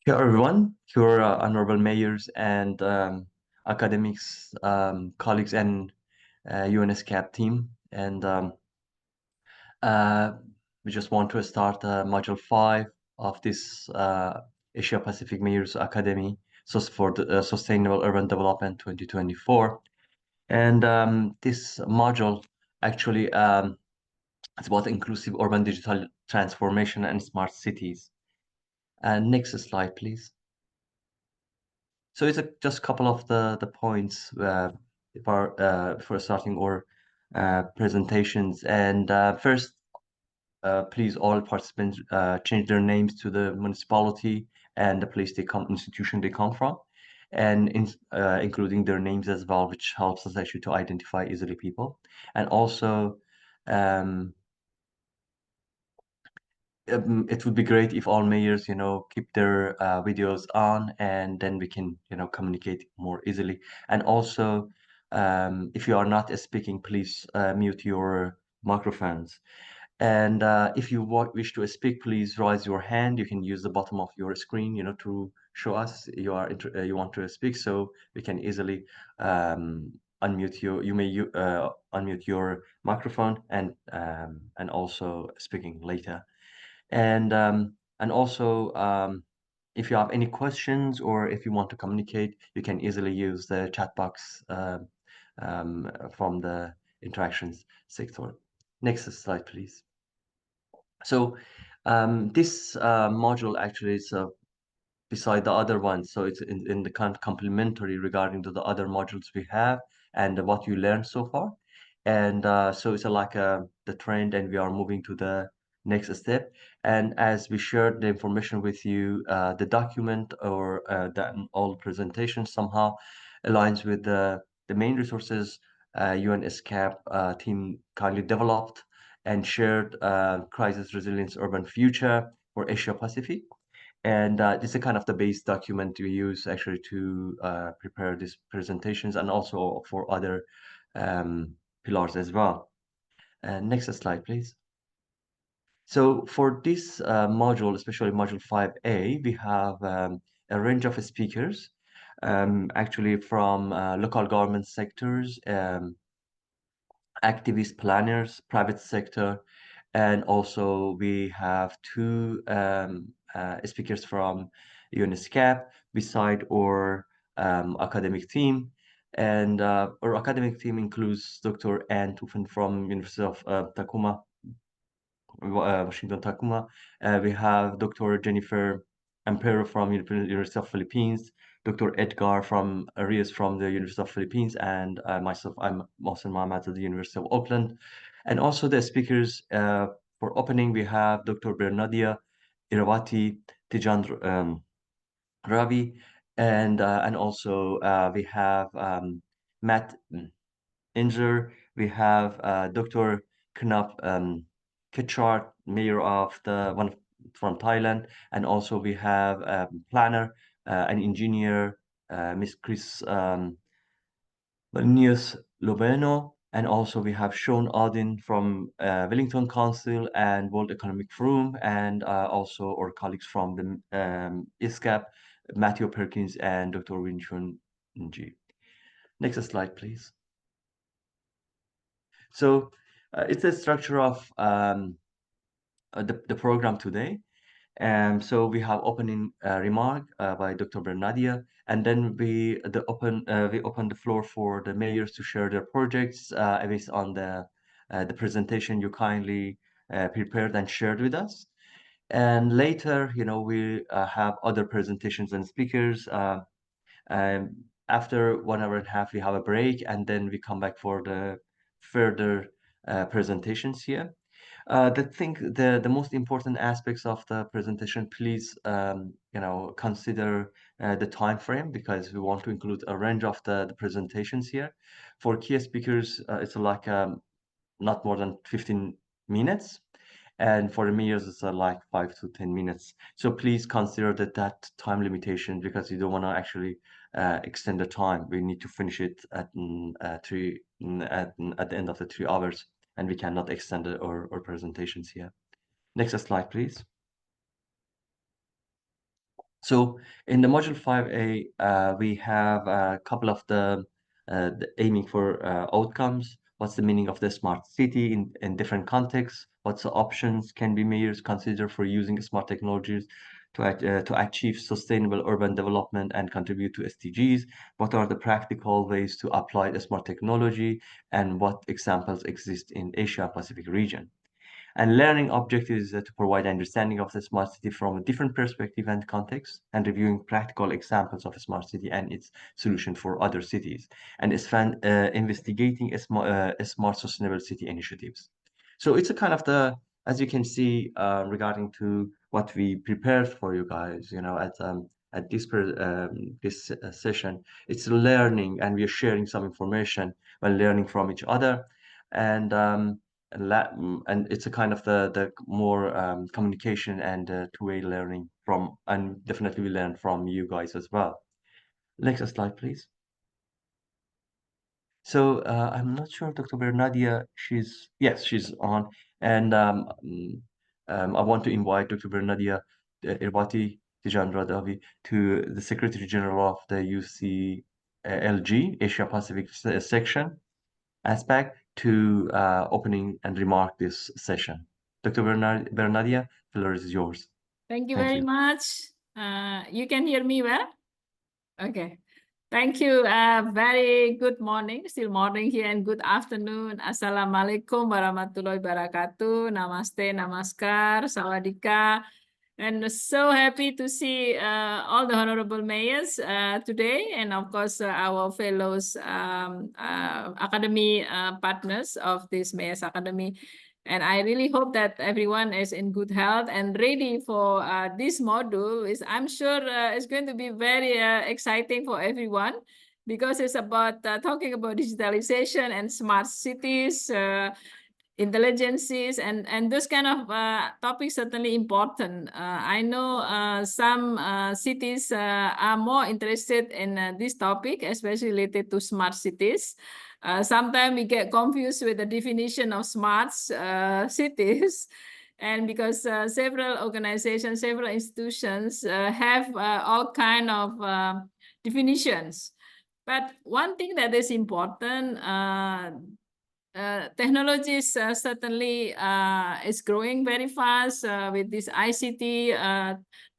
Hello, everyone. Your honorable mayors and academics, colleagues, and UNSCAP team. And uh, we just want to start module 5 of this Asia Pacific Mayors Academy for the Sustainable Urban Development 2024. And this module actually is about inclusive urban digital transformation and smart cities. Next slide, please. So it's just a couple of the points before starting our presentations. And first, please all participants change their names to the municipality and the place institution they come from, and including their names as well, which helps us actually to identify easily people. And also, um, it would be great if all mayors, keep their videos on, and then we can, communicate more easily. And also, if you are not speaking, please mute your microphones. And if you wish to speak, please raise your hand. You can use the bottom of your screen, to show us you want to speak, so we can easily unmute you. You may unmute your microphone and also speaking later. And also, if you have any questions or if you want to communicate, you can easily use the chat box from the interactions sector. Next slide, please. So this module actually is beside the other one, so it's in the kind of complementary regarding to the other modules we have and what you learned so far. And so it's like the trend, and we are moving to the next step. And as we shared the information with you, the document or the all presentation somehow aligns with the main resources UNSCAP team kindly developed and shared crisis resilience urban future for Asia Pacific. And this is kind of the base document we use actually to prepare these presentations and also for other pillars as well. Next slide, please. So for this module, especially module 5A, we have a range of speakers, actually from local government sectors, activist planners, private sector, and also we have two speakers from UNSCAP beside our academic team. And our academic team includes Dr. Ann Tufen from University of Tacoma, Washington, Tacoma. We have Dr. Jennifer Ampero from University of Philippines, Dr. Edgar from Arias from the University of Philippines, and myself, I'm Mohsen Mohammed at the University of Auckland. And also the speakers for opening, we have Dr. Bernadia Irawati, Tijan Ravi, and also we have Matt Inger, we have Dr. Knap Kitchart, mayor of the one from Thailand, and also we have a planner, an engineer, Miss Chris Niels Lobeno, and also we have Sean Auden from Wellington Council and World Economic Forum, and also our colleagues from the ESCAP, Matthew Perkins and Dr. Win Chun Nji. Next slide, please. So it's a structure of the program today. So we have opening remark by Dr. Bernadia, and then we open the floor for the mayors to share their projects based on the presentation you kindly prepared and shared with us. And later, we have other presentations and speakers. After 1 hour and a half, we have a break, and then we come back for the further presentations here. The most important aspects of the presentation, please consider the time frame, because we want to include a range of the presentations here. For key speakers, it's like not more than 15 minutes. And for the mayors, it's like 5 to 10 minutes. So please consider that time limitation, because you don't want to actually extend the time. We need to finish it at at the end of the 3 hours, and we cannot extend our presentations here. Next slide, please. So in the module 5A, we have a couple of the aiming for outcomes. What's the meaning of the smart city in different contexts? What's the options can be mayors consider for using smart technologies to achieve sustainable urban development and contribute to SDGs? What are the practical ways to apply the smart technology, and what examples exist in Asia Pacific region? And learning objectives to provide understanding of the smart city from a different perspective and context, and reviewing practical examples of a smart city and its solution for other cities, and investigating a smart sustainable city initiatives. So it's a kind of as you can see, regarding to what we prepared for you guys, at this session, it's learning, and we are sharing some information while learning from each other, and and it's a kind of the more communication and two-way learning from, and definitely we learn from you guys as well. Next slide, please. So I'm not sure, Dr. Bernadia, yes, she's on, and I want to invite Dr. Bernadia Irbati Tijandra Davi to the Secretary General of the UCLG Asia Pacific section aspect to opening and remark this session. Dr. Bernadia, the floor is yours. Thank you Thank very you. much. You can hear me well? Okay. Thank you. Very good morning, still morning here, and good afternoon. Assalamualaikum warahmatullahi wabarakatuh. Namaste, namaskar, sawadika. And so happy to see all the honorable mayors today, and of course our fellows academy partners of this Mayors Academy. And I really hope that everyone is in good health and ready for this module. I'm sure it's going to be very exciting for everyone, because it's about talking about digitalization and smart cities, intelligences, and those kind of topics certainly important. I know some cities are more interested in this topic, especially related to smart cities. Sometimes we get confused with the definition of smart cities. And because several organizations, several institutions have all kind of definitions. But one thing that is important, technology is certainly is growing very fast with this ICT,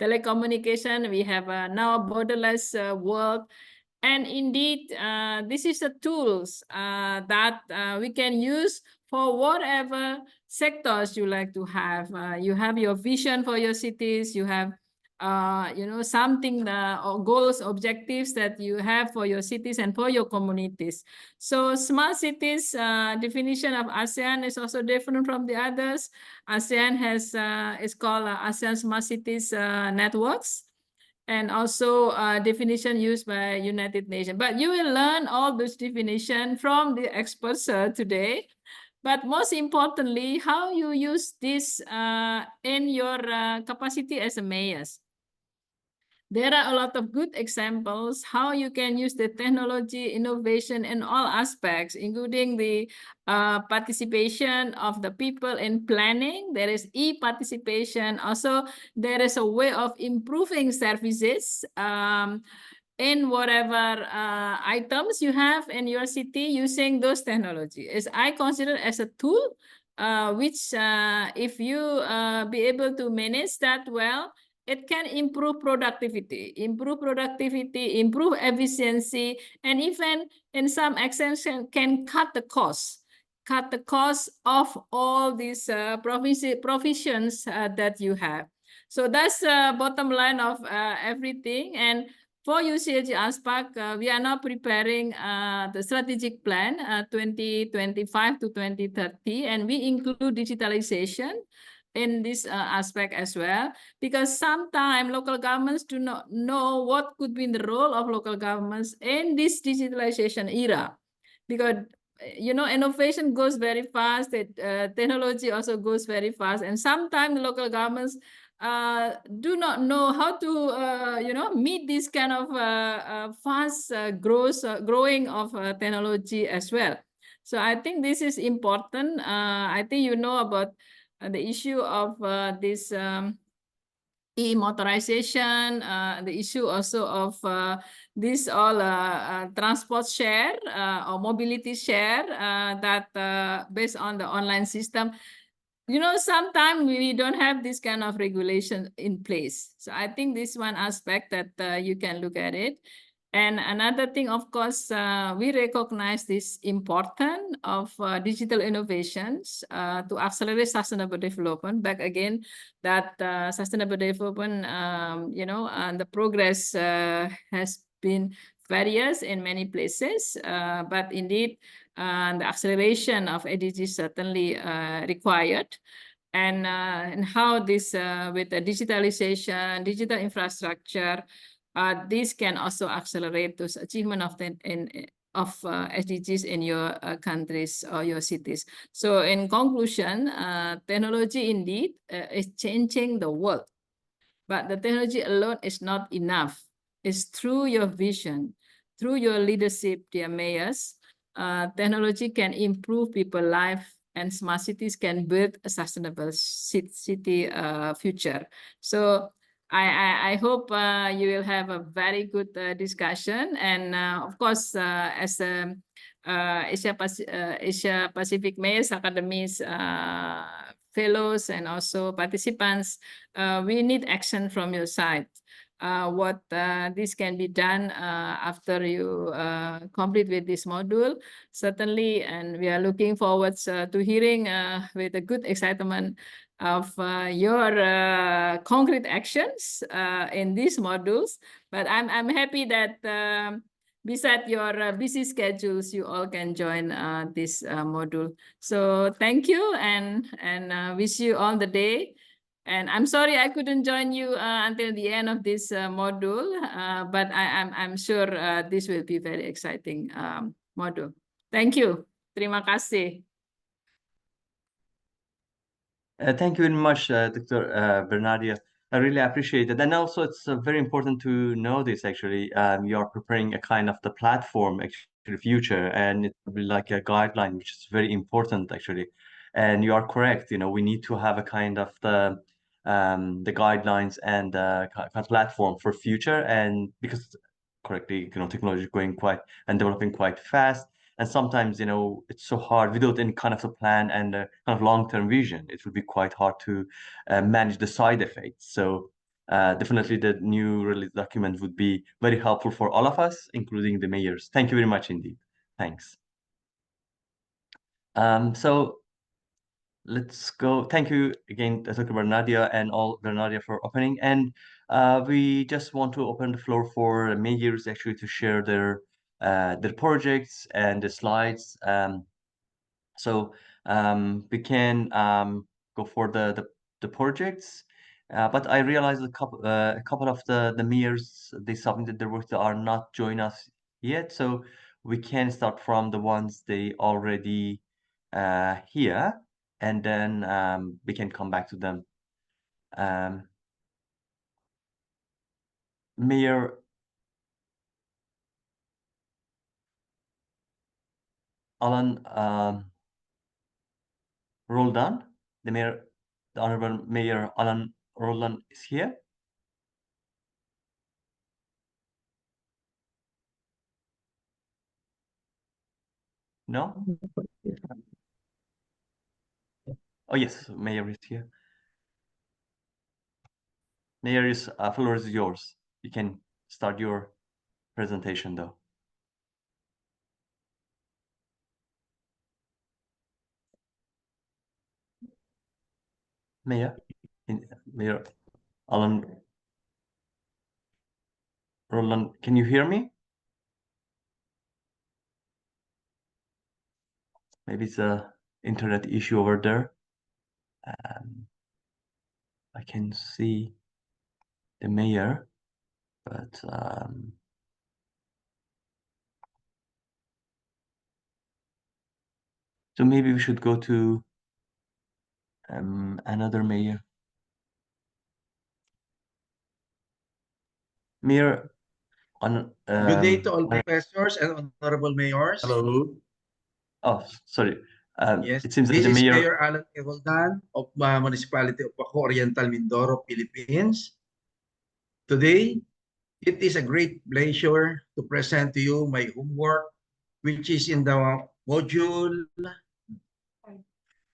telecommunication. We have now a borderless world. And indeed, this is the tools that we can use for whatever sectors you like to have. You have your vision for your cities. You have something, or goals, objectives that you have for your cities and for your communities. So smart cities definition of ASEAN is also different from the others. ASEAN has is called ASEAN Smart Cities Networks, and also definition used by United Nations. But you will learn all those definitions from the experts today. But most importantly, how you use this in your capacity as a mayors. There are a lot of good examples how you can use the technology innovation in all aspects, including the participation of the people in planning. There is e-participation. Also, there is a way of improving services in whatever items you have in your city using those technologies. I consider as a tool, which if you be able to manage that well, it can improve productivity, improve efficiency, and even in some extent can cut the cost of all these provisions that you have. So that's the bottom line of everything. And for UCLG ASPAC, we are now preparing the strategic plan 2025 to 2030, and we include digitalization in this aspect as well, because sometimes local governments do not know what could be the role of local governments in this digitalization era, because innovation goes very fast, technology also goes very fast, and sometimes the local governments do not know how to meet this kind of fast growing of technology as well. So I think this is important. I think you know about the issue of this e-motorization, the issue also of this all transport share or mobility share that based on the online system. You know, sometimes we don't have this kind of regulation in place. So I think this one aspect that you can look at it. And another thing, of course, we recognize this importance of digital innovations to accelerate sustainable development. Back again, that sustainable development, and the progress has been various in many places, but indeed, the acceleration of ADG is certainly required. And how this, with the digitalization, digital infrastructure, this can also accelerate those achievement of SDGs in your countries or your cities. So in conclusion, technology indeed is changing the world, but the technology alone is not enough. It's through your vision, through your leadership, dear mayors, technology can improve people's life, and smart cities can build a sustainable city future. So I hope you will have a very good discussion. And of course, as Asia Pacific Mayors Academies fellows and also participants, we need action from your side. What this can be done after you complete with this module, certainly, and we are looking forward to hearing with a good excitement of your concrete actions in these modules. But I'm happy that beside your busy schedules, you all can join this module. So thank you, and wish you all the day. And I'm sorry I couldn't join you until the end of this module, but I'm sure this will be very exciting module. Thank you. Terima kasih. Thank you very much, Dr. Bernardia. I really appreciate it. And also, it's very important to know this, actually. You are preparing a kind of the platform, actually, future, and it will be like a guideline, which is very important, actually. And you are correct, we need to have a kind of the guidelines and kind of platform for future. And because, correctly, technology is going quite and developing quite fast. And sometimes, it's so hard without any kind of a plan and a kind of long-term vision. It would be quite hard to manage the side effects. So definitely the new release document would be very helpful for all of us, including the mayors. Thank you very much indeed. Thanks. So let's go. Thank you again, Dr. Bernardia and all Bernardia for opening. And we just want to open the floor for mayors actually to share their projects and the slides. So we can go for the projects. But I realized a couple of the mayors, they submitted their work, that are not join us yet. So we can start from the ones they already here, and then we can come back to them. Mayor Alan Roldan, the Honorable Mayor Alan Roldan is here. No? Oh yes, Mayor is here. Mayor, floor is yours. You can start your presentation though. Mayor Alan Roland, can you hear me? Maybe it's a internet issue over there. I can see the mayor, but so maybe we should go to another mayor. Mayor on Good day to all professors and honorable mayors. Hello. Oh, sorry. Yes, it seems that this the is mayor Mayor Alan Roldan of Municipality of Baco Oriental, Mindoro, Philippines. Today, it is a great pleasure to present to you my homework, which is in the module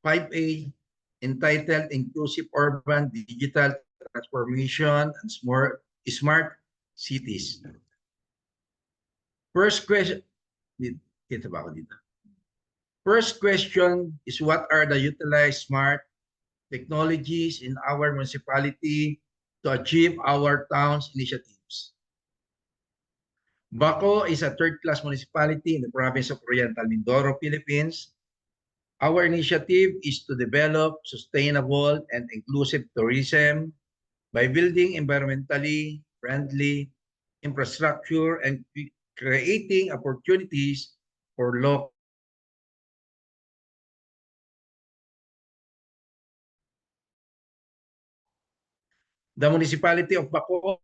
5A, entitled Inclusive Urban Digital Transformation and Smart Cities. First question, dito ba ako dito? First question is, what are the utilized smart technologies in our municipality to achieve our town's initiatives? Baco is a third-class municipality in the province of Oriental Mindoro, Philippines. Our initiative is to develop sustainable and inclusive tourism by building environmentally friendly infrastructure and creating opportunities for local. The municipality of Baco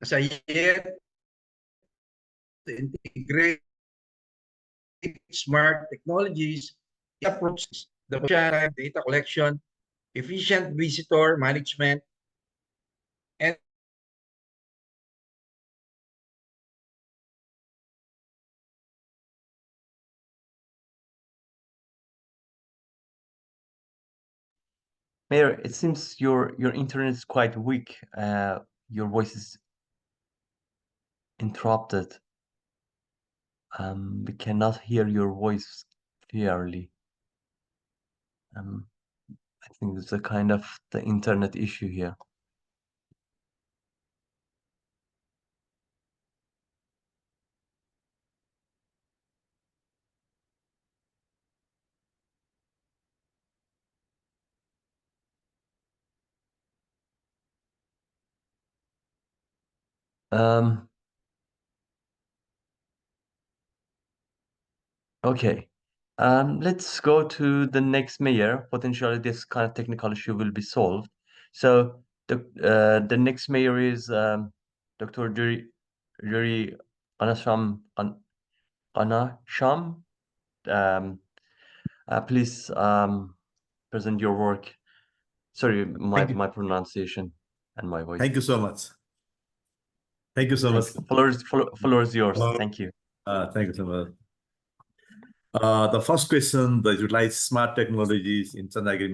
as a yet to integrate smart technologies approaches the data collection, efficient visitor management, and Mayor, it seems your internet is quite weak. Your voice is interrupted. We cannot hear your voice clearly. I think there's a kind of the internet issue here. Okay. Let's go to the next mayor. Potentially, this kind of technical issue will be solved. So the next mayor is Dr. Juri Anasham. Anasham. Please present your work. Sorry, my pronunciation and my voice. Thank you so much. Thank you so much. Floor is yours. Thank you. Thank you so much. The first question, the utilize smart technologies in Chandagiri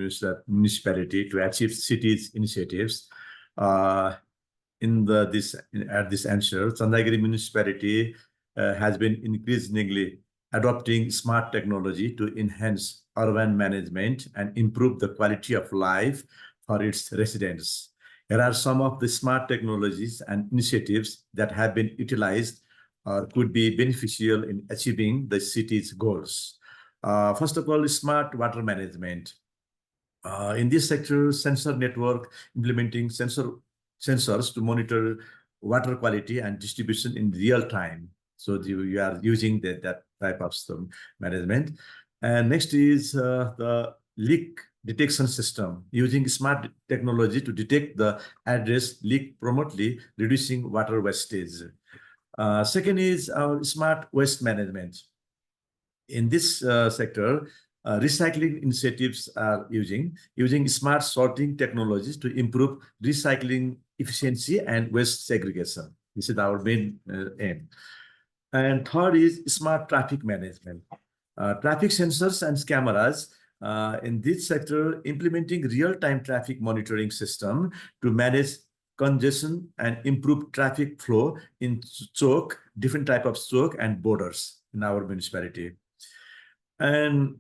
municipality to achieve cities initiatives. At this answer, Chandagiri municipality has been increasingly adopting smart technology to enhance urban management and improve the quality of life for its residents. Here are some of the smart technologies and initiatives that have been utilized or could be beneficial in achieving the city's goals. First of all, smart water management. In this sector, sensor network implementing sensors to monitor water quality and distribution in real time. So you are using that type of management. And next is the leak detection system, using smart technology to detect the address leak promptly, reducing water wastage. Second is our smart waste management. In this sector, recycling initiatives are using smart sorting technologies to improve recycling efficiency and waste segregation. This is our main aim. And third is smart traffic management. Traffic sensors and cameras in this sector, implementing real-time traffic monitoring system to manage congestion and improve traffic flow in different type of choke and borders in our municipality. And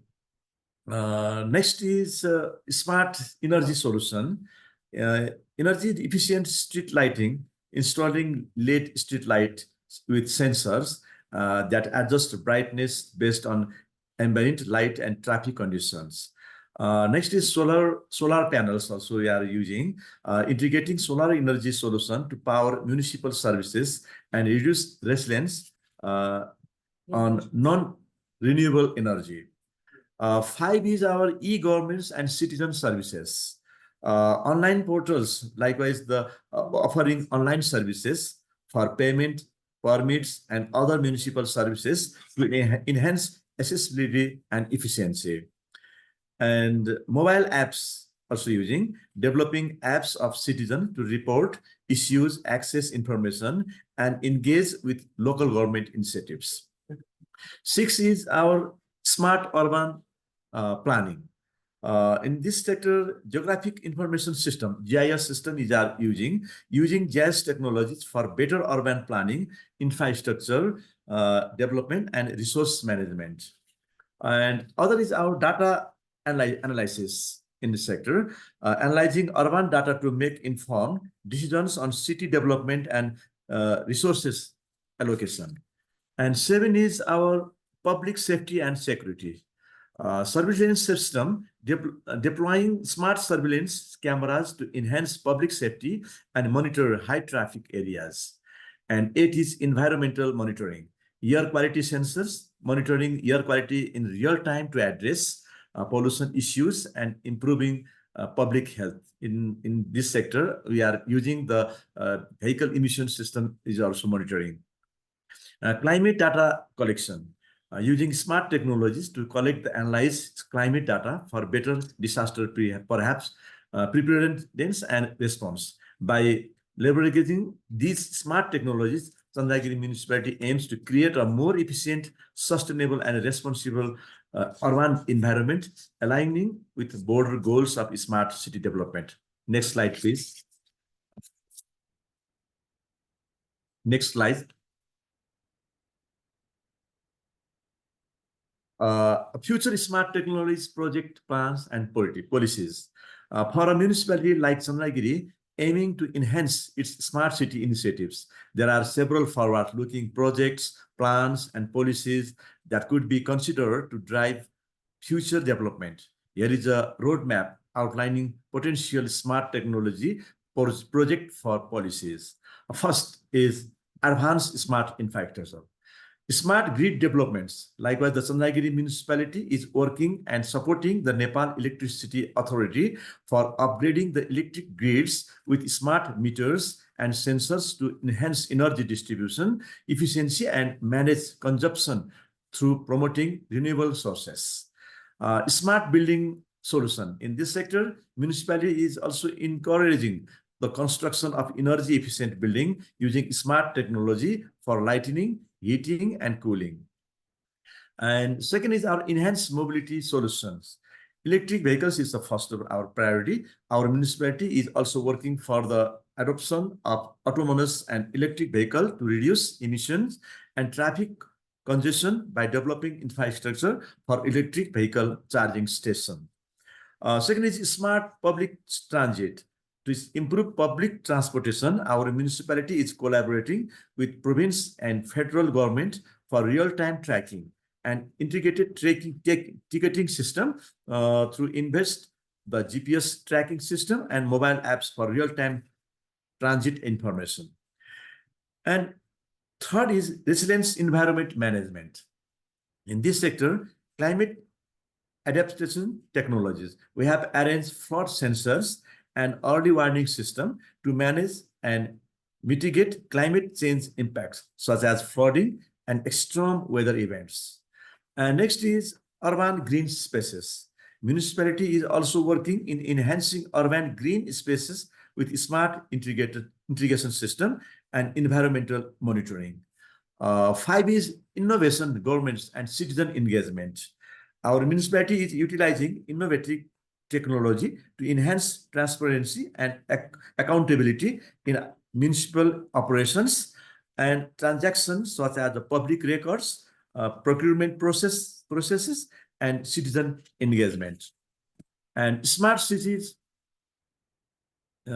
next is smart energy solution. Energy efficient street lighting, installing LED street light with sensors that adjust brightness based on ambient light and traffic conditions. Next is solar panels also we are using, integrating solar energy solution to power municipal services and reduce reliance on non-renewable energy. 5 is our e-governments and citizen services. Online portals, likewise the offering online services for payment permits, and other municipal services to enhance accessibility and efficiency. And mobile apps also using developing apps of citizens to report issues, access information, and engage with local government initiatives. 6 is our smart urban planning. In this sector, geographic information system, GIS system is using GIS technologies for better urban planning, infrastructure development, and resource management. And other is our data analysis in the sector, analyzing urban data to make informed decisions on city development and resources allocation. And 7 is our public safety and security. Surveillance system, deploying smart surveillance cameras to enhance public safety and monitor high traffic areas. And 8 is environmental monitoring, air quality sensors, monitoring air quality in real time to address pollution issues and improving public health. In this sector, we are using the vehicle emission system is also monitoring. Climate data collection, using smart technologies to collect and analyze climate data for better disaster preparedness and response. By leveraging these smart technologies, Chandagiri municipality aims to create a more efficient, sustainable, and responsible urban environment, aligning with the broader goals of smart city development. Next slide, please. Next slide. Future smart technologies, project plans, and policies. For a municipality like Chandagiri, aiming to enhance its smart city initiatives, there are several forward-looking projects, plans, and policies that could be considered to drive future development. Here is a roadmap outlining potential smart technology project for policies. First is advanced smart infrastructure. Smart grid developments. Likewise, the Chandagiri municipality is working and supporting the Nepal Electricity Authority for upgrading the electric grids with smart meters and sensors to enhance energy distribution, efficiency, and manage consumption through promoting renewable sources. Smart building solution. In this sector, municipality is also encouraging the construction of energy efficient building using smart technology for lighting, heating, and cooling. And second is our enhanced mobility solutions. Electric vehicles is the first of our priority. Our municipality is also working for the adoption of autonomous and electric vehicle to reduce emissions and traffic congestion by developing infrastructure for electric vehicle charging station. Second is smart public transit. To improve public transportation, our municipality is collaborating with province and federal government for real-time tracking and integrated ticketing system through invest the GPS tracking system and mobile apps for real-time transit information. And third is resilience environment management. In this sector, climate adaptation technologies. We have arranged flood sensors and early warning system to manage and mitigate climate change impacts such as flooding and extreme weather events. And next is urban green spaces. Municipality is also working in enhancing urban green spaces with smart integration system and environmental monitoring. 5 is innovation, governments, and citizen engagement. Our municipality is utilizing innovative technology to enhance transparency and accountability in municipal operations and transactions such as the public records, procurement processes, and citizen engagement. And smart cities,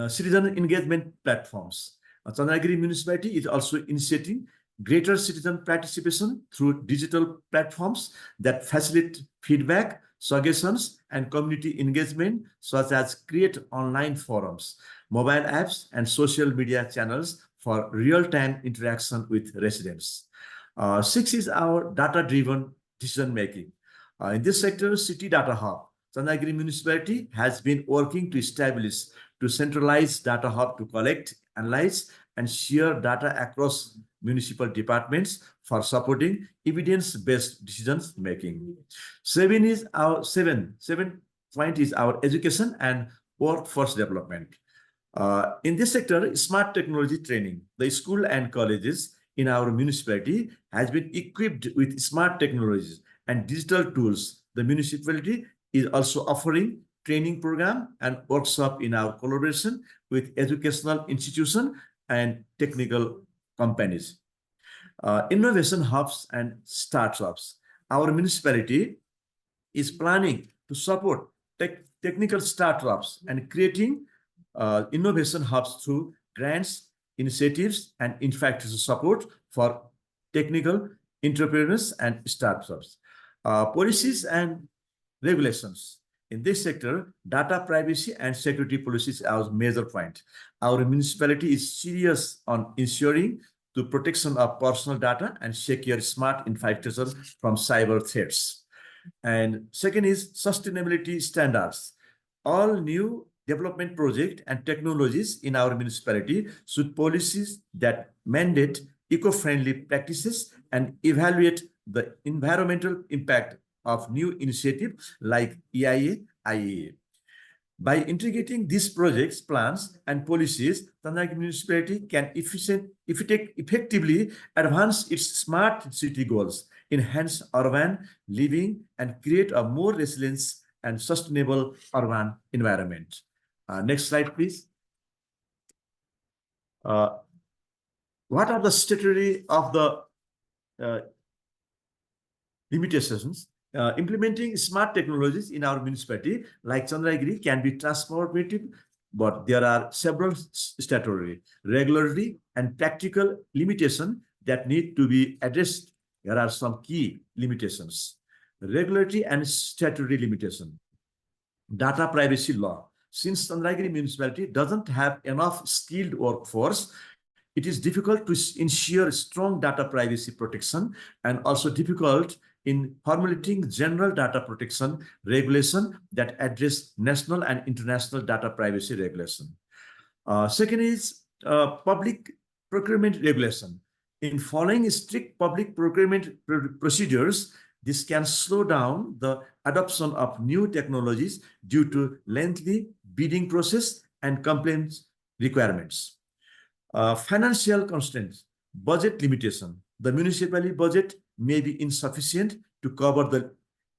citizen engagement platforms. Chandagiri municipality is also initiating greater citizen participation through digital platforms that facilitate feedback, suggestions, and community engagement, such as create online forums, mobile apps, and social media channels for real-time interaction with residents. 6 is our data-driven decision-making. In this sector, City Data Hub, Chandagiri municipality has been working to establish centralized data hub to collect, analyze, and share data across municipal departments for supporting evidence-based decisions making. Seven point is our education and workforce development. In this sector, smart technology training, the school and colleges in our municipality has been equipped with smart technologies and digital tools. The municipality is also offering training program and workshop in our collaboration with educational institutions and technical companies. Innovation hubs and startups. Our municipality is planning to support technical startups and creating innovation hubs through grants, initiatives, and infrastructure support for technical entrepreneurs and startups. Policies and regulations. In this sector, data privacy and security policies are a major point. Our municipality is serious on ensuring the protection of personal data and secure smart infrastructure from cyber threats. And second is sustainability standards. All new development projects and technologies in our municipality should policies that mandate eco-friendly practices and evaluate the environmental impact of new initiatives like EIA, IAA. By integrating these projects, plans, and policies, Tanjung municipality can effectively advance its smart city goals, enhance urban living, and create a more resilient and sustainable urban environment. Next slide, please. What are the statutory of the limitations? Implementing smart technologies in our municipality, like Chandragiri, can be transformative, but there are several statutory, regulatory, and practical limitations that need to be addressed. There are some key limitations. Regulatory and statutory limitation. Data privacy law. Since Chandragiri municipality doesn't have enough skilled workforce, it is difficult to ensure strong data privacy protection and also difficult in formulating general data protection regulation that address national and international data privacy regulation. Second is public procurement regulation. In following strict public procurement procedures, this can slow down the adoption of new technologies due to lengthy bidding process and compliance requirements. Financial constraints, budget limitation. The municipality budget may be insufficient to cover the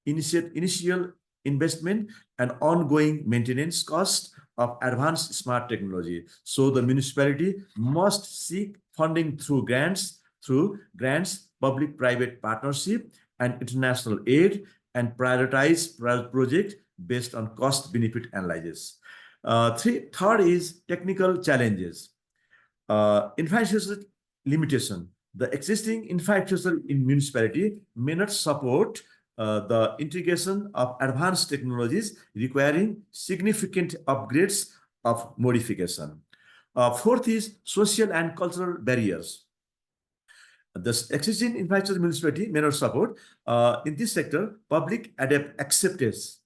initial investment and ongoing maintenance costs of advanced smart technology. So the municipality must seek funding through grants, public-private partnership, and international aid, and prioritize projects based on cost-benefit analysis. Third is technical challenges. Infrastructure limitation. The existing infrastructure in municipality may not support the integration of advanced technologies requiring significant upgrades of modification. Fourth is social and cultural barriers. The existing infrastructure municipality may not support. In this sector, public acceptance.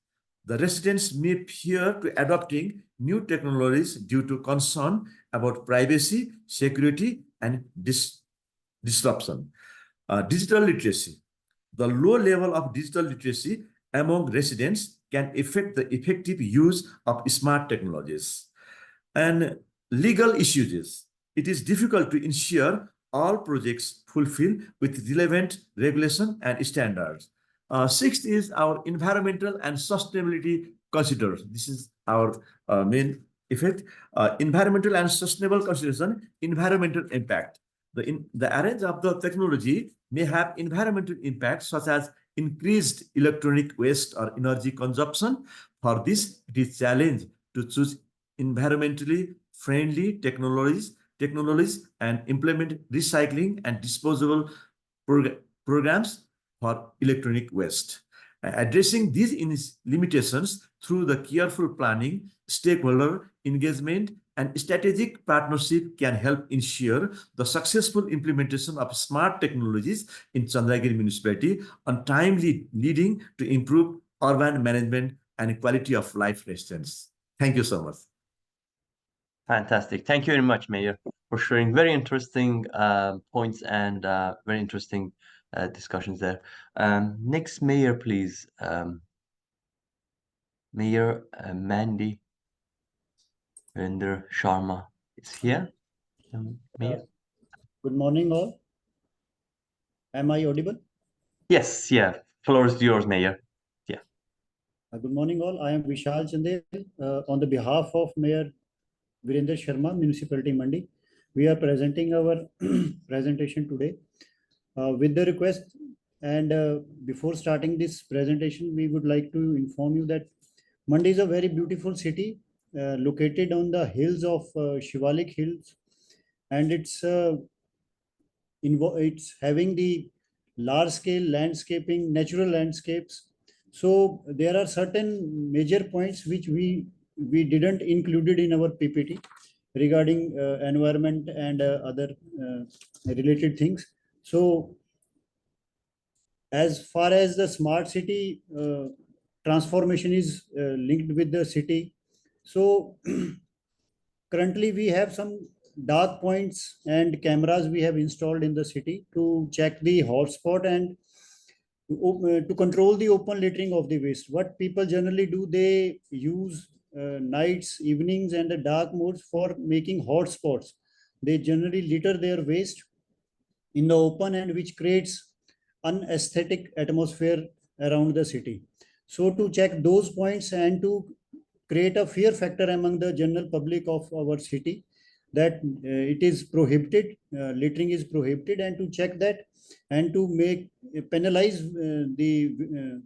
The residents may fear to adopting new technologies due to concern about privacy, security, and disruption. Digital literacy. The low level of digital literacy among residents can affect the effective use of smart technologies. And legal issues. It is difficult to ensure all projects fulfill with relevant regulation and standards. Sixth is our environmental and sustainability considerations. This is our main effect. Environmental and sustainable consideration, environmental impact. The arrange of the technology may have environmental impacts such as increased electronic waste or energy consumption. For this, it is challenging to choose environmentally friendly technologies and implement recycling and disposable programs for electronic waste. Addressing these limitations through the careful planning, stakeholder engagement, and strategic partnership can help ensure the successful implementation of smart technologies in Chandragiri municipality on timely, leading to improve urban management and quality of life residents. Thank you so much. Fantastic. Thank you very much, Mayor. for sharing very interesting points and very interesting discussions there. Next mayor, please. Mayor Mandy Virender Sharma is here. Mayor? Good morning, all. Am I audible? Yes, yeah. Floor is yours, Mayor. Yeah. Good morning, all. I am Vishal Chandel. On the behalf of Mayor Virender Sharma, Municipality Mandi, we are presenting our presentation today. With the request, and before starting this presentation, we would like to inform you that Mandi is a very beautiful city located on the hills of Shivalik Hills, and it's having the large scale landscaping, natural landscapes. So there are certain major points which we didn't included in our PPT regarding environment and other related things. So as far as the smart city transformation is linked with the city, so currently we have some dark points and cameras we have installed in the city to check the hotspot and to control the open littering of the waste. What people generally do, they use nights, evenings, and the dark modes for making hotspots. They generally litter their waste in the open, and which creates unaesthetic atmosphere around the city. So to check those points and to create a fear factor among the general public of our city that it is prohibited, littering is prohibited, and to check that and to make penalize the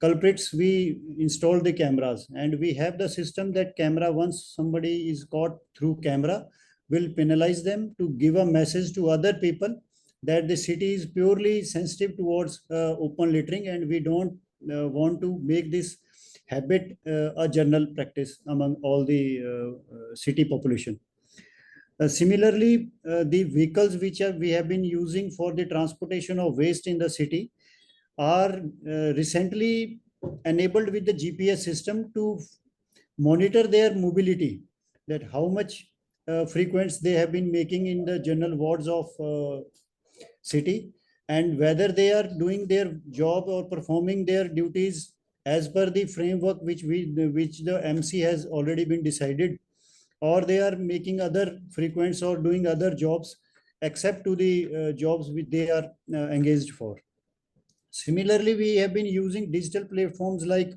culprits, we install the cameras, and we have the system that camera, once somebody is caught through camera, will penalize them to give a message to other people that the city is purely sensitive towards open littering, and we don't want to make this habit a general practice among all the city population. Similarly, the vehicles which we have been using for the transportation of waste in the city are recently enabled with the GPS system to monitor their mobility, that how much frequency they have been making in the general wards of city, and whether they are doing their job or performing their duties as per the framework which the MC has already been decided, or they are making other frequencies or doing other jobs except to the jobs which they are engaged for. Similarly, we have been using digital platforms like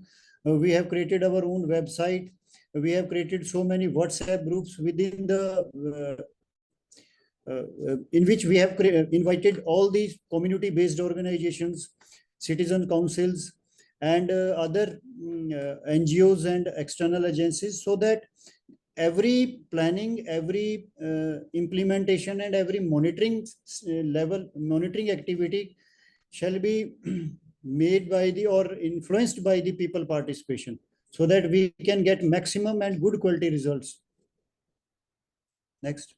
we have created our own website. We have created so many WhatsApp groups within the in which we have invited all these community-based organizations, citizen councils, and other NGOs and external agencies, so that every planning, every implementation, and every monitoring monitoring activity shall be made by the or influenced by the people participation, so that we can get maximum and good quality results. Next.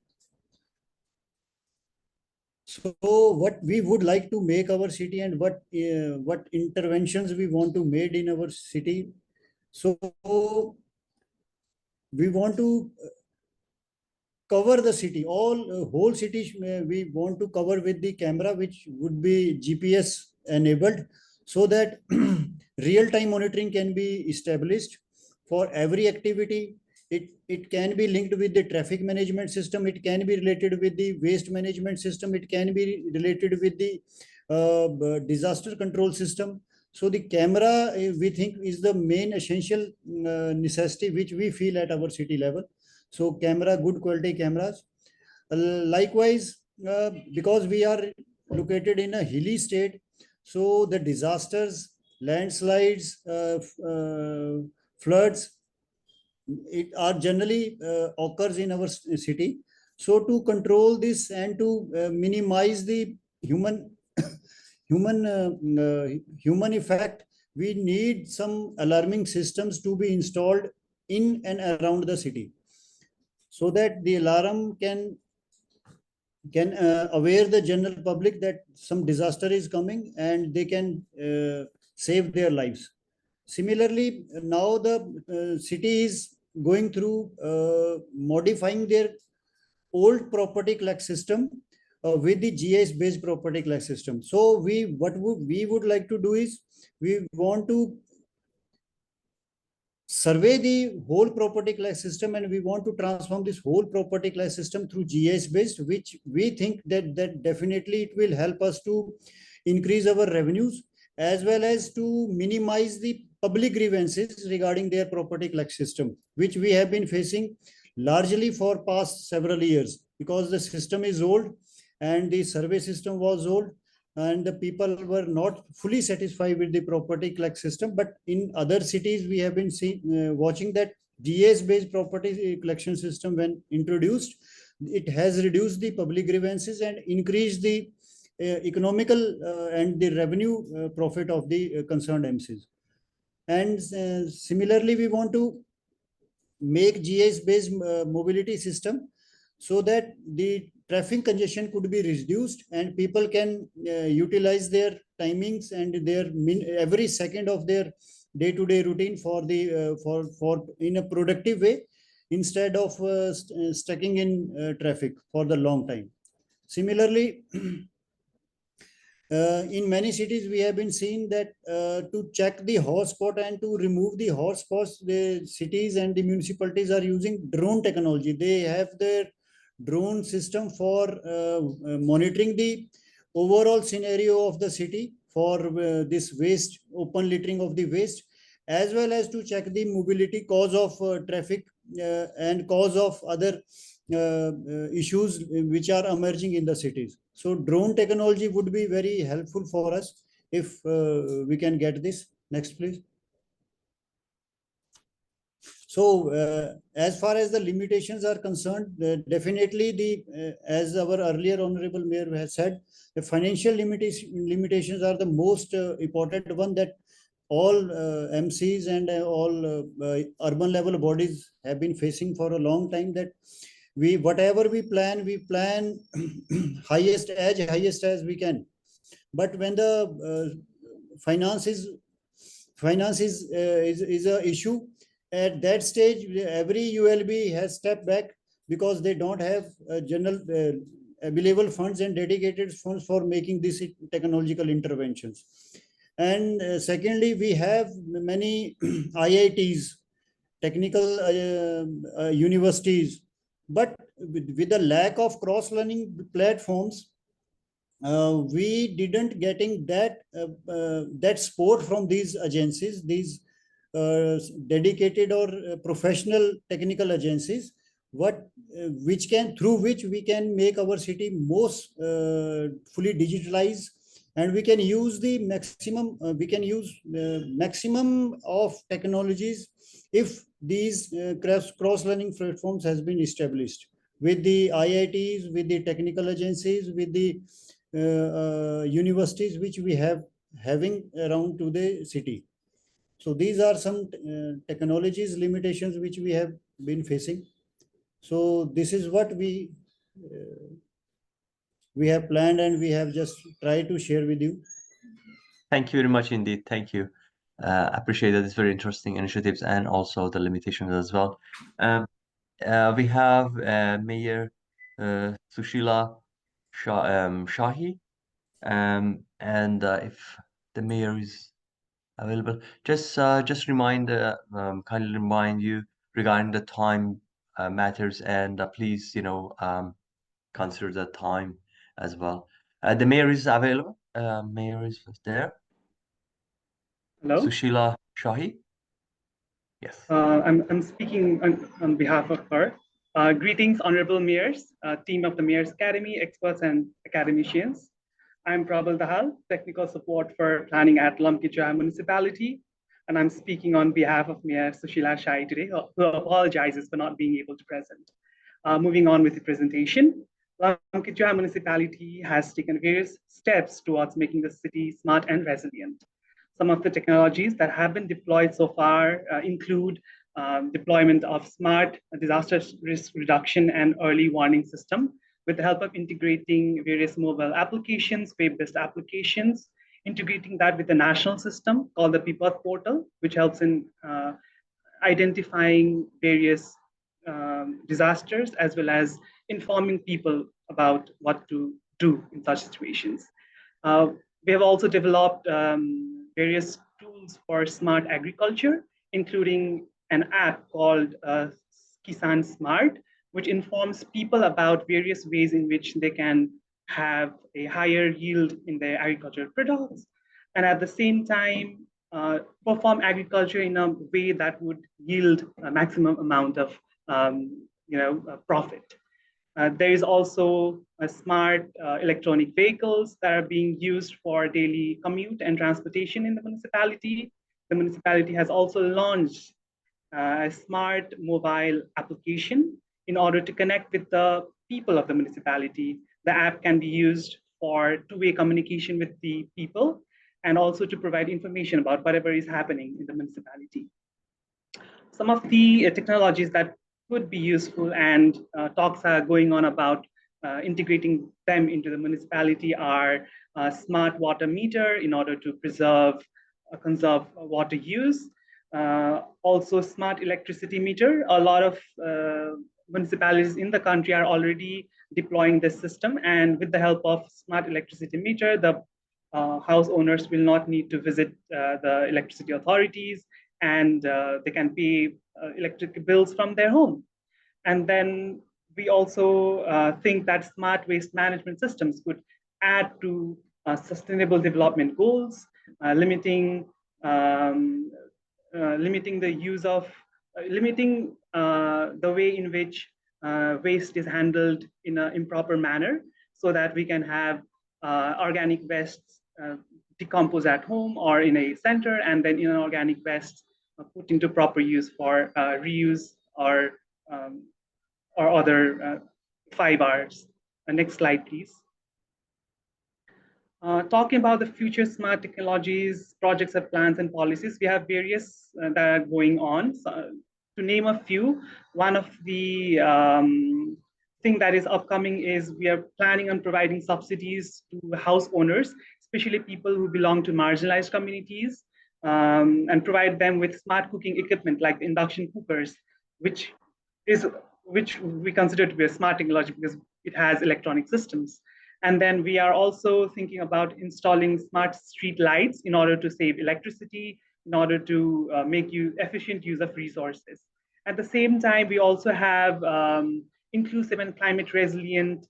So what we would like to make our city, and what interventions we want to make in our city. So we want to cover the city, whole city we want to cover with the camera, which would be GPS enabled, so that real-time monitoring can be established for every activity. It can be linked with the traffic management system. It can be related with the waste management system. It can be related with the disaster control system. So the camera, we think, is the main essential necessity which we feel at our city level. So camera, good quality cameras. Likewise, because we are located in a hilly state, so the disasters, landslides, floods, it are generally occurs in our city. So to control this and to minimize the human human effect, we need some alarming systems to be installed in and around the city, so that the alarm can aware the general public that some disaster is coming, and they can save their lives. Similarly, now the city is going through modifying their old property collect system with the GIS based property collect system. So we would like to do is we want to survey the whole property class system, and we want to transform this whole property class system through GIS based, which we think that definitely it will help us to increase our revenues as well as to minimize the public grievances regarding their property class system, which we have been facing largely for past several years, because the system is old and the survey system was old and the people were not fully satisfied with the property collect system. But in other cities, we have been watching that GIS based property collection system, when introduced, it has reduced the public grievances and increased the economical and the revenue profit of the concerned MCs. And similarly, we want to make GIS based mobility system so that the traffic congestion could be reduced and people can utilize their timings and their every second of their day-to-day routine for the for in a productive way, instead of stucking in traffic for the long time. Similarly, in many cities, we have been seeing that to check the hotspot and to remove the hotspots, the cities and the municipalities are using drone technology. They have their drone system for monitoring the overall scenario of the city for this waste, open littering of the waste, as well as to check the mobility cause of traffic and cause of other issues which are emerging in the cities. So drone technology would be very helpful for us if we can get this. Next, please. So as far as the limitations are concerned, definitely as our earlier honorable mayor has said, the financial limitations are the most important one that all MCs and all urban level bodies have been facing for a long time, that whatever we plan highest as we can. But when the finance is a issue, at that stage, every ULB has stepped back because they don't have general available funds and dedicated funds for making these technological interventions. And secondly, we have many IITs, technical universities, but with the lack of cross-learning platforms, we didn't getting that support from these agencies, these dedicated or professional technical agencies, through which we can make our city most fully digitalized, and we can use the maximum of technologies if these cross-learning platforms has been established with the IITs, with the technical agencies, with the universities which we have having around to the city. So these are some technologies limitations which we have been facing. So this is what we have planned and we have just tried to share with you. Thank you very much indeed. Thank you. Appreciate that. It's very interesting initiatives and also the limitations as well. We have Mayor Sushila Shahi, and if the mayor is available, just kindly remind you regarding the time matters, and please, consider the time as well. The mayor is available. Mayor is there. Hello. Sushila Shahi. Yes. I'm speaking on behalf of her. Greetings, honorable mayors, team of the Mayor's Academy, experts and academicians. I'm Prabal Dahal, technical support for planning at Lamkichua Municipality, and I'm speaking on behalf of Mayor Sushila Shai today, who apologizes for not being able to present. Moving on with the presentation, Lamkichua Municipality has taken various steps towards making the city smart and resilient. Some of the technologies that have been deployed so far include deployment of smart disaster risk reduction and early warning system with the help of integrating various mobile applications, web-based applications, integrating that with the national system called the PPOT portal, which helps in identifying various disasters, as well as informing people about what to do in such situations. We have also developed various tools for smart agriculture, including an app called Kisan Smart, which informs people about various ways in which they can have a higher yield in their agricultural products, and at the same time perform agriculture in a way that would yield a maximum amount of profit. There is also smart electronic vehicles that are being used for daily commute and transportation in the municipality. The municipality has also launched a smart mobile application in order to connect with the people of the municipality. The app can be used for two-way communication with the people and also to provide information about whatever is happening in the municipality. Some of the technologies that could be useful and talks are going on about integrating them into the municipality are smart water meter in order to conserve water use. Also smart electricity meter. A lot of municipalities in the country are already deploying this system, and with the help of smart electricity meter, the house owners will not need to visit the electricity authorities, and they can pay electric bills from their home. And then we also think that smart waste management systems could add to sustainable development goals, limiting the use of limiting the way in which waste is handled in an improper manner, so that we can have organic wastes decompose at home or in a center, and then inorganic waste put into proper use for reuse or other 5 Rs. Next slide, please. Talking about the future smart technologies, projects and plans and policies, we have various that are going on. So, to name a few, one of the thing that is upcoming is we are planning on providing subsidies to house owners, especially people who belong to marginalized communities, and provide them with smart cooking equipment like induction cookers, which we consider to be a smart technology because it has electronic systems. And then we are also thinking about installing smart street lights in order to save electricity, in order to make efficient use of resources. At the same time, we also have inclusive and climate resilient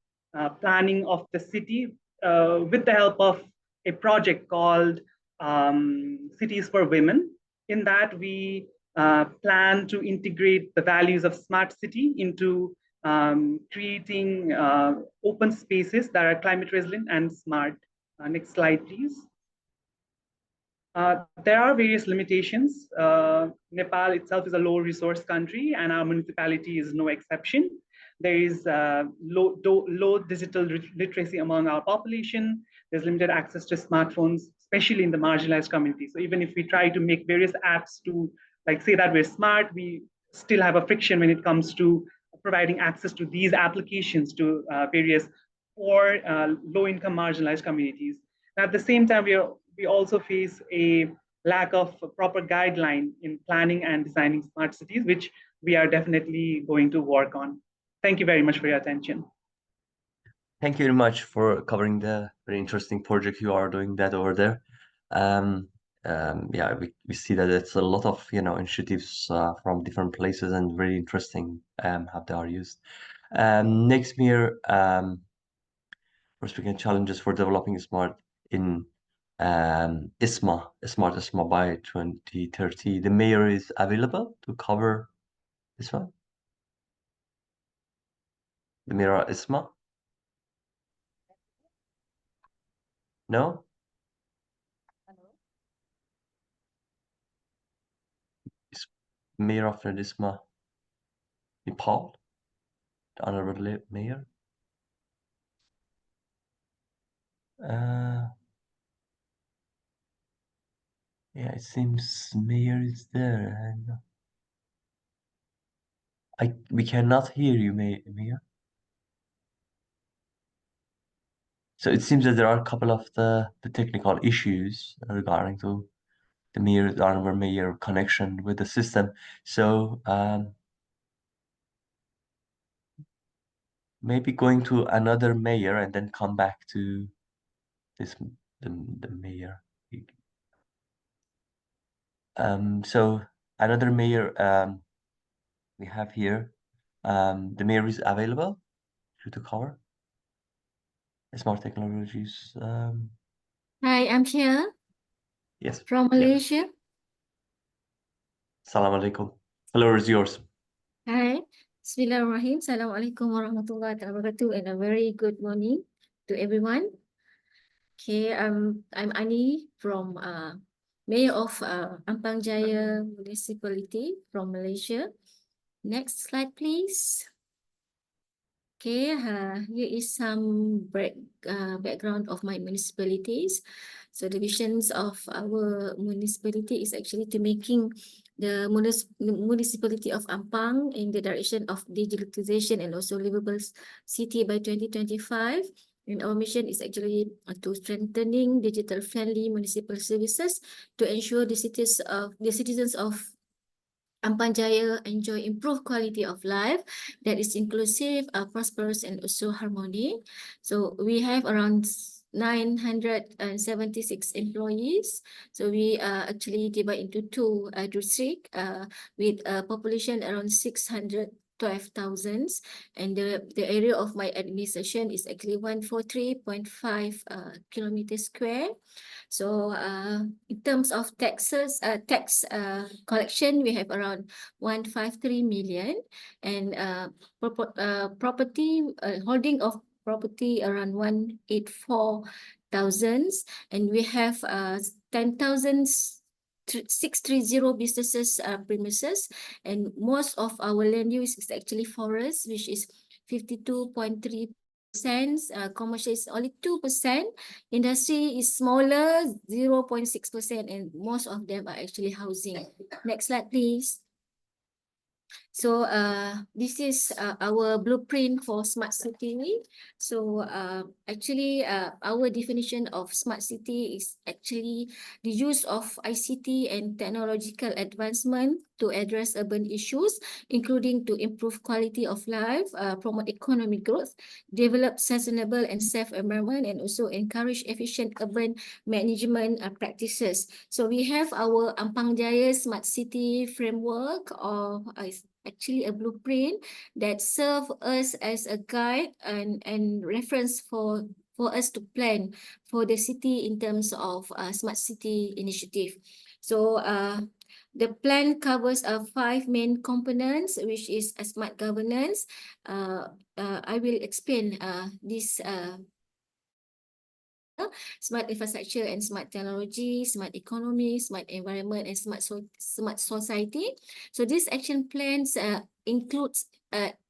planning of the city with the help of a project called Cities for Women. In that, we plan to integrate the values of smart city into creating open spaces that are climate resilient and smart. Next slide, please. There are various limitations. Nepal itself is a low resource country, and our municipality is no exception. There is low digital literacy among our population. There's limited access to smartphones, especially in the marginalized community. So even if we try to make various apps to say that we're smart, we still have a friction when it comes to providing access to these applications to various poor, low-income marginalized communities. And at the same time, we also face a lack of proper guideline in planning and designing smart cities, which we are definitely going to work on. Thank you very much for your attention. Thank you very much for covering the very interesting project you are doing that over there. Yeah, we see that it's a lot of initiatives from different places and very interesting how they are used. Next year, we're speaking challenges for developing smart in smart ISMA by 2030. The mayor is available to cover this one. The mayor ISMA. No. Mayor of Isma, Nepal, the Honorable Mayor. Yeah, it seems Mayor is there, and we cannot hear you, Mayor. So it seems that there are a couple of the technical issues regarding to the Mayor, the Honorable Mayor connection with the system. So maybe going to another mayor and then come back to this the mayor. So another mayor we have here. The mayor is available to cover smart technologies. Hi, I'm here Yes. from Malaysia. Assalamu alaikum. Floor is yours. Hi, Bismillahirrahmanirrahim. Assalamualaikum warahmatullahi wabarakatuh, and a very good morning to everyone. Okay, I'm Ani from Mayor of Ampang Jaya Municipality from Malaysia. Next slide, please. Okay, here is some background of my municipalities. So the visions of our municipality is actually to making the municipality of Ampang in the direction of digitalization and also livable city by 2025. And our mission is actually to strengthening digital-friendly municipal services to ensure the citizens of Ampang Jaya enjoy improved quality of life that is inclusive, prosperous, and also harmony. So we have around 976 employees. So we actually divide into two districts with a population around 612,000, and the area of my administration is actually 143.5 kilometers square. So in terms of tax collection, we have around 153 million, and property holding of property around 184,000, and we have 10,630 businesses premises, and most of our land use is actually forest, which is 52.3%. Commercial is only 2%. Industry is smaller, 0.6%, and most of them are actually housing. Next slide, please. So this is our blueprint for smart city. So actually our definition of smart city is actually the use of ICT and technological advancement to address urban issues, including to improve quality of life, promote economic growth, develop sustainable and safe environment, and also encourage efficient urban management practices. So we have our Ampang Jaya Smart City Framework, or actually a blueprint that serve us as a guide and reference for us to plan for the city in terms of smart city initiative. So the plan covers 5 main components, which is a smart governance. I will explain this smart infrastructure and smart technology, smart economy, smart environment, and smart society. So these action plans includes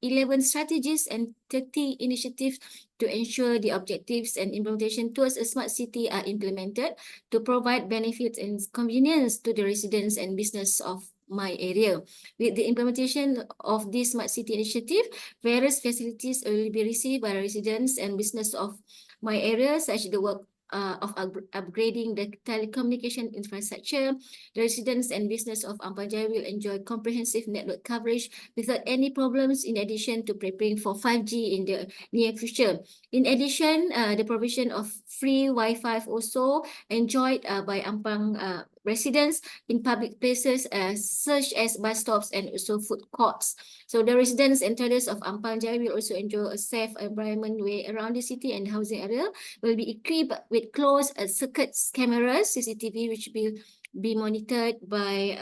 11 strategies and 30 initiatives to ensure the objectives and implementation towards a smart city are implemented to provide benefits and convenience to the residents and business of my area. With the implementation of this smart city initiative, various facilities will be received by residents and business of my area, such the work of upgrading the telecommunication infrastructure. The residents and business of Ampang Jaya will enjoy comprehensive network coverage without any problems, in addition to preparing for 5G in the near future. In addition, the provision of free Wi-Fi also enjoyed by Ampang residents in public places such as bus stops and also food courts. So the residents and traders of Ampang Jaya will also enjoy a safe environment way around the city, and housing area will be equipped with closed circuit cameras, CCTV, which will be monitored by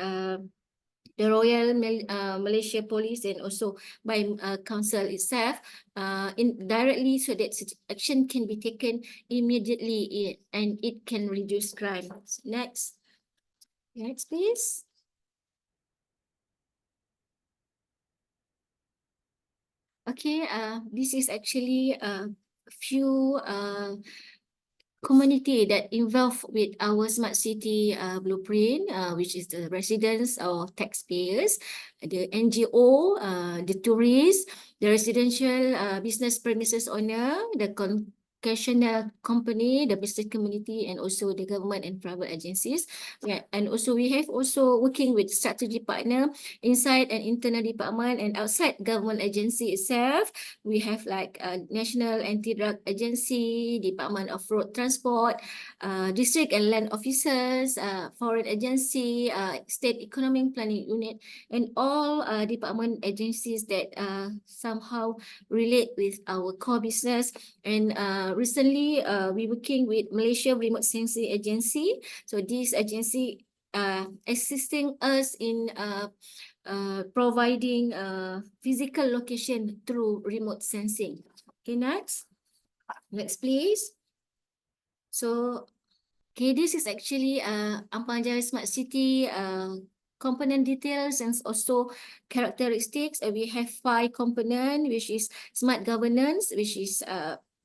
the Royal Malaysia Police and also by council itself indirectly, so that action can be taken immediately and it can reduce crime. Next, please. Okay, this is actually a few community that involved with our smart city blueprint, which is the residents or taxpayers, the NGO, the tourists, the residential business premises owner, the educational company, the business community, and also the government and private agencies. Yeah, and also we have also working with strategy partner inside and internal department and outside government agency itself. We have like National Anti-Drug Agency, Department of Road Transport, district and land officers, foreign agency, state economic planning unit, and all department agencies that somehow relate with our core business. And recently we working with Malaysia Remote Sensing Agency. So this agency assisting us in providing physical location through remote sensing. Okay, next please. So okay, this is actually Ampang Jaya Smart City component details and also characteristics. We have 5 components, which is smart governance, which is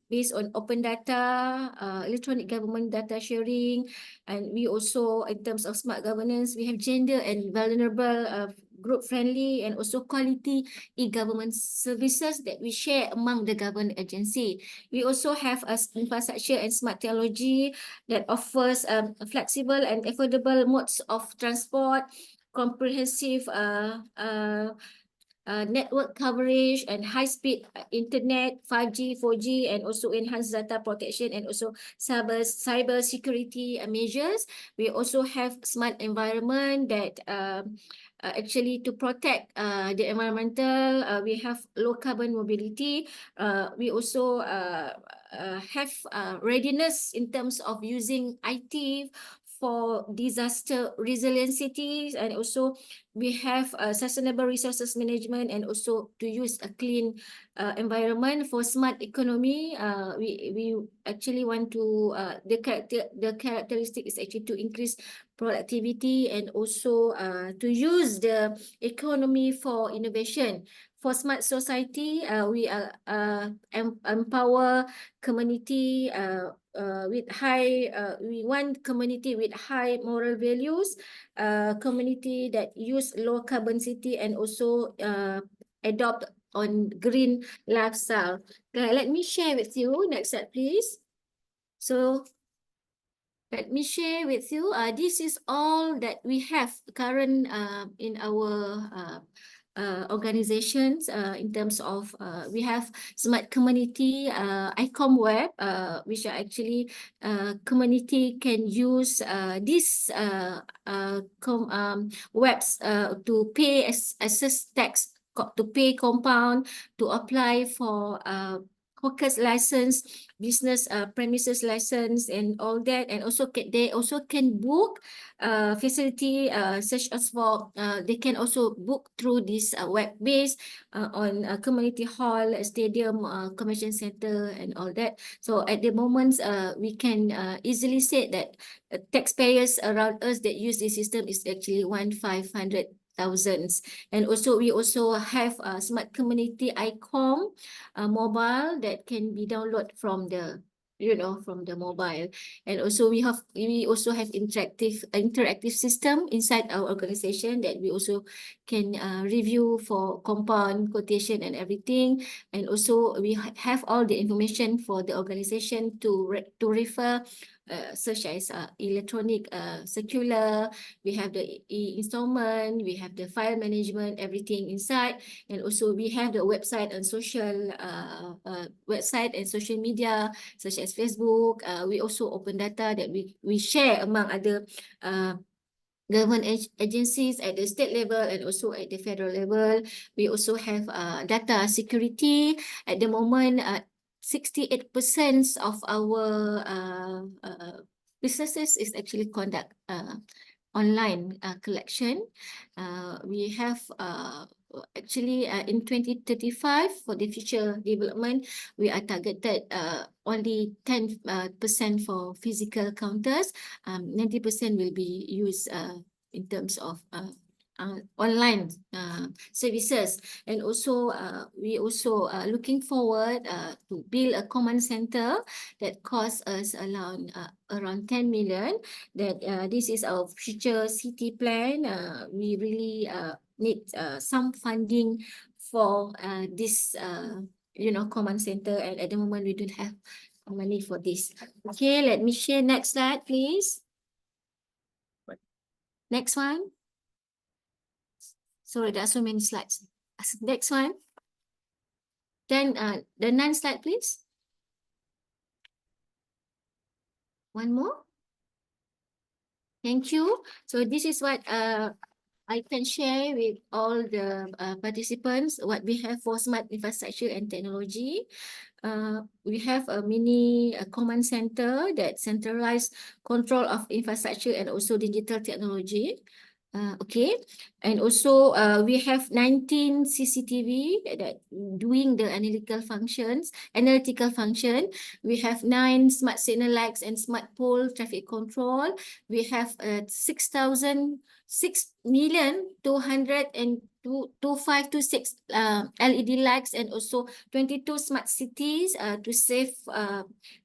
based on open data, electronic government data sharing, and we also, in terms of smart governance, we have gender and vulnerable group friendly, and also quality e-government services that we share among the government agency. We also have a infrastructure and smart technology that offers flexible and affordable modes of transport, comprehensive network coverage and high-speed internet, 5G, 4G, and also enhanced data protection and also cyber security measures. We also have smart environment that actually to protect the environmental. We have low carbon mobility. We also have readiness in terms of using IT for disaster resiliency, and also we have sustainable resources management and also to use a clean environment. For smart economy, we actually want to the characteristic is actually to increase productivity and also to use the economy for innovation. For smart society, we empower community with high, we want community with high moral values, community that use low carbon city and also adopt on green lifestyle. Let me share with you, next slide please. So let me share with you, this is all that we have current in our organizations in terms of we have smart community ICOM web, which are actually community can use this webs to pay assess tax, to pay compound, to apply for hawker's license, business premises license, and all that. And also they also can book facility such as for they can also book through this web base on community hall, stadium, convention center, and all that. So at the moment we can easily say that taxpayers around us that use this system is actually 1,500,000. And also we also have a smart community ICOM mobile that can be downloaded from the from the mobile. And also we also have interactive system inside our organization that we also can review for compound quotation and everything. And also we have all the information for the organization to refer, such as electronic circular. We have the e-installment, we have the file management, everything inside. And also we have the website and social website and social media such as Facebook. We also open data that we share among other government agencies at the state level and also at the federal level. We also have data security. At the moment, 68% of our businesses is actually conduct online collection. We have actually in 2035 for the future development, we are targeted only 10% for physical counters. 90% will be used in terms of online services. And also we also looking forward to build a command center that costs us around 10 million. That this is our future city plan. We really need some funding for this command center, and at the moment we don't have money for this. Okay, let me share next slide, please. Next one. Sorry, there are so many slides. Next one. Then the ninth slide, please. One more. Thank you. So this is what I can share with all the participants what we have for smart infrastructure and technology. We have a mini command center that centralized control of infrastructure and also digital technology. Okay, and also we have 19 CCTV that doing the analytical functions. We have 9 smart signal lights and smart pole traffic control. We have 6,200,22526 LED lights and also 22 smart cities to save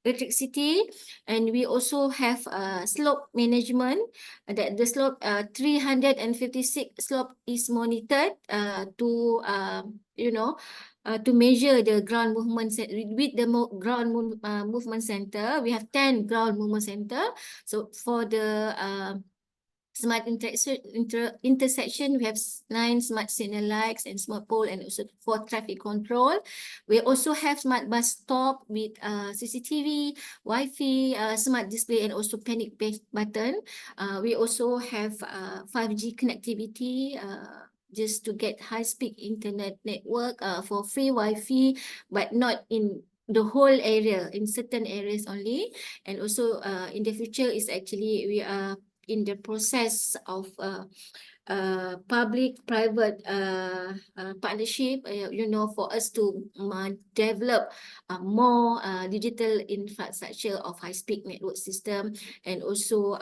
electricity. And we also have slope management. That the slope 356 slope is monitored to to measure the ground movement with the ground movement center. We have 10 ground movement center. So for the smart intersection, we have 9 smart signal lights and smart pole and also for traffic control. We also have smart bus stop with CCTV, Wi-Fi, smart display and also panic button. We also have 5G connectivity just to get high-speed internet network for free Wi-Fi, but not in the whole area, in certain areas only. And also in the future is actually we are in the process of public-private partnership, for us to develop more digital infrastructure of high-speed network system and also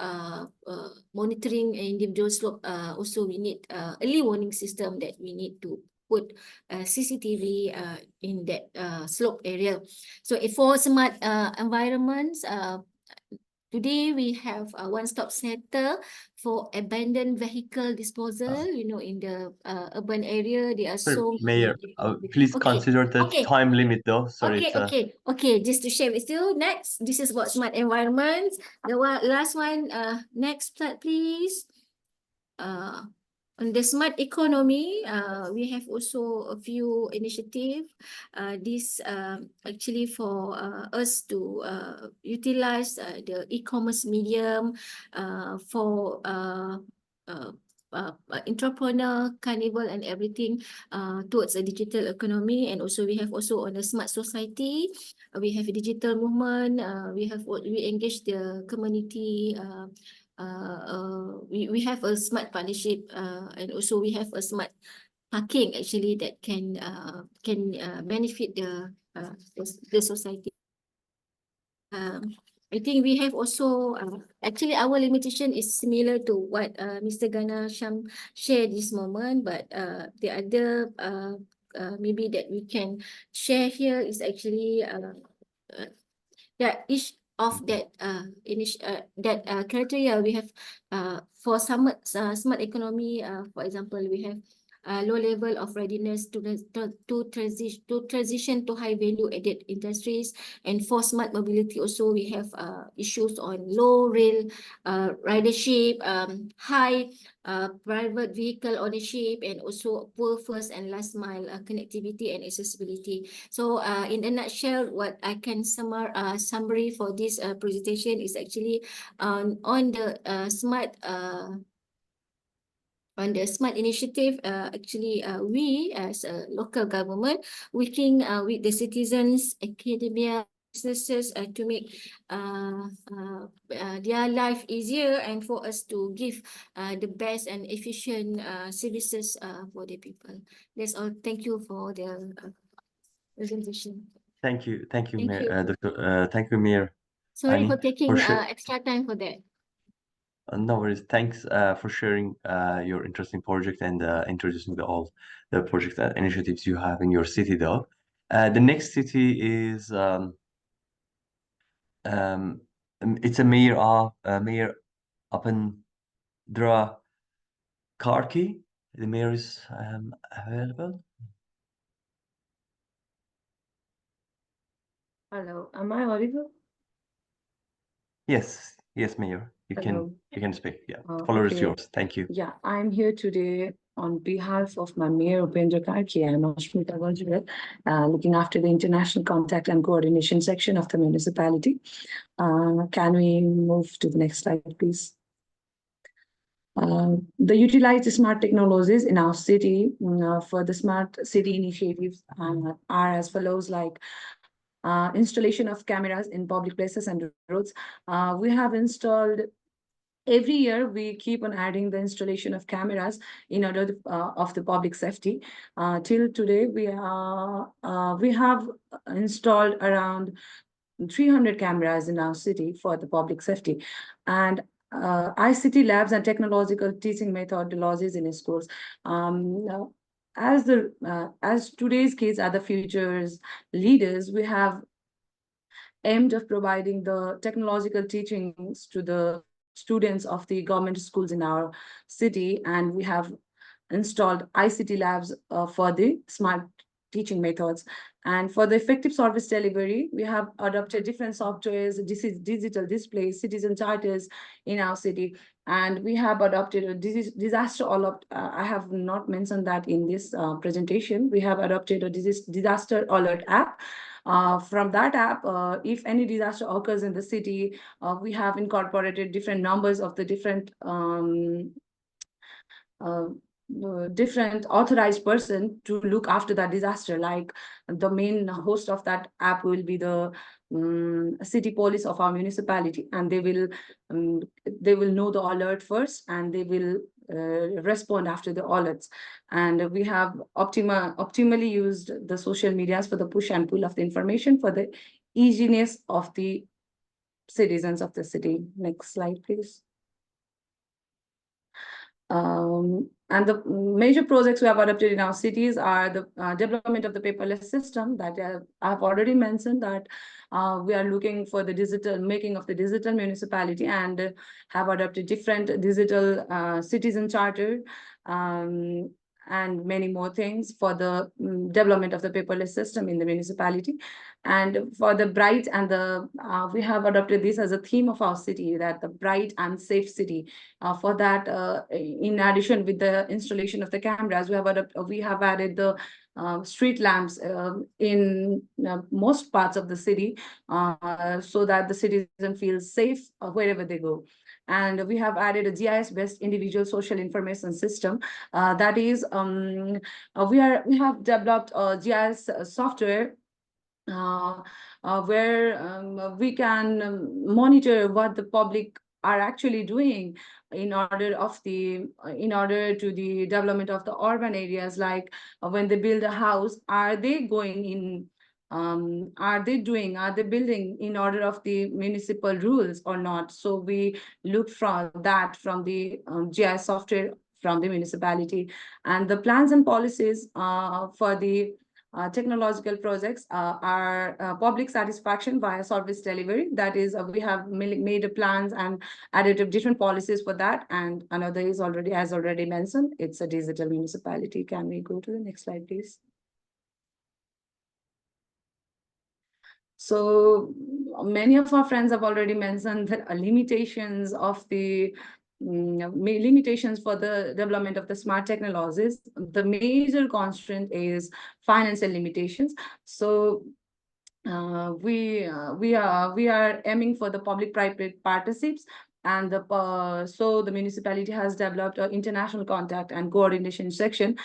monitoring individual slope. Also, we need early warning system that we need to put CCTV in that slope area. So for smart environments, today we have a one-stop center for abandoned vehicle disposal. In the urban area, there are so Mayor, many. please Okay, consider the okay. time limit though. Sorry, Okay. Just to share with you. Next, this is about smart environments. The last one. Next slide, please. On the smart economy, we have also a few initiatives. This actually for us to utilize the e-commerce medium for entrepreneur, carnival and everything towards a digital economy. And also we have also on the smart society, we have a digital movement. We engage the community. We have a smart partnership and also we have a smart parking actually that can benefit the society. I think we have also actually our limitation is similar to what Mr. Gana Sham shared this moment, but the other maybe that we can share here is actually that each of that criteria we have for smart economy. For example, we have low level of readiness to transition to high value added industries. And for smart mobility also we have issues on low rail ridership, high private vehicle ownership, and also poor first and last mile connectivity and accessibility. So in a nutshell, what I can summary for this presentation is actually on the smart initiative. Actually we as a local government working with the citizens, academia, businesses to make their life easier and for us to give the best and efficient services for the people. That's all. Thank you for the presentation. thank you, Thank Mayor. you. Thank you, Mayor. Sorry Ani, for taking sure. extra time for that. No worries. Thanks for sharing your interesting project and introducing all the projects and initiatives you have in your city, though. The next city is it's a Mayor Upendra Karki. The mayor is available. Hello, am I audible? Yes, yes, Mayor. Hello. You can speak. Yeah, the floor is Okay. yours. Thank you. Yeah, I'm here today on behalf of my Mayor Upendra Karki and Ashmita Vajra, looking after the international contact and coordination section of the municipality. Can we move to the next slide, please? The utilized smart technologies in our city for the smart city initiatives are as follows, like installation of cameras in public places and roads. We have installed every year we keep on adding the installation of cameras in order to, of the public safety. Till today, we have installed around 300 cameras in our city for the public safety, and ICT labs and technological teaching methodologies in schools. As today's kids are the future's leaders, we have aimed of providing the technological teachings to the students of the government schools in our city, and we have installed ICT labs for the smart teaching methods. And for the effective service delivery, we have adopted different softwares, digital displays, citizen charters in our city. And we have adopted a disaster alert. I have not mentioned that in this presentation. We have adopted a disaster alert app. From that app, if any disaster occurs in the city, we have incorporated different numbers of the different authorized person to look after that disaster. Like the main host of that app will be the city police of our municipality, and they will know the alert first, and they will respond after the alerts. And we have optimally used the social medias for the push and pull of the information for the easiness of the citizens of the city. Next slide, please. And the major projects we have adopted in our cities are the development of the paperless system that I have already mentioned, that we are looking for the making of the digital municipality, and have adopted different digital citizen charter and many more things for the development of the paperless system in the municipality. And for the bright and the, we have adopted this as a theme of our city, that the bright and safe city. For that, in addition with the installation of the cameras, we have added the street lamps in most parts of the city, so that the citizen feels safe wherever they go. And we have added a GIS-based individual social information system. That is, we have developed a GIS software where we can monitor what the public are actually doing in order to the development of the urban areas. Like when they build a house, are they going in are they building in order of the municipal rules or not? So we look from the GIS software from the municipality. And the plans and policies for the technological projects are public satisfaction via service delivery. That is, we have made plans and added different policies for that. And another is as already mentioned, it's a digital municipality. Can we go to the next slide, please? So many of our friends have already mentioned the limitations of the limitations for the development of the smart technologies. The major constraint is financial limitations. So we are aiming for the public-private partnerships, and so the municipality has developed an international contact and coordination section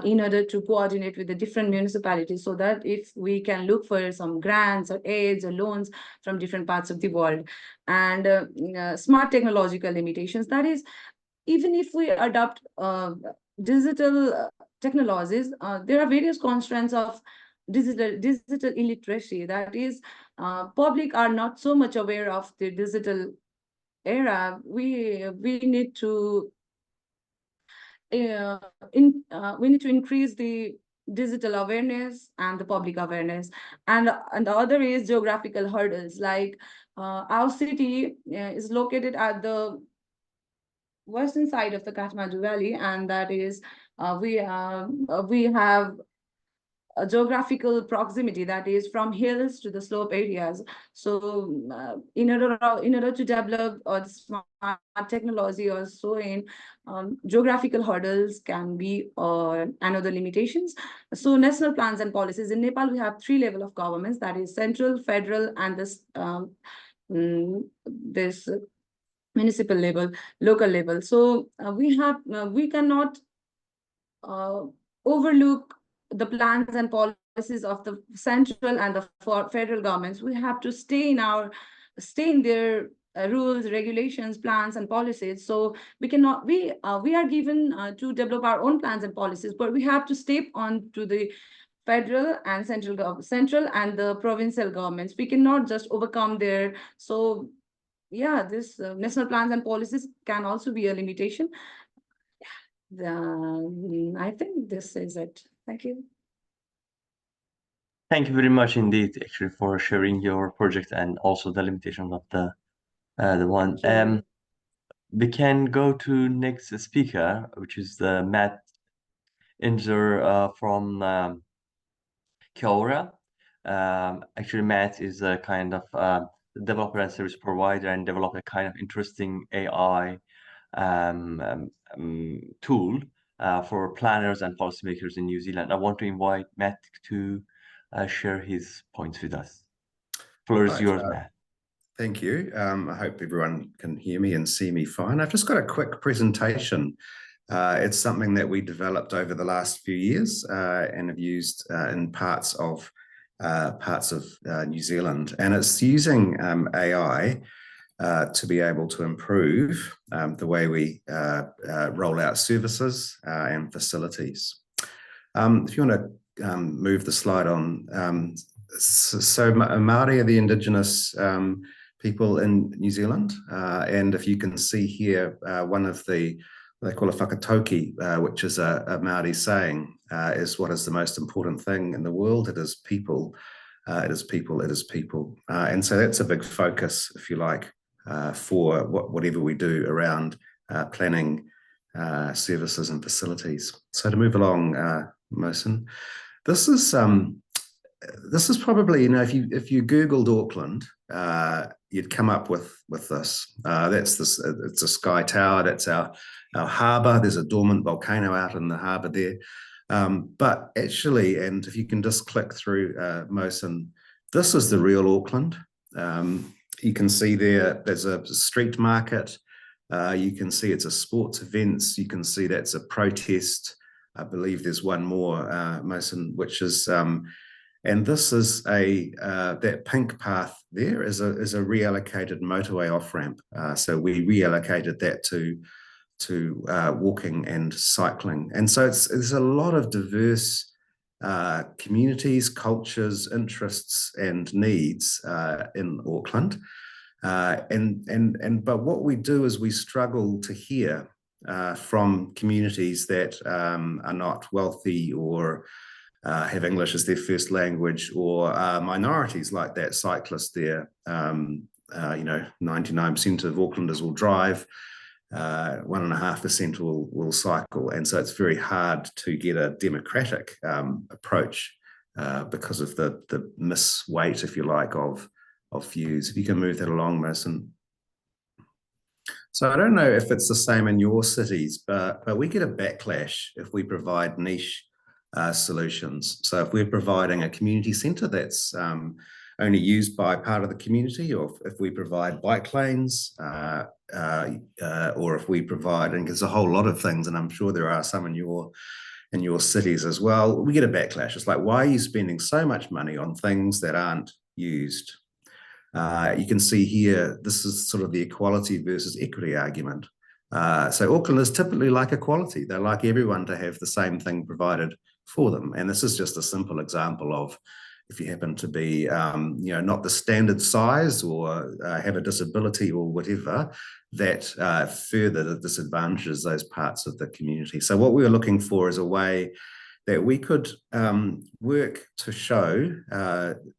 in order to coordinate with the different municipalities, so that if we can look for some grants or aids or loans from different parts of the world. And smart technological limitations, that is, even if we adopt digital technologies, there are various constraints of digital illiteracy. That is, public are not so much aware of the digital era. We need to we need to increase the digital awareness and the public awareness. And the other is geographical hurdles. Like our city is located at the western side of the Kathmandu Valley, and that is we have a geographical proximity, that is from hills to the slope areas. So in order to develop smart technology or so in geographical hurdles can be another limitations. So national plans and policies in Nepal, we have 3 levels of governments, that is central, federal, and this municipal level, local level. So we cannot overlook the plans and policies of the central and the federal governments. We have to stay in their rules, regulations, plans, and policies. So we cannot, we are given to develop our own plans and policies, but we have to step on to the federal and central and the provincial governments. We cannot just overcome their, so yeah, this national plans and policies can also be a limitation. I think this is it. Thank you. Thank you very much indeed, actually, for sharing your project and also the limitations of the one. Sure. We can go to next speaker, which is Matt Inzer from Kiora. Actually, Matt is a kind of developer and service provider and developed a kind of interesting AI tool for planners and policymakers in New Zealand. I want to invite Matt to share his points with us. Floor is yours, Matt. Thank you. I hope everyone can hear me and see me fine. I've just got a quick presentation. It's something that we developed over the last few years and have used in parts of New Zealand, and it's using AI to be able to improve the way we roll out services and facilities. If you want to move the slide on. So Māori are the indigenous people in New Zealand, and if you can see here, one of they call a whakatauki, which is a Māori saying, is what is the most important thing in the world? It is people. It is people. It is people. And so that's a big focus, if you like, for whatever we do around planning services and facilities. So to move along, Mohsin, this is probably, you know, if you Googled Auckland, you'd come up with this. It's a sky tower. That's our harbour. There's a dormant volcano out in the harbour there. But actually, and if you can just click through, Mohsin, this is the real Auckland. You can see there's a street market. You can see it's a sports events. You can see that's a protest. I believe there's one more, Mohsin, which is, and this is that pink path there is a reallocated motorway off-ramp. So we reallocated that to walking and cycling. And so there's a lot of diverse communities, cultures, interests, and needs in Auckland. But what we do is we struggle to hear from communities that are not wealthy or have English as their first language, or minorities like that cyclist there. 99% of Aucklanders will drive, 1.5% will cycle, and so it's very hard to get a democratic approach because of the misweight, if you like, of views. If you can move that along, Mohsin. So I don't know if it's the same in your cities, but we get a backlash if we provide niche solutions. So if we're providing a community centre that's only used by part of the community, or if we provide bike lanes, or if we provide, and there's a whole lot of things, and I'm sure there are some in your cities as well, we get a backlash. It's like, why are you spending so much money on things that aren't used? You can see here, this is sort of the equality versus equity argument. So Auckland is typically like equality. They like everyone to have the same thing provided for them. And this is just a simple example of, if you happen to be, not the standard size, or have a disability or whatever, that further disadvantages those parts of the community. So what we were looking for is a way that we could work to show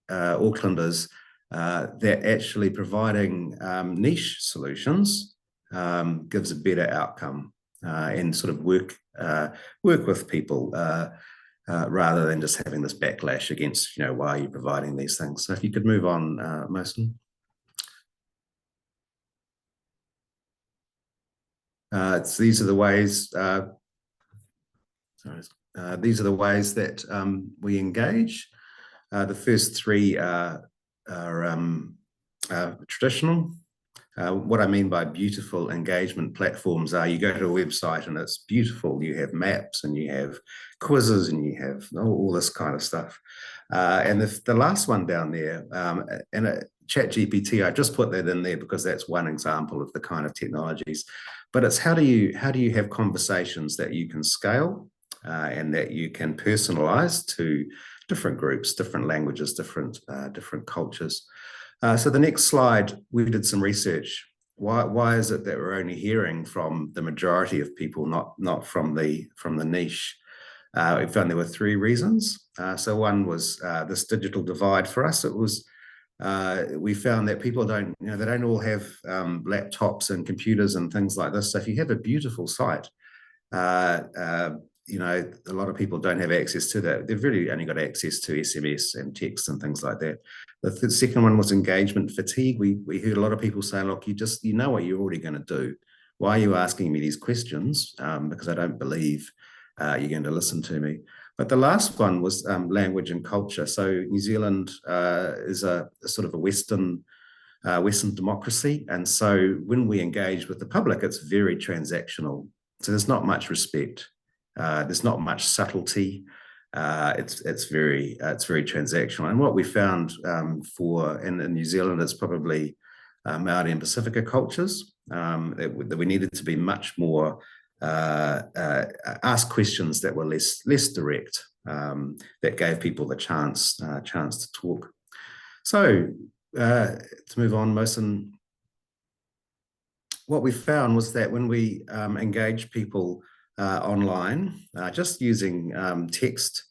Aucklanders that actually providing niche solutions gives a better outcome, and sort of work with people rather than just having this backlash against, why are you providing these things? So if you could move on, Mohsen. These are the ways. These are the ways that we engage. The first three are traditional. What I mean by beautiful engagement platforms are you go to a website and it's beautiful. You have maps and you have quizzes and you have all this kind of stuff. And the last one down there, and ChatGPT, I just put that in there because that's one example of the kind of technologies. But it's how do you have conversations that you can scale and that you can personalize to different groups, different languages, different cultures. So the next slide, we did some research. Why is it that we're only hearing from the majority of people, not from the niche? We found there were three reasons. So one was this digital divide for us. It was we found that people don't, they don't all have laptops and computers and things like this. So if you have a beautiful site, a lot of people don't have access to that. They've really only got access to SMS and text and things like that. The second one was engagement fatigue. We heard a lot of people say, look, you know what you're already going to do. Why are you asking me these questions? Because I don't believe you're going to listen to me. But the last one was language and culture. So New Zealand is a sort of a Western democracy. And so when we engage with the public, it's very transactional. So there's not much respect. There's not much subtlety. It's very transactional. And what we found in New Zealand, it's probably Maori and Pacifica cultures that we needed to be much more ask questions that were less direct, that gave people the chance to talk. So to move on, Mohsen, what we found was that when we engage people online, just using text,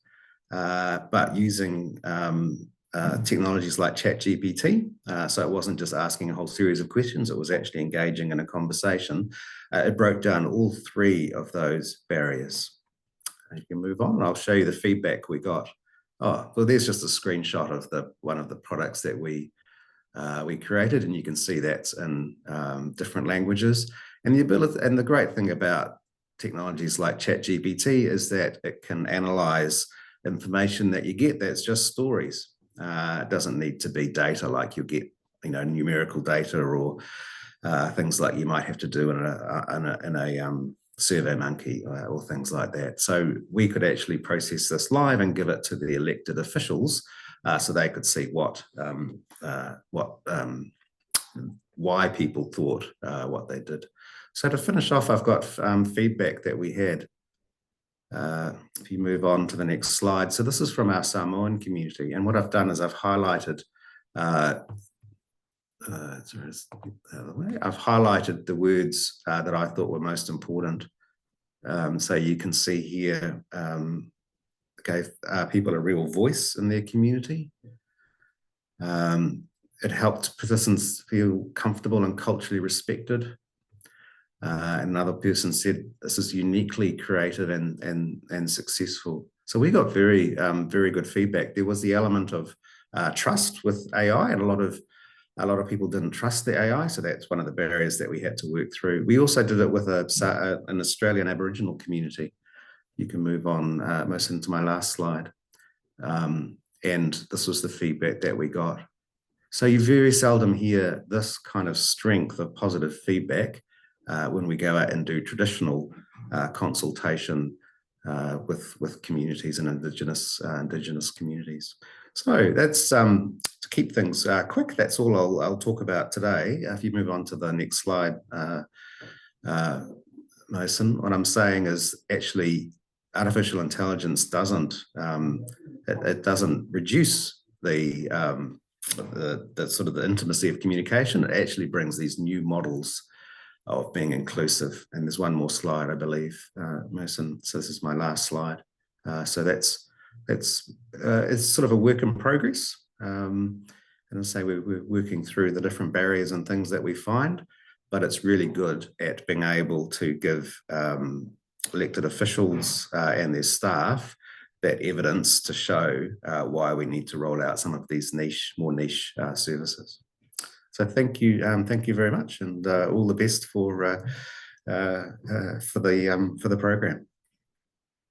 but using technologies like ChatGPT. So it wasn't just asking a whole series of questions, it was actually engaging in a conversation. It broke down all three of those barriers. You can move on, and I'll show you the feedback we got. Oh, well, there's just a screenshot of one of the products that we created, and you can see that's in different languages. And the great thing about technologies like ChatGPT is that it can analyze information that you get that's just stories. It doesn't need to be data like you get, numerical data or things like you might have to do in a SurveyMonkey or things like that. So we could actually process this live and give it to the elected officials so they could see why people thought what they did. So to finish off, I've got feedback that we had. If you move on to the next slide. So this is from our Samoan community. And what I've done is I've highlighted the words that I thought were most important. So you can see here, gave people a real voice in their community. It helped participants feel comfortable and culturally respected. Another person said this is uniquely creative and successful. So we got very good feedback. There was the element of trust with AI, and a lot of people didn't trust the AI. So that's one of the barriers that we had to work through. We also did it with an Australian Aboriginal community. You can move on, most into my last slide. And this was the feedback that we got. So you very seldom hear this kind of strength of positive feedback when we go out and do traditional consultation with communities and indigenous communities. So that's to keep things quick. That's all I'll talk about today. If you move on to the next slide, Mohsen, what I'm saying is actually artificial intelligence doesn't reduce the sort of the intimacy of communication. It actually brings these new models of being inclusive. And there's one more slide, I believe, Mohsen. So this is my last slide. So it's sort of a work in progress. And I say we're working through the different barriers and things that we find, but it's really good at being able to give elected officials and their staff that evidence to show why we need to roll out some of these more niche services. So thank you very much, and all the best for the program.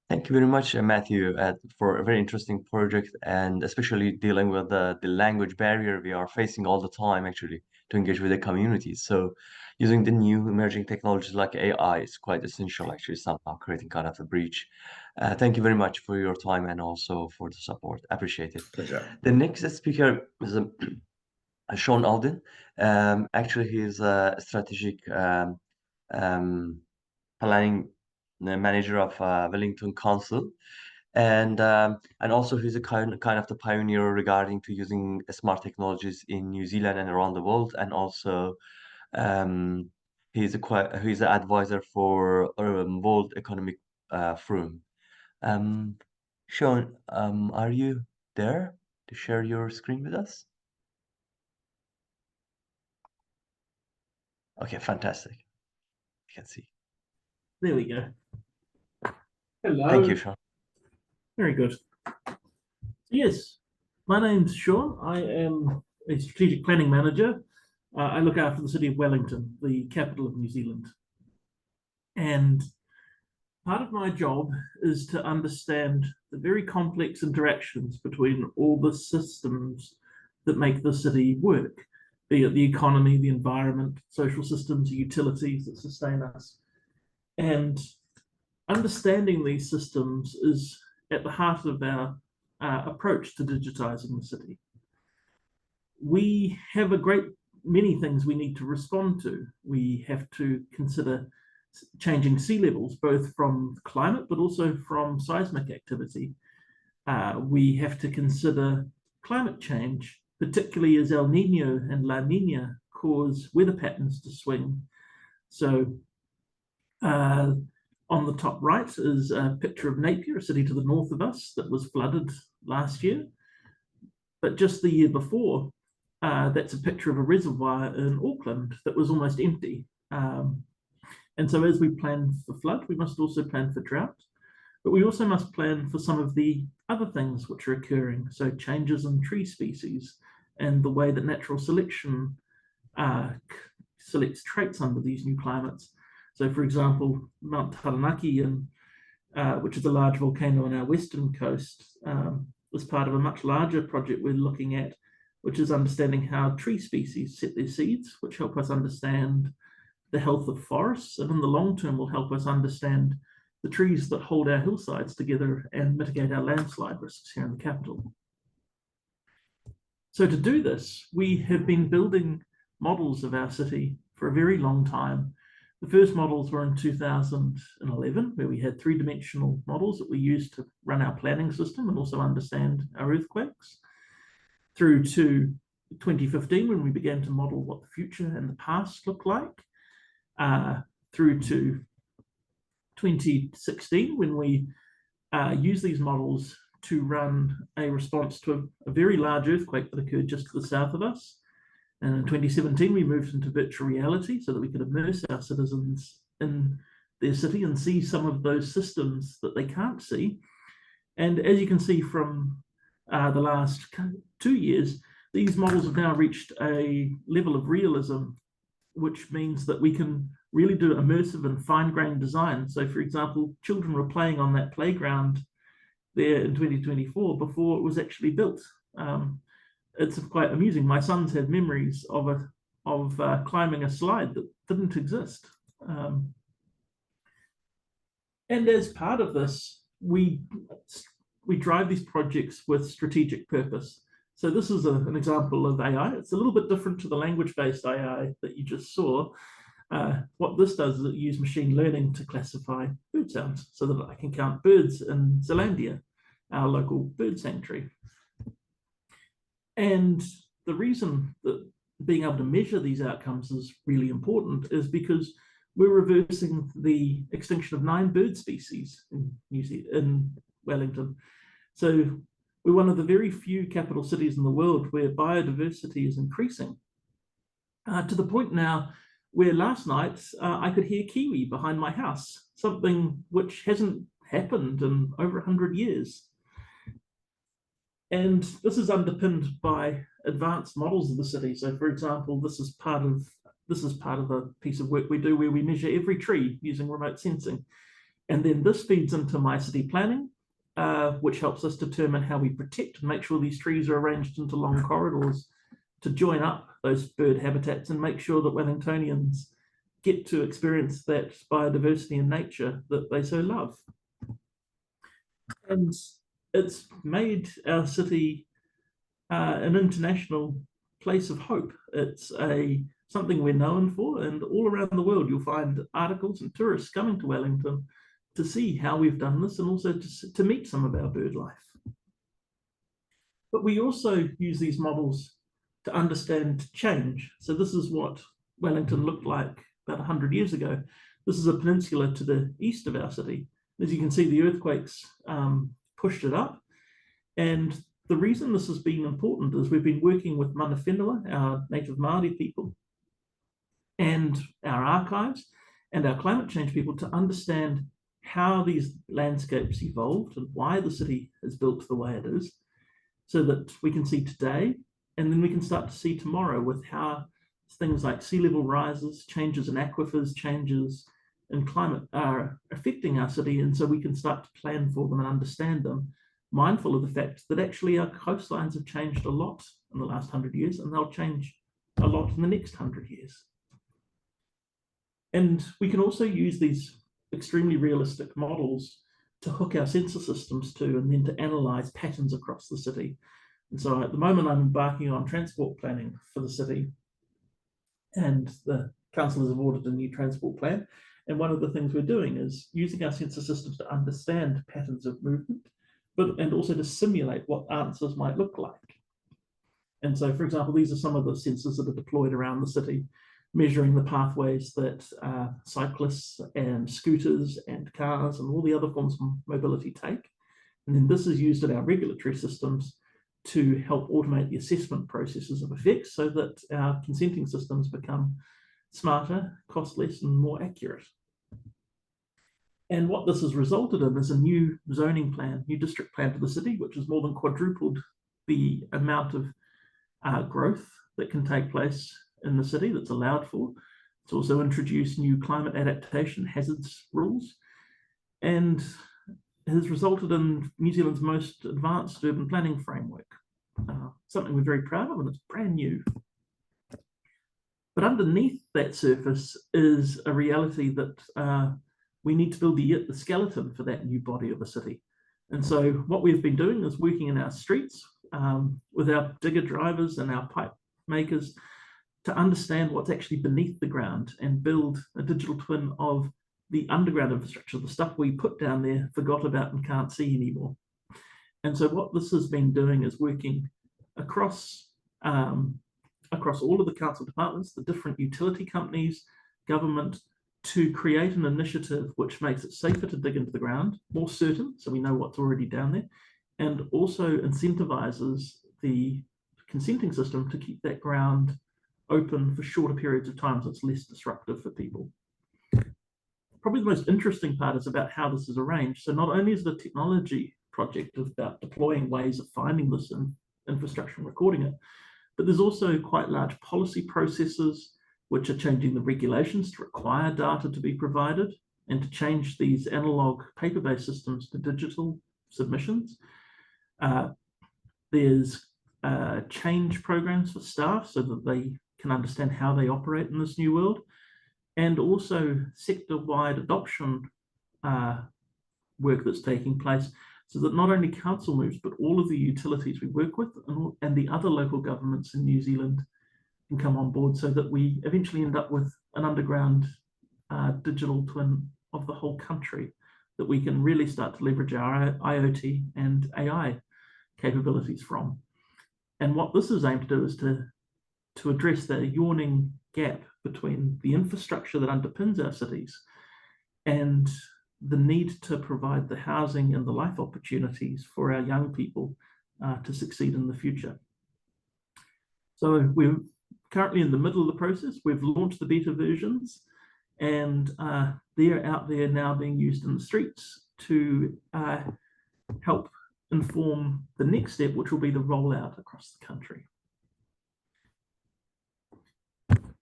Thank you very much, Matthew, for a very interesting project, and especially dealing with the language barrier we are facing all the time, actually, to engage with the community. So using the new emerging technologies like AI is quite essential, actually, somehow creating kind of a bridge. Thank you very much for your time and also for the support. Appreciate it. Pleasure. The next speaker is Sean Alden. Actually, he's a strategic planning manager of Wellington Council, and also he's a kind of the pioneer regarding to using smart technologies in New Zealand and around the world, and also he's an advisor for World Economic Forum. Sean, are you there to share your screen with us? Okay, fantastic. You can see. There we go. Hello. Thank you, Sean. Very good. Yes, my name's Sean. I am a strategic planning manager. I look after the city of Wellington, the capital of New Zealand. And part of my job is to understand the very complex interactions between all the systems that make the city work, be it the economy, the environment, social systems, utilities that sustain us. And understanding these systems is at the heart of our approach to digitizing the city. We have many things we need to respond to. We have to consider changing sea levels, both from climate, but also from seismic activity. We have to consider climate change, particularly as El Nino and La Nina cause weather patterns to swing. So on the top right is a picture of Napier, a city to the north of us that was flooded last year. But just the year before, that's a picture of a reservoir in Auckland that was almost empty. And so as we plan for flood, we must also plan for drought. But we also must plan for some of the other things which are occurring. So changes in tree species and the way that natural selection selects traits under these new climates. So, for example, Mount Taranaki, which is a large volcano on our western coast, was part of a much larger project we're looking at, which is understanding how tree species set their seeds, which help us understand the health of forests, and in the long term will help us understand the trees that hold our hillsides together and mitigate our landslide risks here in the capital. So to do this, we have been building models of our city for a very long time. The first models were in 2011, where we had three-dimensional models that we used to run our planning system and also understand our earthquakes, through to 2015, when we began to model what the future and the past look like, through to 2016, when we used these models to run a response to a very large earthquake that occurred just to the south of us. And in 2017, we moved into virtual reality so that we could immerse our citizens in their city and see some of those systems that they can't see. And as you can see from the last 2 years, these models have now reached a level of realism, which means that we can really do immersive and fine-grained design. So, for example, children were playing on that playground there in 2024 before it was actually built. It's quite amusing. My sons had memories of climbing a slide that didn't exist. And as part of this, we drive these projects with strategic purpose. So this is an example of AI. It's a little bit different to the language-based AI that you just saw. What this does is it uses machine learning to classify bird sounds so that I can count birds in Zealandia, our local bird sanctuary. And the reason that being able to measure these outcomes is really important is because we're reversing the extinction of 9 bird species in Wellington. So we're one of the very few capital cities in the world where biodiversity is increasing, to the point now where last night I could hear kiwi behind my house, something which hasn't happened in over 100 years. And this is underpinned by advanced models of the city. So for example, this is part of a piece of work we do where we measure every tree using remote sensing. And then this feeds into my city planning, which helps us determine how we protect and make sure these trees are arranged into long corridors to join up those bird habitats and make sure that Wellingtonians get to experience that biodiversity and nature that they so love. And it's made our city an international place of hope. It's something we're known for, and all around the world you'll find articles and tourists coming to Wellington to see how we've done this and also to meet some of our bird life. But we also use these models to understand change. So this is what Wellington looked like about 100 years ago. This is a peninsula to the east of our city. As you can see, the earthquakes pushed it up. And the reason this has been important is we've been working with mana whenua, our native Māori people, and our archives and our climate change people to understand how these landscapes evolved and why the city is built the way it is, so that we can see today, and then we can start to see tomorrow with how things like sea level rises, changes in aquifers, changes in climate are affecting our city, and so we can start to plan for them and understand them, mindful of the fact that actually our coastlines have changed a lot in the last 100 years, and they'll change a lot in the next 100 years. And we can also use these extremely realistic models to hook our sensor systems to, and then to analyze patterns across the city. And so at the moment, I'm embarking on transport planning for the city, and the councillors have ordered a new transport plan. And one of the things we're doing is using our sensor systems to understand patterns of movement, and also to simulate what answers might look like. And so, for example, these are some of the sensors that are deployed around the city, measuring the pathways that cyclists and scooters and cars and all the other forms of mobility take. And then this is used in our regulatory systems to help automate the assessment processes of effects so that our consenting systems become smarter, cost less, and more accurate. And what this has resulted in is a new zoning plan, new district plan for the city, which has more than quadrupled the amount of growth that can take place in the city that's allowed for. It's also introduced new climate adaptation hazards rules, and has resulted in New Zealand's most advanced urban planning framework, something we're very proud of, and it's brand new. But underneath that surface is a reality that we need to build the skeleton for that new body of the city. And so what we've been doing is working in our streets with our digger drivers and our pipe makers to understand what's actually beneath the ground and build a digital twin of the underground infrastructure, the stuff we put down there, forgot about and can't see anymore. And so what this has been doing is working across all of the council departments, the different utility companies, government, to create an initiative which makes it safer to dig into the ground, more certain, so we know what's already down there, and also incentivizes the consenting system to keep that ground open for shorter periods of time so it's less disruptive for people. Probably the most interesting part is about how this is arranged. So not only is the technology project about deploying ways of finding this infrastructure and recording it, but there's also quite large policy processes which are changing the regulations to require data to be provided and to change these analog paper-based systems to digital submissions. There's change programs for staff so that they can understand how they operate in this new world, and also sector-wide adoption work that's taking place so that not only council moves, but all of the utilities we work with and the other local governments in New Zealand can come on board, so that we eventually end up with an underground digital twin of the whole country that we can really start to leverage our IoT and AI capabilities from. And what this is aimed to do is to address the yawning gap between the infrastructure that underpins our cities and the need to provide the housing and the life opportunities for our young people to succeed in the future. So we're currently in the middle of the process. We've launched the beta versions, and they're out there now being used in the streets to help inform the next step, which will be the rollout across the country.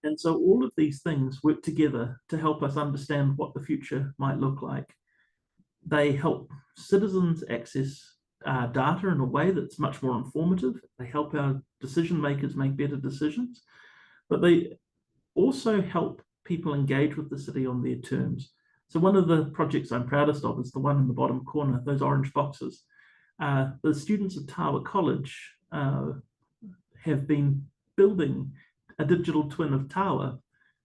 And so all of these things work together to help us understand what the future might look like. They help citizens access data in a way that's much more informative. They help our decision makers make better decisions, but they also help people engage with the city on their terms. So one of the projects I'm proudest of is the one in the bottom corner, those orange boxes. The students of Tawa College have been building a digital twin of Tawa.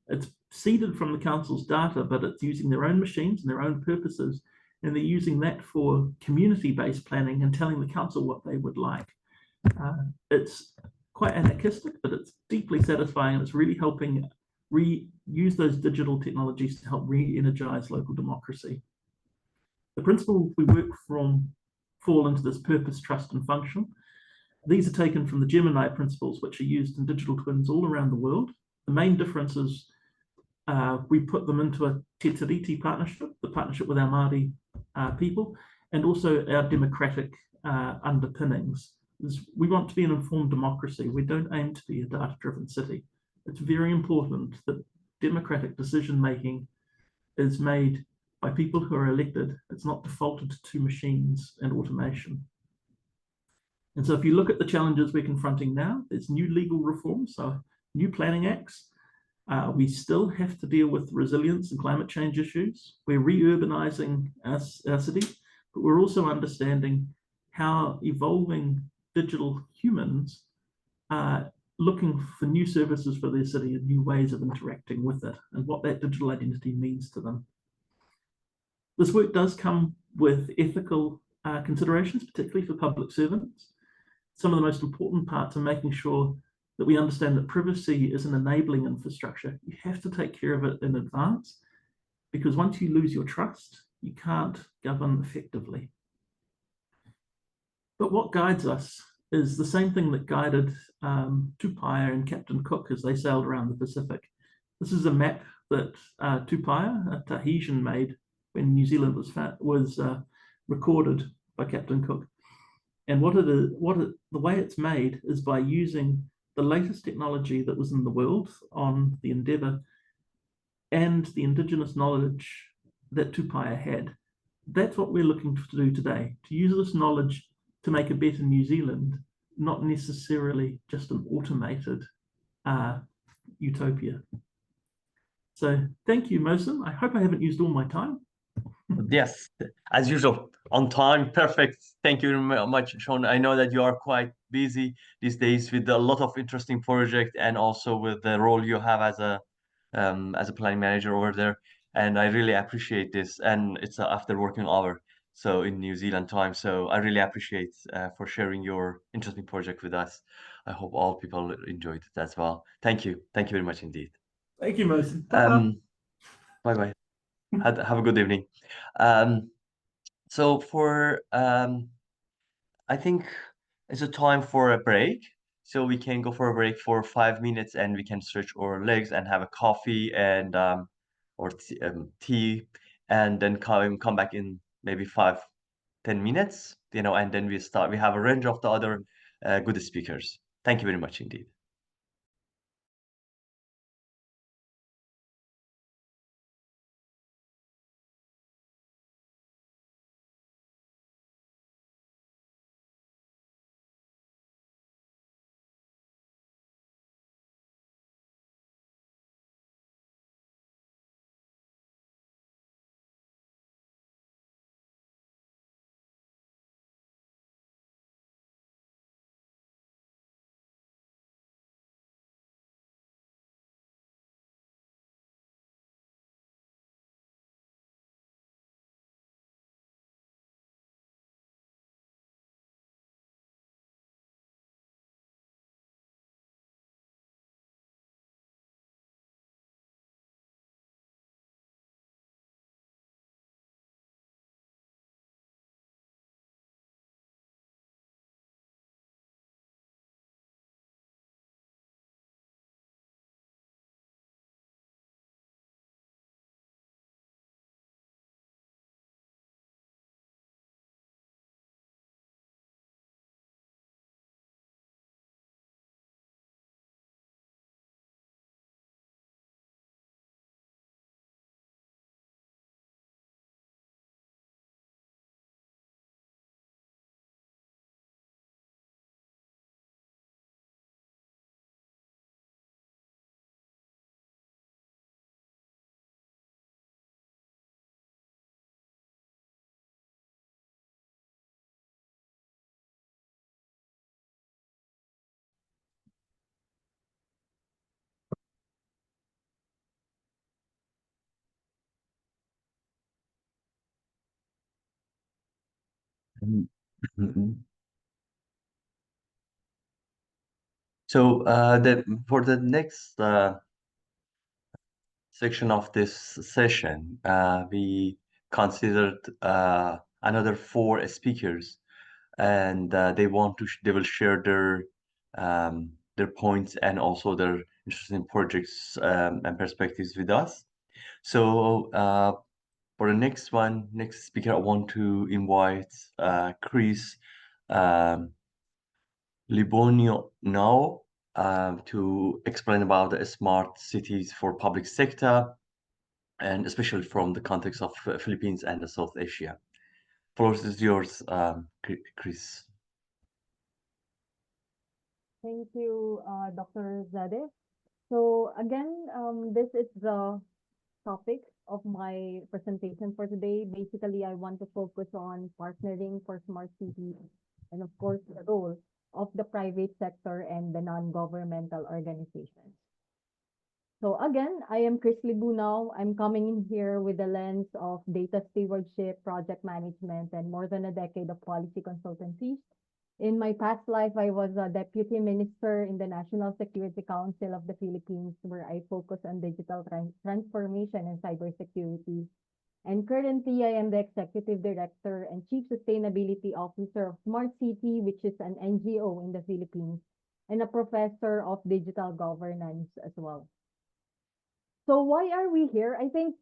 It's seeded from the council's data, but it's using their own machines and their own purposes, and they're using that for community-based planning and telling the council what they would like. It's quite anarchistic, but it's deeply satisfying, and it's really helping use those digital technologies to help re-energize local democracy. The principles we work from fall into this purpose, trust, and function. These are taken from the Gemini principles, which are used in digital twins all around the world. The main difference is we put them into a Te Tiriti partnership, the partnership with our Māori people, and also our democratic underpinnings. We want to be an informed democracy. We don't aim to be a data-driven city. It's very important that democratic decision-making is made by people who are elected. It's not defaulted to machines and automation. And so if you look at the challenges we're confronting now, there's new legal reforms, so new planning acts. We still have to deal with resilience and climate change issues. We're re-urbanizing our city, but we're also understanding how evolving digital humans are looking for new services for their city and new ways of interacting with it and what that digital identity means to them. This work does come with ethical considerations, particularly for public servants. Some of the most important parts are making sure that we understand that privacy is an enabling infrastructure. You have to take care of it in advance, because once you lose your trust, you can't govern effectively. But what guides us is the same thing that guided Tupaia and Captain Cook as they sailed around the Pacific. This is a map that Tupaia, a Tahitian, made when New Zealand was recorded by Captain Cook. And the way it's made is by using the latest technology that was in the world on the Endeavour and the indigenous knowledge that Tupaia had. That's what we're looking to do today, to use this knowledge to make a better New Zealand, not necessarily just an automated utopia. So thank you, Mohsen. I hope I haven't used all my time. Yes, as usual, on time, perfect. Thank you very much, Sean. I know that you are quite busy these days with a lot of interesting projects and also with the role you have as a planning manager over there. And I really appreciate this. And it's after working hour, so in New Zealand time. So I really appreciate for sharing your interesting project with us. I hope all people enjoyed it as well. Thank you. Thank you very much indeed. Thank you, Mohsen. Bye-bye. Have a good evening. So for I think it's a time for a break. So we can go for a break for 5 minutes and we can stretch our legs and have a coffee and or tea, and then come back in maybe 5-10 minutes, and then we have a range of the other good speakers. Thank you very much indeed. Mhm. So for the next section of this session, we considered another four speakers, and they will share their points and also their interesting projects and perspectives with us. So for the next speaker, I want to invite Chris um, Libonio now to explain about the smart cities for public sector, and especially from the context of Philippines and the South Asia. Floor is yours, Chris. Thank you, Dr. Zadeh. So again, this is the topic of my presentation for today. Basically, I want to focus on partnering for smart cities and of course the role of the private sector and the non-governmental organizations. So again, I am Chris Libunao. I'm coming in here with the lens of data stewardship, project management, and more than a decade of policy consultancy. In my past life, I was a deputy minister in the National Security Council of the Philippines, where I focus on digital transformation and cybersecurity. And currently, I am the executive director and chief sustainability officer of Smart City, which is an NGO in the Philippines, and a professor of digital governance as well. So why are we here? I think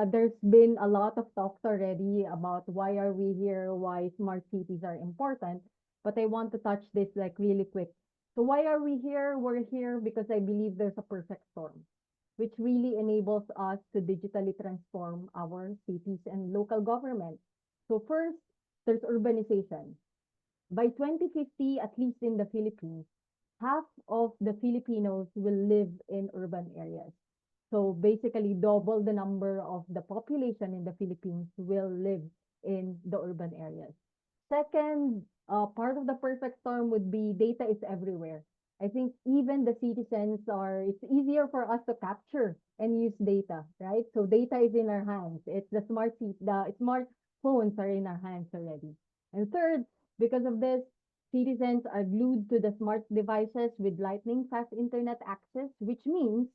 there's been a lot of talks already about why are we here, why smart cities are important, but I want to touch this like really quick. So why are we here? We're here because I believe there's a perfect storm, which really enables us to digitally transform our cities and local government. So first, there's urbanization. By 2050, at least in the Philippines, half of the Filipinos will live in urban areas. So basically, double the number of the population in the Philippines will live in the urban areas. Second, part of the perfect storm would be data is everywhere. I think even the citizens it's easier for us to capture and use data, right? So data is in our hands. It's the smartphones are in our hands already. And third, because of this, citizens are glued to the smart devices with lightning fast internet access, which means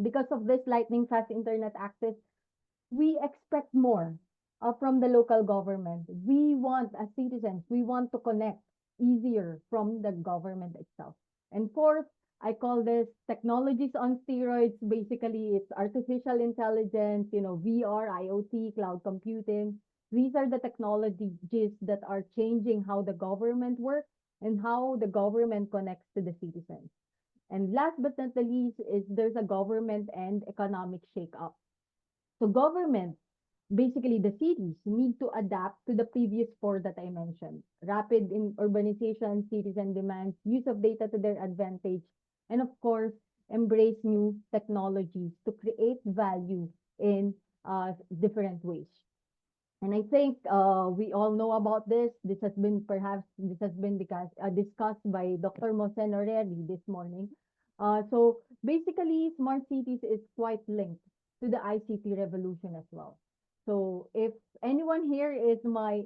because of this lightning fast internet access, we expect more from the local government. We want, as citizens, we want to connect easier from the government itself. And fourth, I call this technologies on steroids. Basically, it's artificial intelligence, VR, IoT, cloud computing. These are the technologies that are changing how the government works and how the government connects to the citizens. And last but not the least is there's a government and economic shake-up. So government, basically the cities, need to adapt to the previous four that I mentioned. Rapid in urbanization, citizen demands, use of data to their advantage, and of course, embrace new technologies to create value in different ways. And I think we all know about this. This has been discussed by Dr. Mosen already this morning. So basically, smart cities is quite linked to the ICT revolution as well. So if anyone here is I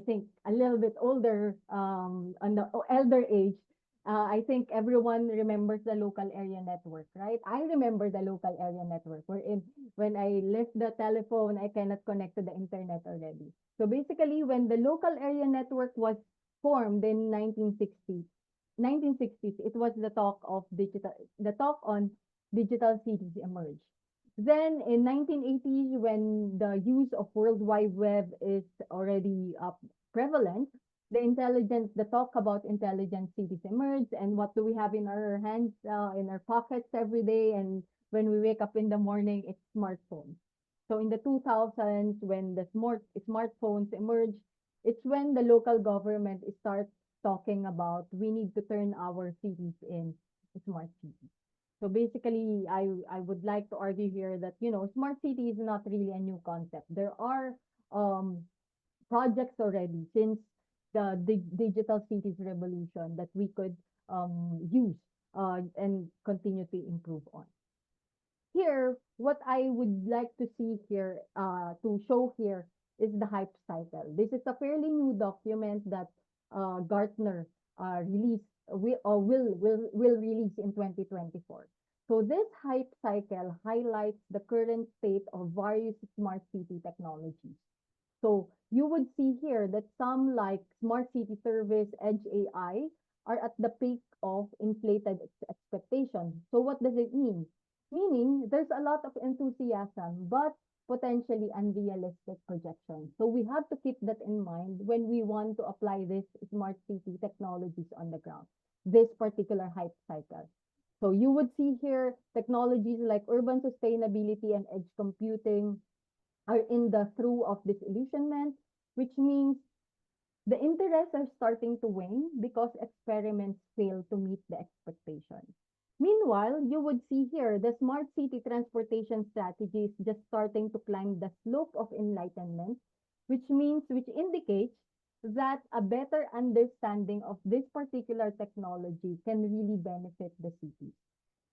think a little bit older, on the elder age, I think everyone remembers the local area network, right? I remember the local area network when I left the telephone, I cannot connect to the internet already. So basically, when the local area network was formed in 1960s, it was the talk on digital cities emerged. Then in 1980s, when the use of World Wide Web is already prevalent, the talk about intelligent cities emerged, and what do we have in our hands, in our pockets every day, and when we wake up in the morning, it's smartphones. So in the 2000s, when the smartphones emerged, it's when the local government starts talking about we need to turn our cities in smart cities. So basically, I would like to argue here that, smart city is not really a new concept. There are projects already since the digital cities revolution that we could use and continue to improve on. Here, what I would like to see here, to show here is the hype cycle. This is a fairly new document that Gartner released will release in 2024. So this hype cycle highlights the current state of various smart city technologies. So you would see here that some like smart city service, edge AI are at the peak of inflated expectation. So what does it mean? Meaning there's a lot of enthusiasm, but potentially unrealistic projections. So we have to keep that in mind when we want to apply this smart city technologies on the ground, this particular hype cycle. So you would see here technologies like urban sustainability and edge computing are in the throes of disillusionment, which means the interests are starting to wane because experiments fail to meet the expectation. Meanwhile, you would see here the smart city transportation strategy is just starting to climb the slope of enlightenment, which indicates that a better understanding of this particular technology can really benefit the city.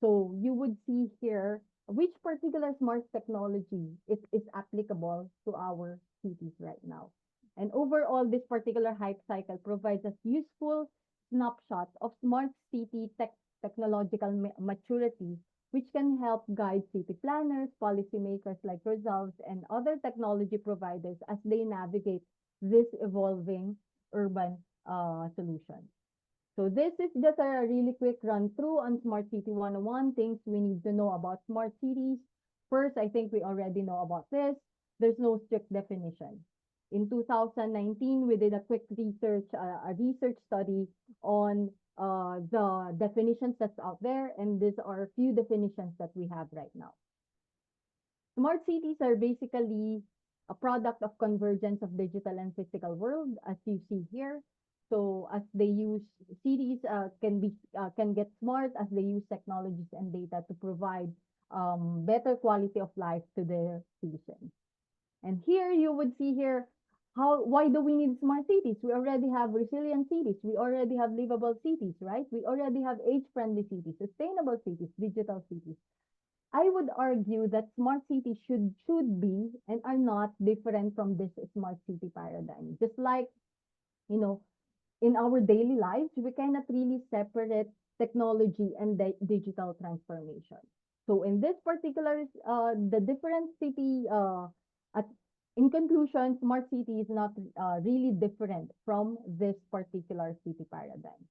So you would see here which particular smart technology is applicable to our cities right now. And overall, this particular hype cycle provides us useful snapshot of smart city technological maturity, which can help guide city planners, policymakers like yourselves, and other technology providers as they navigate this evolving urban solution. So this is just a really quick run through on Smart City 101, things we need to know about smart cities. First, I think we already know about this. There's no strict definition. In 2019, we did a quick research, a research study on the definitions that's out there, and these are a few definitions that we have right now. Smart cities are basically a product of convergence of digital and physical world, as you see here. So as they use cities can get smart as they use technologies and data to provide better quality of life to their citizens. And here you would see here why do we need smart cities? We already have resilient cities. We already have livable cities, right? We already have age-friendly cities, sustainable cities, digital cities. I would argue that smart cities should be and are not different from this smart city paradigm. Just like, in our daily lives, we cannot really separate technology and digital transformation. So in this particular, the different city, in conclusion, smart city is not really different from this particular city paradigm.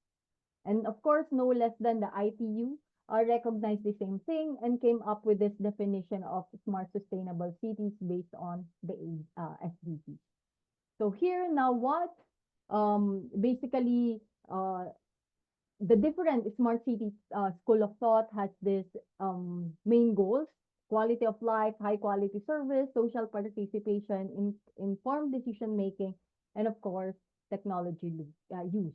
And of course, no less than the ITU recognized the same thing and came up with this definition of smart sustainable cities based on the SDGs. So here now what? Basically, the different smart cities school of thought has this main goals: quality of life, high quality service, social participation, informed decision making, and of course, technology use.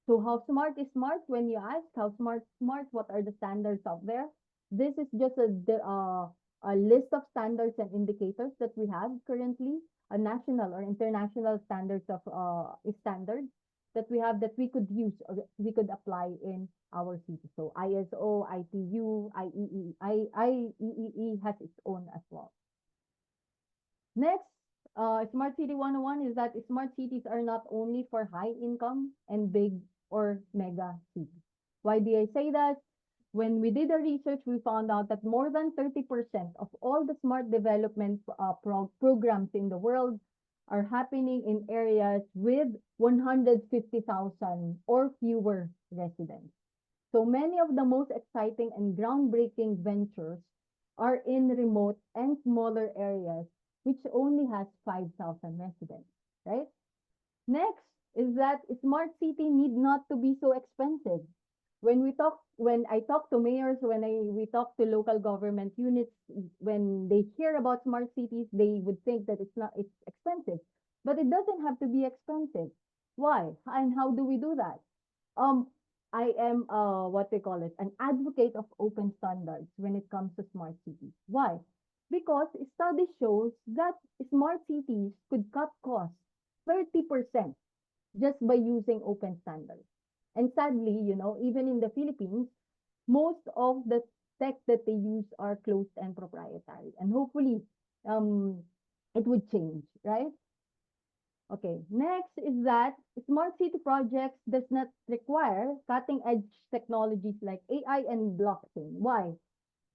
So how smart is smart? When you ask how smart, what are the standards out there? This is just a list of standards and indicators that we have currently, a national or international standards of standards that we have that we could use or we could apply in our city. So ISO, ITU, IEEE has its own as well. Next, Smart City 101 is that smart cities are not only for high income and big or mega cities. Why do I say that? When we did the research, we found out that more than 30% of all the smart development programs in the world are happening in areas with 150,000 or fewer residents. So many of the most exciting and groundbreaking ventures are in remote and smaller areas which only has 5,000 residents, right? Next is that smart city need not to be so expensive. When I talk to mayors, we talk to local government units, when they hear about smart cities, they would think that it's expensive, but it doesn't have to be expensive. Why? And how do we do that? I am an advocate of open standards when it comes to smart cities. Why? Because study shows that smart cities could cut costs 30% just by using open standards. And sadly, even in the Philippines, most of the tech that they use are closed and proprietary. And hopefully, it would change, right? Okay, next is that smart city projects does not require cutting edge technologies like AI and blockchain. Why?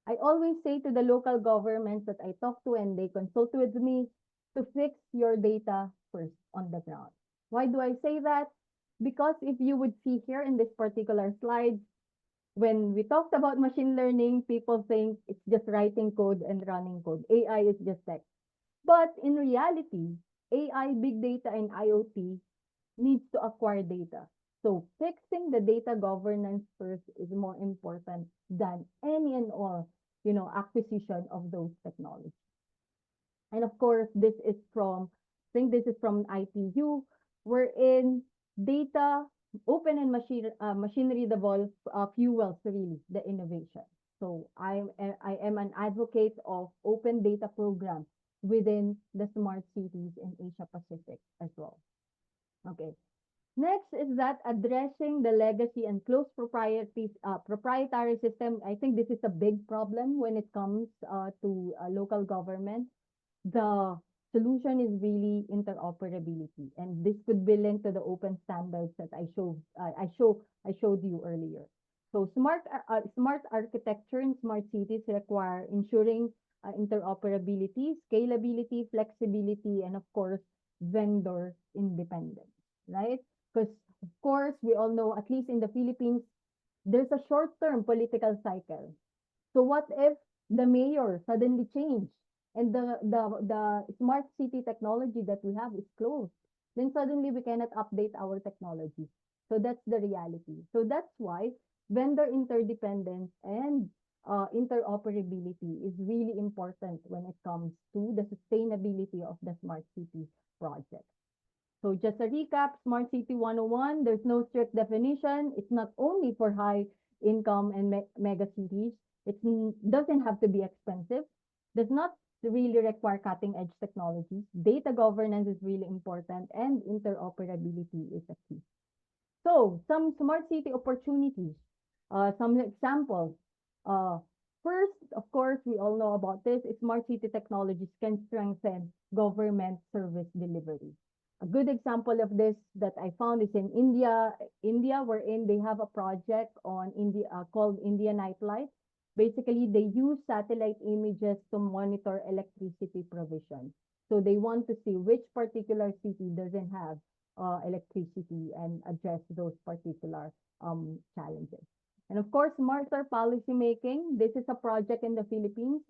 I always say to the local governments that I talk to and they consult with me to fix your data first on the ground. Why do I say that? Because if you would see here in this particular slide, when we talked about machine learning, people think it's just writing code and running code. AI is just text. But in reality, AI, big data, and IoT needs to acquire data. So fixing the data governance first is more important than any and all, acquisition of those technologies. And of course, I think this is from ITU, wherein data, open and machinery develop fuels really the innovation. So I am an advocate of open data program within the smart cities in Asia Pacific as well. Okay. Next is that addressing the legacy and closed proprietary system. I think this is a big problem when it comes to local government. The solution is really interoperability, and this could be linked to the open standards that I showed you earlier. So smart architecture in smart cities require ensuring interoperability, scalability, flexibility, and of course vendor independence, right? Because of course we all know, at least in the Philippines, there's a short-term political cycle. So what if the mayor suddenly changed and the smart city technology that we have is closed? Then suddenly we cannot update our technology. So that's the reality. So that's why vendor interdependence and interoperability is really important when it comes to the sustainability of the smart city project. So just a recap, Smart City 101, there's no strict definition. It's not only for high income and mega cities. It doesn't have to be expensive. Does not really require cutting edge technologies. Data governance is really important, and interoperability is a key. So some smart city opportunities, some examples. First, of course, we all know about this. Smart city technologies can strengthen government service delivery. A good example of this that I found is in India, wherein they have a project on India called India Nightlight. Basically, they use satellite images to monitor electricity provision. So they want to see which particular city doesn't have electricity and address those particular challenges. And of course, smarter policy making. This is a project in the Philippines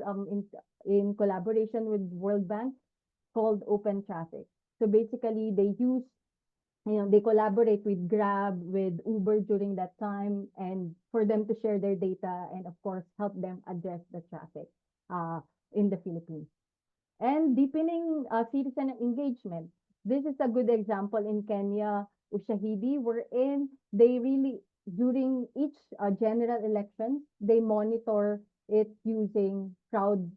in collaboration with World Bank called Open Traffic. So basically, they collaborate with Grab, with Uber during that time, and for them to share their data and of course help them address the traffic in the Philippines. And deepening citizen engagement. This is a good example in Kenya, Ushahidi, wherein they really, during each general election, they monitor it using crowd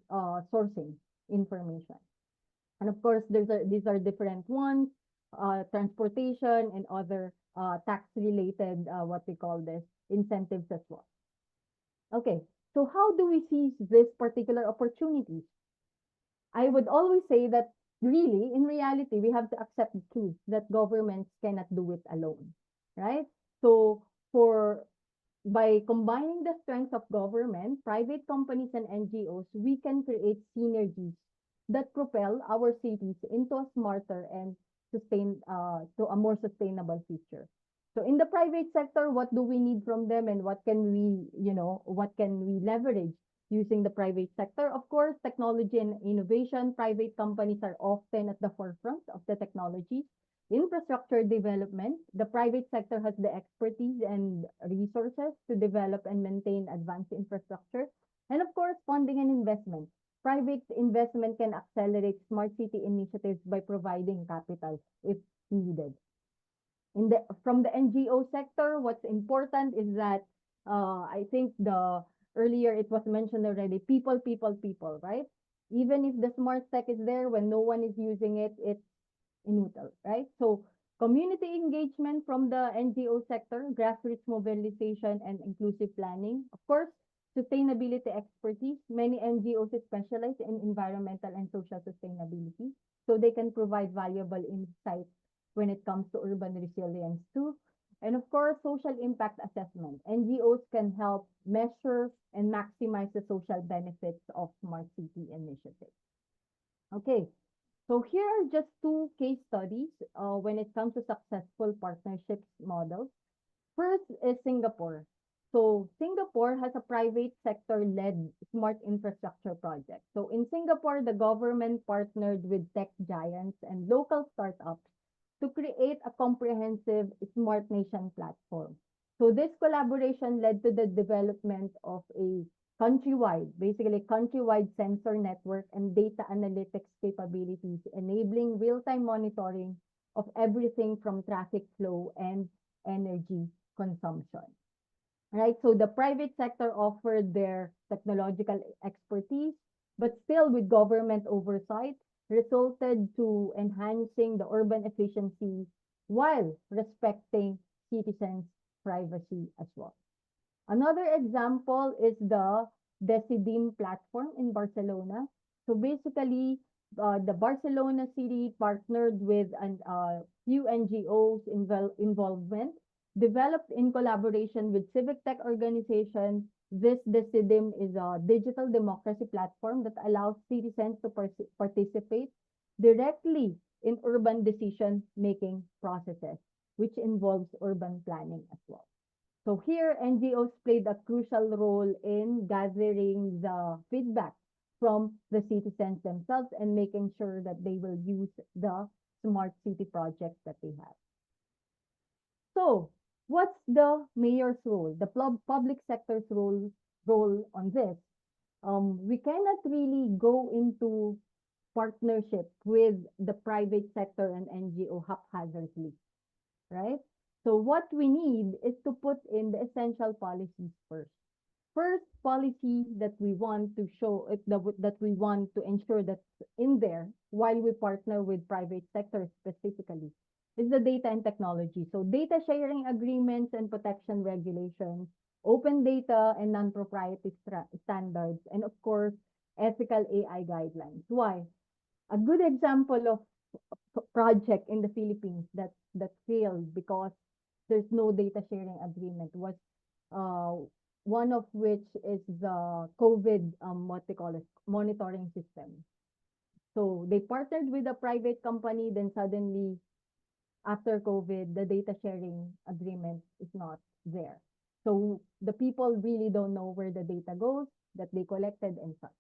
sourcing information. And of course, these are different ones, transportation and other tax-related, what we call this, incentives as well. Okay, so how do we seize this particular opportunities? I would always say that really, in reality, we have to accept the truth that governments cannot do it alone, right? So by combining the strengths of government, private companies, and NGOs, we can create synergies that propel our cities into a smarter and to a more sustainable future. So in the private sector, what do we need from them, and what can we leverage using the private sector? Of course, technology and innovation. Private companies are often at the forefront of the technology. Infrastructure development, the private sector has the expertise and resources to develop and maintain advanced infrastructure. And of course, funding and investment. Private investment can accelerate smart city initiatives by providing capital if needed. From the NGO sector, what's important is that I think earlier it was mentioned already, people, right? Even if the smart tech is there, when no one is using it, it's inutile, right? So community engagement from the NGO sector, grassroots mobilization, and inclusive planning. Of course, sustainability expertise. Many NGOs specialize in environmental and social sustainability. so they can provide valuable insight when it comes to urban resilience too. And of course, social impact assessment. NGOs can help measure and maximize the social benefits of smart city initiatives. Okay, so here are just two case studies when it comes to successful partnerships models. First is Singapore. So Singapore has a private sector-led smart infrastructure project. So in Singapore, the government partnered with tech giants and local startups to create a comprehensive smart nation platform. So this collaboration led to the development of a basically countrywide sensor network and data analytics capabilities, enabling real-time monitoring of everything from traffic flow and energy consumption. Right, so the private sector offered their technological expertise, but still with government oversight, resulted to enhancing the urban efficiency while respecting citizens' privacy as well. Another example is the Decidim platform in Barcelona. So basically, the Barcelona city partnered with a few NGOs involvement, developed in collaboration with civic tech organizations. This Decidim is a digital democracy platform that allows citizens to participate directly in urban decision-making processes, which involves urban planning as well. So here, NGOs played a crucial role in gathering the feedback from the citizens themselves and making sure that they will use the smart city projects that they have. So what's the mayor's role, the public sector's role on this? We cannot really go into partnership with the private sector and NGO haphazardly, right? So what we need is to put in the essential policies first. First policy that we want to show, that we want to ensure that's in there while we partner with private sector specifically, is the data and technology. So data sharing agreements and protection regulations, open data and non-proprietary standards, and of course, ethical AI guidelines. Why? A good example of project in the Philippines that failed because there's no data sharing agreement was one of which is the COVID monitoring system. So they partnered with a private company, then suddenly after COVID, the data sharing agreement is not there. So the people really don't know where the data goes that they collected and such.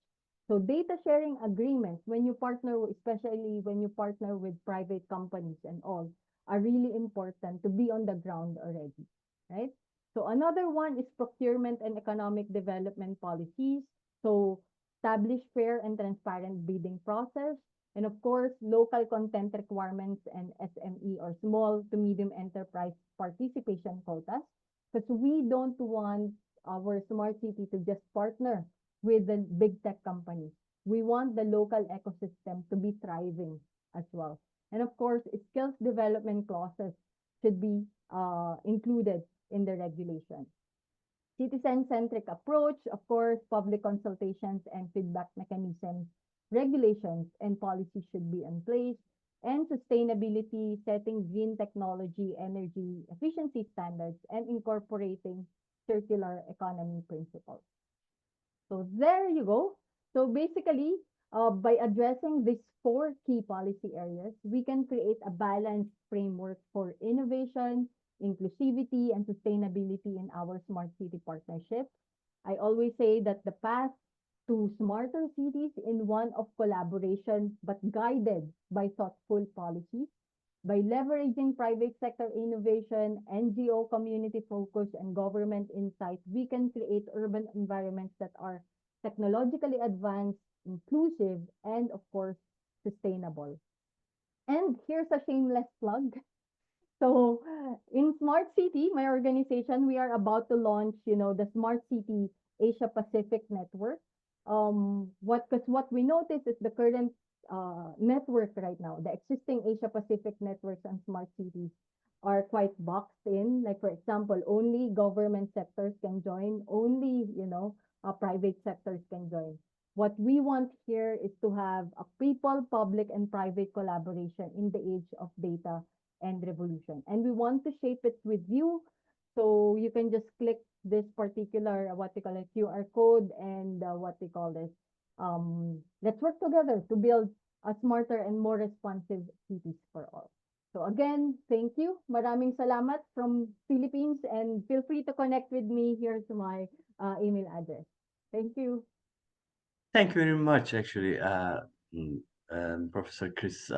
So data sharing agreements, when you partner, especially when you partner with private companies and all, are really important to be on the ground already, right? So another one is procurement and economic development policies. So establish fair and transparent bidding process. And of course, local content requirements and SME or small to medium enterprise participation quotas. Because we don't want our smart city to just partner with the big tech companies. We want the local ecosystem to be thriving as well. And of course, skills development clauses should be included in the regulation. Citizen-centric approach, of course, public consultations and feedback mechanisms, regulations and policies should be in place, and sustainability, setting green technology, energy efficiency standards, and incorporating circular economy principles. So there you go. So basically, by addressing these 4 key policy areas, we can create a balanced framework for innovation, inclusivity, and sustainability in our smart city partnership. I always say that the path to smarter cities in one of collaboration, but guided by thoughtful policies. By leveraging private sector innovation, NGO community focus, and government insight, we can create urban environments that are technologically advanced, inclusive, and of course, sustainable. And here's a shameless plug. So in Smart City, my organization, we are about to launch, the Smart City Asia Pacific Network. Because what we notice is the current network right now, the existing Asia Pacific networks and smart cities are quite boxed in. Like, for example, only government sectors can join, only, private sectors can join. What we want here is to have a people, public, and private collaboration in the age of data and revolution. And we want to shape it with you. So you can just click this particular, what they call it, QR code, and what they call this. Let's work together to build a smarter and more responsive cities for all. So again, thank you. Maraming salamat from Philippines, and feel free to connect with me. Here's my email address. Thank you. Thank you very much, actually, Professor Chris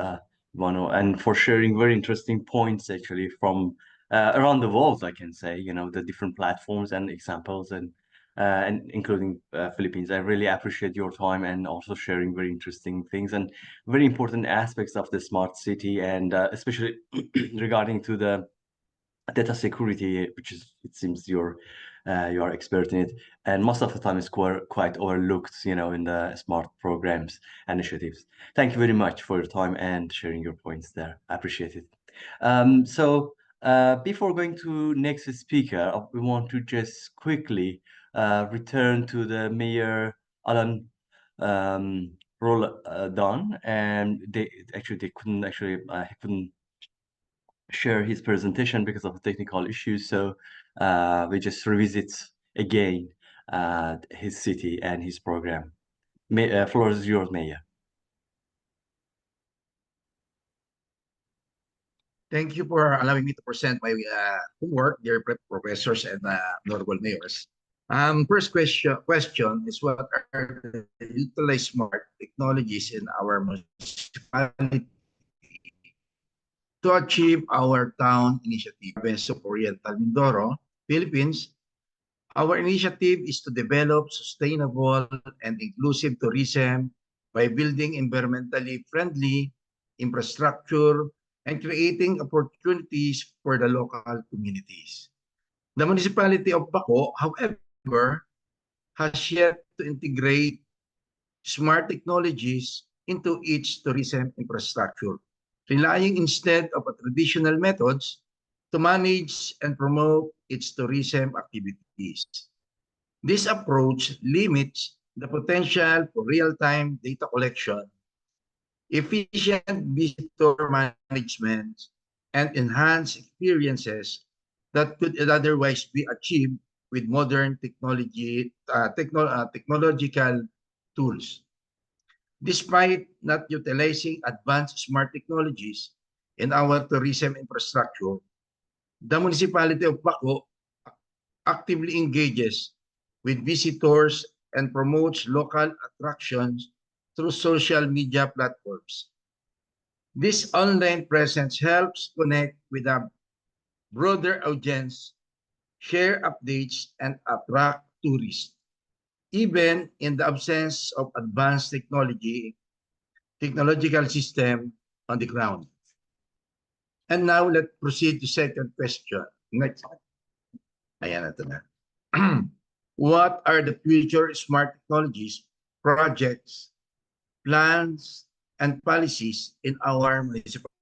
Vano, and for sharing very interesting points, actually, from around the world, I can say, the different platforms and examples, and including Philippines. I really appreciate your time and also sharing very interesting things and very important aspects of the smart city, and especially regarding to the data security, which is, it seems you are expert in it, and most of the time it's quite overlooked, in the smart programs initiatives. Thank you very much for your time and sharing your points there. I appreciate it. So before going to next speaker, we want to just quickly return to the Mayor Alan Roldan, and they couldn't he couldn't share his presentation because of technical issues. So we just revisit again his city and his program. Floor is yours, Mayor. Thank you for allowing me to present my homework, dear professors and notable mayors. First question is, what are the utilized smart technologies in our municipality to achieve our town initiative? Province of Oriental Mindoro, Philippines, our initiative is to develop sustainable and inclusive tourism by building environmentally friendly infrastructure and creating opportunities for the local communities. The municipality of Baco, however, has yet to integrate smart technologies into its tourism infrastructure, relying instead of traditional methods to manage and promote its tourism activities. This approach limits the potential for real-time data collection, efficient visitor management, and enhanced experiences that could otherwise be achieved with modern technological tools. Despite not utilizing advanced smart technologies in our tourism infrastructure, the municipality of Baco actively engages with visitors and promotes local attractions through social media platforms. This online presence helps connect with a broader audience, share updates, and attract tourists, even in the absence of advanced technological system on the ground. And now let's proceed to second question. Next. Ayan, ito na. What are the future smart technologies, projects, plans, and policies in our municipality?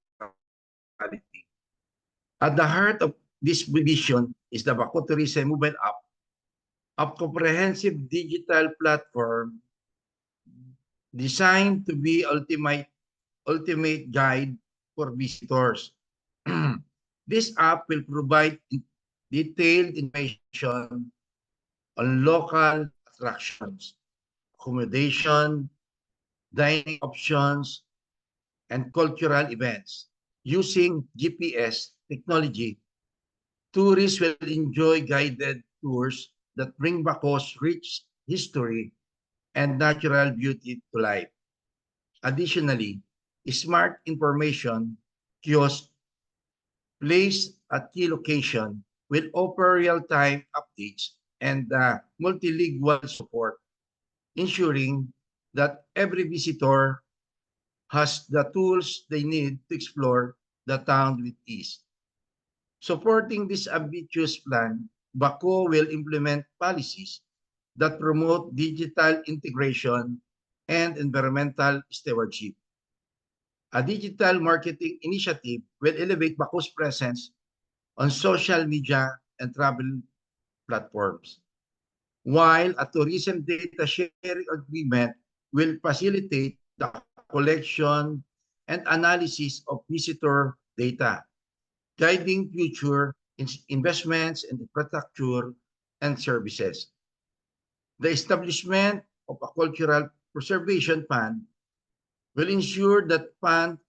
At the heart of this vision is the Baco Tourism Mobile App, a comprehensive digital platform designed to be ultimate guide for visitors. This app will provide detailed information on local attractions, accommodation, dining options, and cultural events. Using GPS technology, tourists will enjoy guided tours that bring Baco's rich history and natural beauty to life. Additionally, smart information kiosks placed at key location will offer real-time updates and multilingual support, ensuring that every visitor has the tools they need to explore the town with ease. Supporting this ambitious plan, Baco will implement policies that promote digital integration and environmental stewardship. A digital marketing initiative will elevate Baco's presence on social media and travel platforms, while a tourism data sharing agreement will facilitate the collection and analysis of visitor data, guiding future investments in infrastructure and services. The establishment of a cultural preservation fund will ensure that funds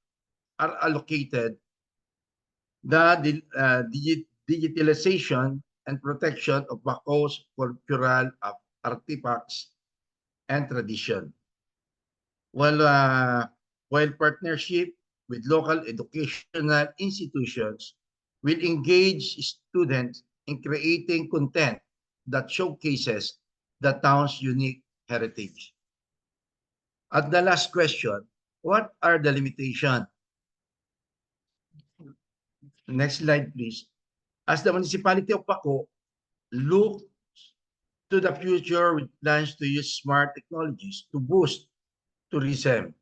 are allocated the digitalization and protection of Baco's cultural artifacts and tradition. While partnership with local educational institutions will engage students in creating content that showcases the town's unique heritage. At the last question, what are the limitations? Next slide, please. As the municipality of Baco looks to the future with plans to use smart technologies to boost tourism,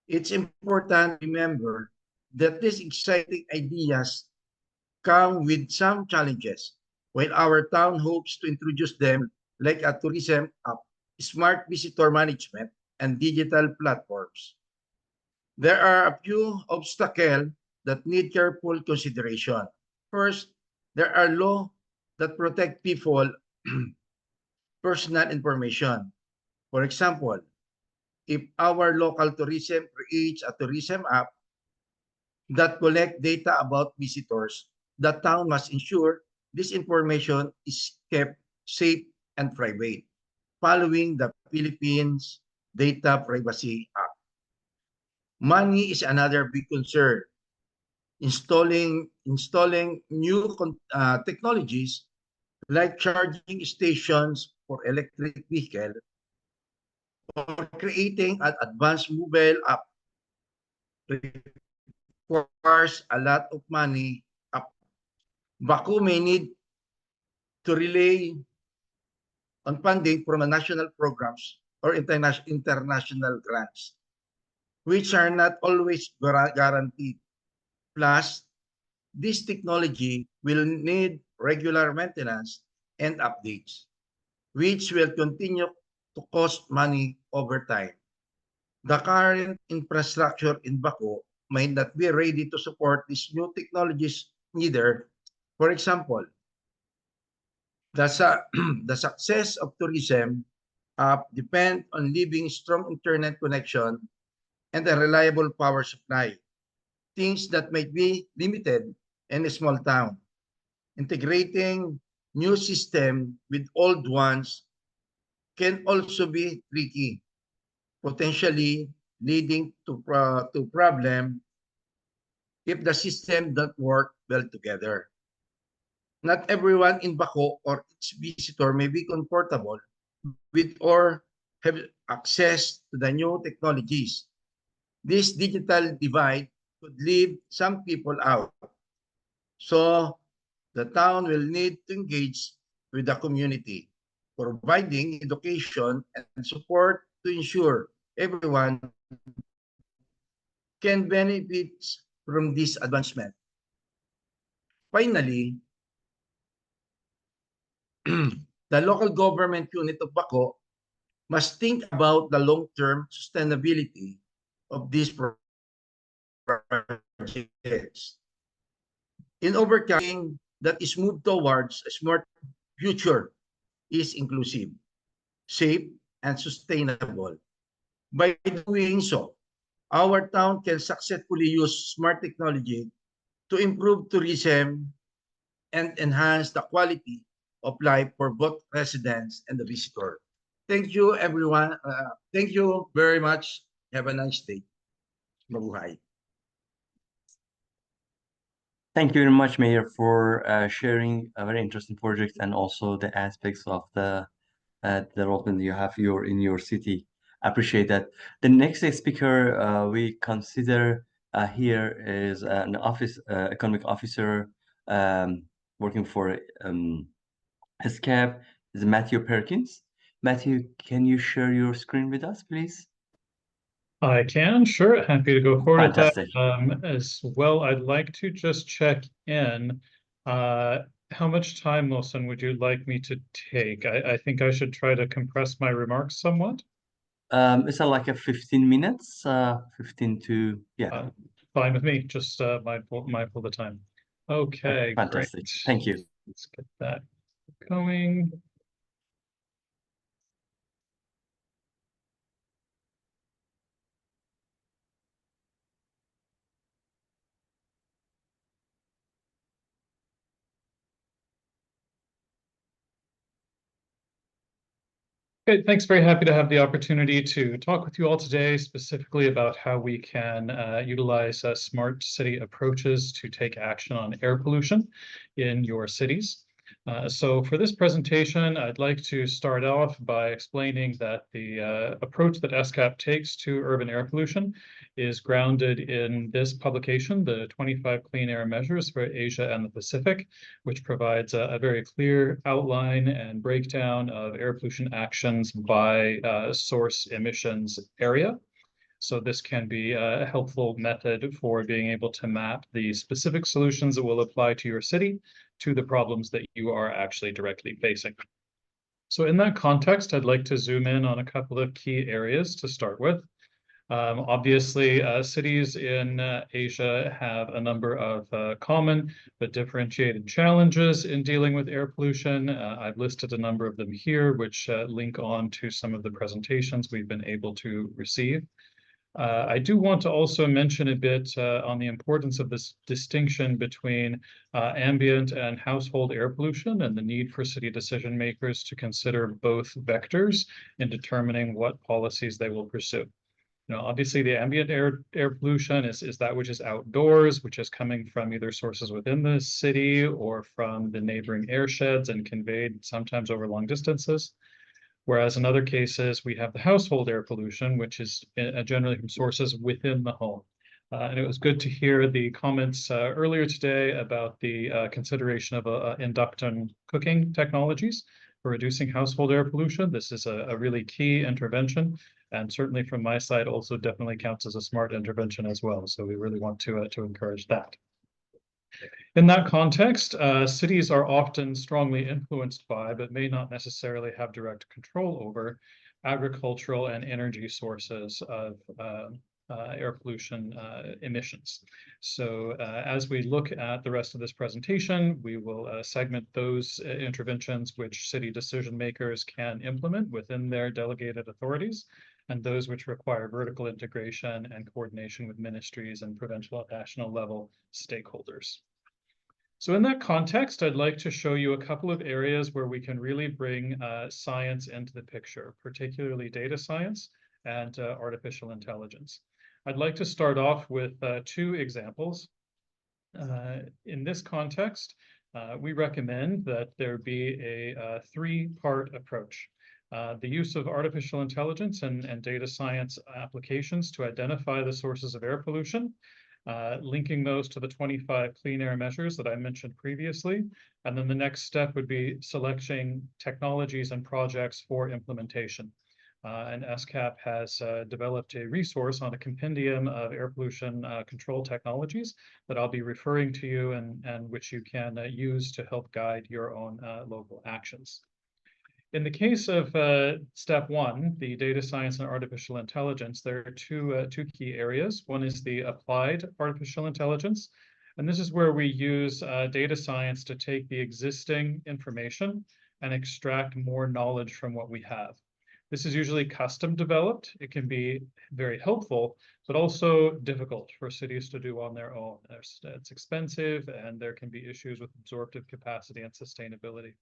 it's important to remember that these exciting ideas come with some challenges. While our town hopes to introduce them, like a tourism app, smart visitor management, and digital platforms, there are a few obstacles that need careful consideration. First, there are laws that protect people personal information. For example, if our local tourism creates a tourism app that collects data about visitors, the town must ensure this information is kept safe and private, following the Philippines Data Privacy Act. Money is another big concern. Installing new technologies like charging stations for electric vehicles or creating an advanced mobile app requires a lot of money. Baku may need to rely on funding from national programs or international grants, which are not always guaranteed. Plus, this technology will need regular maintenance and updates, which will continue to cost money over time. The current infrastructure in Baco might not be ready to support these new technologies neither. For example, the success of tourism depends on living strong internet connection and a reliable power supply, things that might be limited in a small town. Integrating new system with old ones can also be tricky, potentially leading to problem if the system don't work well together. Not everyone in Baco or its visitor may be comfortable with or have access to the new technologies. This digital divide could leave some people out. So the town will need to engage with the community, providing education and support to ensure everyone can benefit from this advancement. Finally, the local government unit of Baco must think about the long-term sustainability of these projects. In overcoming that is moved towards a smart future is inclusive, safe, and sustainable. By doing so, our town can successfully use smart technology to improve tourism and enhance the quality of life for both residents and the visitor. Thank you, everyone. Thank you very much. Have a nice day. Mabuhay. Thank you very much, Mayor, for sharing a very interesting project and also the aspects of the development you have in your city. I appreciate that. The next speaker we consider here is an economic officer working for ESCAP, is Matthew Perkins. Matthew, can you share your screen with us, please? I can, sure. Happy to go forward with that. Fantastic. As well, I'd like to just check in. How much time, Wilson, would you like me to take? I think I should try to compress my remarks somewhat. It's like a 15 minutes, 15 to, yeah. Fine with me, just mindful of the time. Okay, Fantastic. great. Thank you. Let's get that going. Okay, thanks. Very happy to have the opportunity to talk with you all today, specifically about how we can utilize smart city approaches to take action on air pollution in your cities. So for this presentation, I'd like to start off by explaining that the approach that ESCAP takes to urban air pollution is grounded in this publication, the 25 Clean Air Measures for Asia and the Pacific, which provides a very clear outline and breakdown of air pollution actions by source emissions area. So this can be a helpful method for being able to map the specific solutions that will apply to your city to the problems that you are actually directly facing. So in that context, I'd like to zoom in on a couple of key areas to start with. Obviously, cities in Asia have a number of common but differentiated challenges in dealing with air pollution. I've listed a number of them here, which link on to some of the presentations we've been able to receive. I do want to also mention a bit on the importance of this distinction between ambient and household air pollution and the need for city decision makers to consider both vectors in determining what policies they will pursue. You know, obviously the ambient air pollution is that which is outdoors, which is coming from either sources within the city or from the neighboring air sheds and conveyed sometimes over long distances. Whereas in other cases, we have the household air pollution, which is generally from sources within the home. And it was good to hear the comments earlier today about the consideration of induction cooking technologies for reducing household air pollution. This is a really key intervention, and certainly from my side also definitely counts as a smart intervention as well. So we really want to encourage that. In that context, cities are often strongly influenced by, but may not necessarily have direct control over, agricultural and energy sources of air pollution emissions. So as we look at the rest of this presentation, we will segment those interventions which city decision makers can implement within their delegated authorities, and those which require vertical integration and coordination with ministries and provincial and national level stakeholders. So in that context, I'd like to show you a couple of areas where we can really bring science into the picture, particularly data science and artificial intelligence. I'd like to start off with two examples. In this context, we recommend that there be a three-part approach. The use of artificial intelligence and data science applications to identify the sources of air pollution, linking those to the 25 clean air measures that I mentioned previously. And then the next step would be selecting technologies and projects for implementation. And ESCAP has developed a resource on a compendium of air pollution control technologies that I'll be referring to you and which you can use to help guide your own local actions. In the case of step one, the data science and artificial intelligence, there are two key areas. One is the applied artificial intelligence, and this is where we use data science to take the existing information and extract more knowledge from what we have. This is usually custom developed. It can be very helpful, but also difficult for cities to do on their own. It's expensive, and there can be issues with absorptive capacity and sustainability.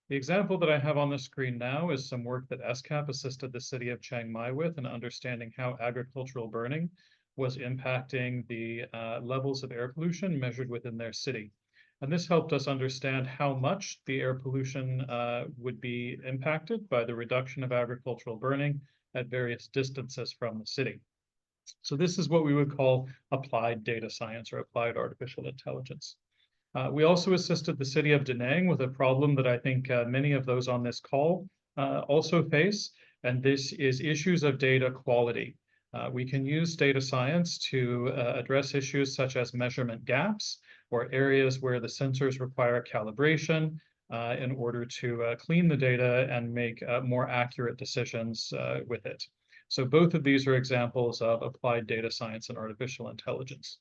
The example that I have on the screen now is some work that ESCAP assisted the city of Chiang Mai with in understanding how agricultural burning was impacting the levels of air pollution measured within their city. And this helped us understand how much the air pollution would be impacted by the reduction of agricultural burning at various distances from the city. So this is what we would call applied data science or applied artificial intelligence. We also assisted the city of Da Nang with a problem that I think many of those on this call also face, and this is issues of data quality. We can use data science to address issues such as measurement gaps or areas where the sensors require calibration in order to clean the data and make more accurate decisions with it. So both of these are examples of applied data science and artificial intelligence.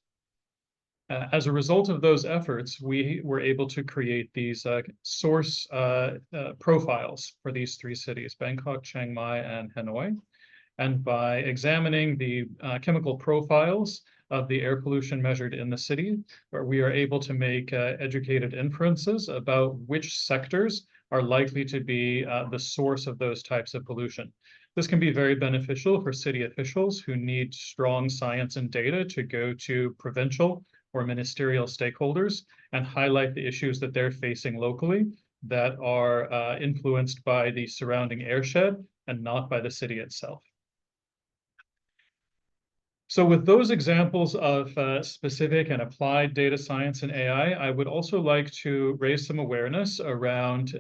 As a result of those efforts, we were able to create these source profiles for these three cities, Bangkok, Chiang Mai, and Hanoi. And by examining the chemical profiles of the air pollution measured in the city, we are able to make educated inferences about which sectors are likely to be the source of those types of pollution. This can be very beneficial for city officials who need strong science and data to go to provincial or ministerial stakeholders and highlight the issues that they're facing locally that are influenced by the surrounding airshed and not by the city itself. So with those examples of specific and applied data science and AI, I would also like to raise some awareness around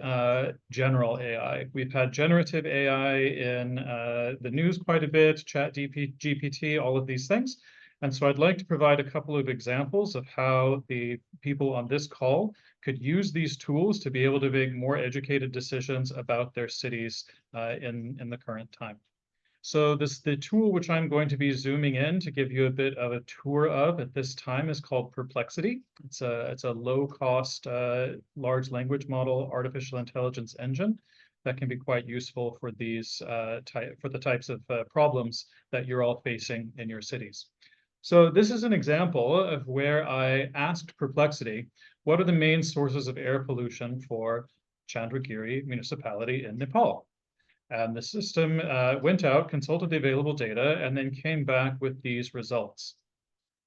general AI. We've had generative AI in the news quite a bit, GPT, all of these things. And so I'd like to provide a couple of examples of how the people on this call could use these tools to be able to make more educated decisions about their cities in the current time. So the tool which I'm going to be zooming in to give you a bit of a tour of at this time is called Perplexity. It's a low-cost large language model artificial intelligence engine that can be quite useful for these for the types of problems that you're all facing in your cities. So this is an example of where I asked Perplexity, what are the main sources of air pollution for Chandragiri municipality in Nepal? And the system went out, consulted the available data, and then came back with these results.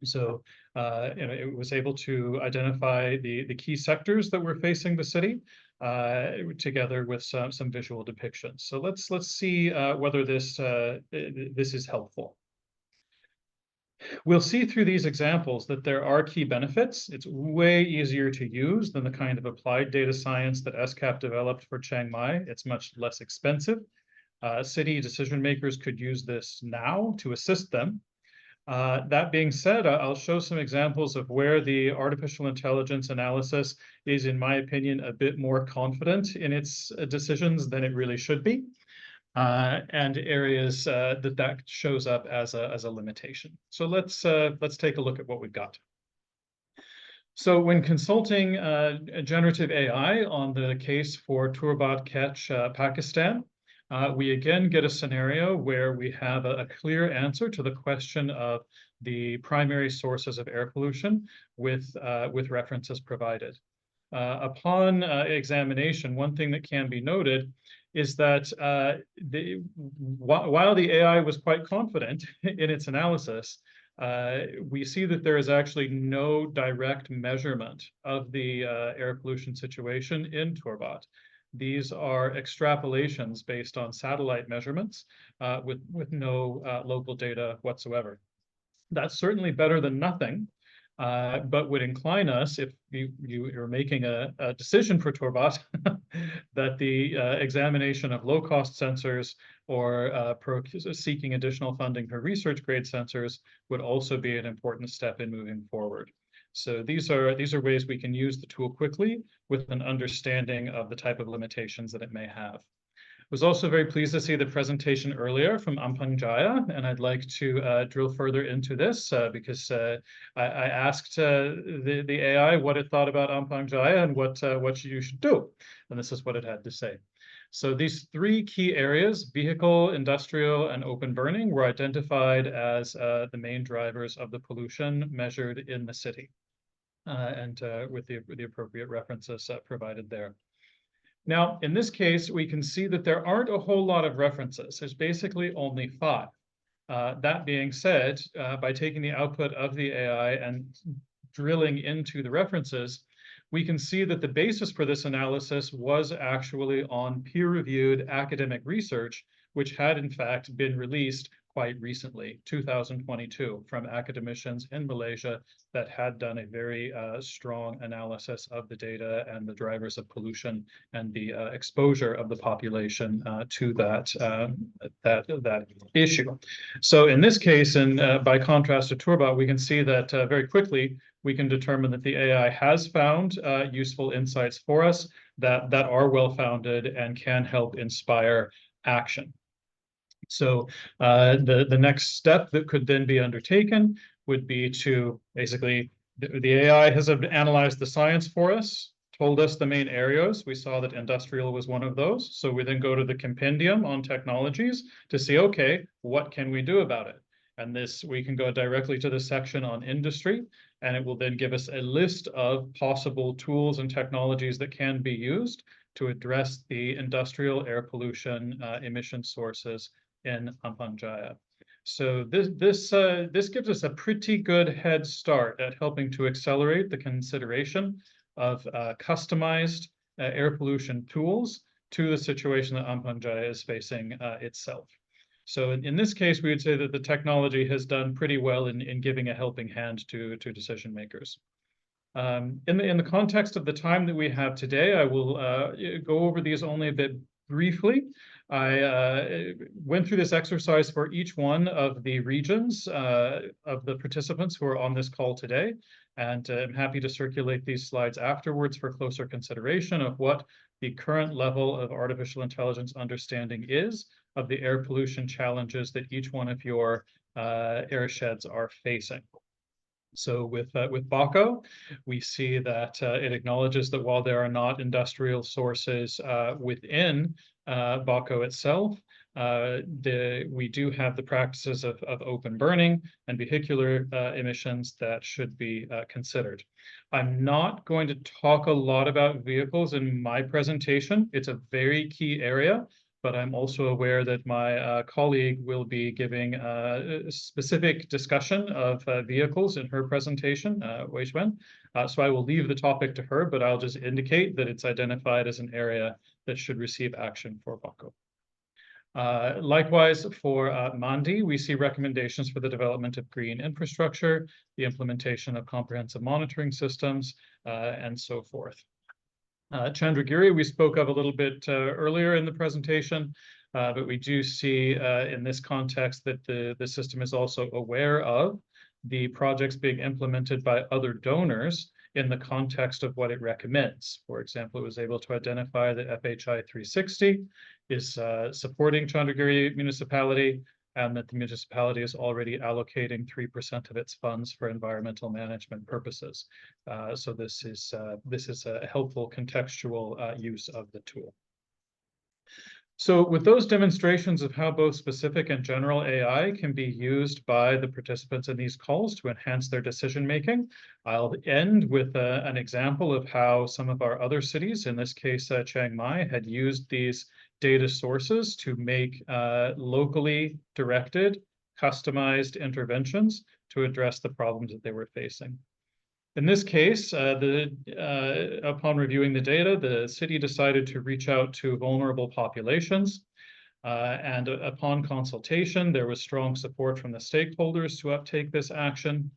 So it was able to identify the key sectors that were facing the city, together with some visual depictions. So let's see whether this is helpful. We'll see through these examples that there are key benefits. It's way easier to use than the kind of applied data science that ESCAP developed for Chiang Mai. It's much less expensive. City decision makers could use this now to assist them. That being said, I'll show some examples of where the artificial intelligence analysis is, in my opinion, a bit more confident in its decisions than it really should be. And areas that shows up as a limitation. So let's take a look at what we've got. So when consulting generative AI on the case for Turbat Kech, Pakistan, we again get a scenario where we have a clear answer to the question of the primary sources of air pollution with references provided. Upon examination, one thing that can be noted is that while the AI was quite confident in its analysis, we see that there is actually no direct measurement of the air pollution situation in Turbat. These are extrapolations based on satellite measurements with no local data whatsoever. That's certainly better than nothing. But would incline us, if you're making a decision for Turbat, that the examination of low-cost sensors or seeking additional funding for research-grade sensors would also be an important step in moving forward. So these are ways we can use the tool quickly with an understanding of the type of limitations that it may have. I was also very pleased to see the presentation earlier from Ampang Jaya, and I'd like to drill further into this because I asked the AI what it thought about Ampang Jaya and what you should do, and this is what it had to say. So these three key areas, vehicle, industrial, and open burning, were identified as the main drivers of the pollution measured in the city, and with the appropriate references provided there. Now, in this case, we can see that there aren't a whole lot of references. There's basically only 5. That being said, by taking the output of the AI and drilling into the references, we can see that the basis for this analysis was actually on peer-reviewed academic research, which had in fact been released quite recently, 2022, from academicians in Malaysia that had done a very strong analysis of the data and the drivers of pollution and the exposure of the population to that issue. So in this case, and by contrast to Turbat, we can see that very quickly we can determine that the AI has found useful insights for us that are well-founded and can help inspire action. So the next step that could then be undertaken would be to basically, the AI has analyzed the science for us, told us the main areas. We saw that industrial was one of those. So we then go to the compendium on technologies to see, okay, what can we do about it? And this, we can go directly to the section on industry, and it will then give us a list of possible tools and technologies that can be used to address the industrial air pollution emission sources in Ampang Jaya. So this gives us a pretty good head start at helping to accelerate the consideration of customized air pollution tools to the situation that Ampang Jaya is facing itself. So in this case, we would say that the technology has done pretty well in giving a helping hand to decision makers. In the context of the time that we have today, I will go over these only a bit briefly. I went through this exercise for each one of the regions of the participants who are on this call today, and I'm happy to circulate these slides afterwards for closer consideration of what the current level of artificial intelligence understanding is of the air pollution challenges that each one of your airsheds are facing. So with BACO, we see that it acknowledges that while there are not industrial sources within BACO itself, we do have the practices of open burning and vehicular emissions that should be considered. I'm not going to talk a lot about vehicles in my presentation. It's a very key area, but I'm also aware that my colleague will be giving a specific discussion of vehicles in her presentation, Wei Xuan. So I will leave the topic to her, but I'll just indicate that it's identified as an area that should receive action for BACO. Likewise, for Mandi, we see recommendations for the development of green infrastructure, the implementation of comprehensive monitoring systems, and so forth. Chandragiri, we spoke of a little bit earlier in the presentation, but we do see in this context that the system is also aware of the projects being implemented by other donors in the context of what it recommends. For example, it was able to identify that FHI 360 is supporting Chandragiri municipality, and that the municipality is already allocating 3% of its funds for environmental management purposes. So this is a helpful contextual use of the tool. So with those demonstrations of how both specific and general AI can be used by the participants in these calls to enhance their decision making, I'll end with an example of how some of our other cities, in this case Chiang Mai, had used these data sources to make locally directed, customized interventions to address the problems that they were facing. In this case, upon reviewing the data, the city decided to reach out to vulnerable populations. And upon consultation, there was strong support from the stakeholders to uptake this action.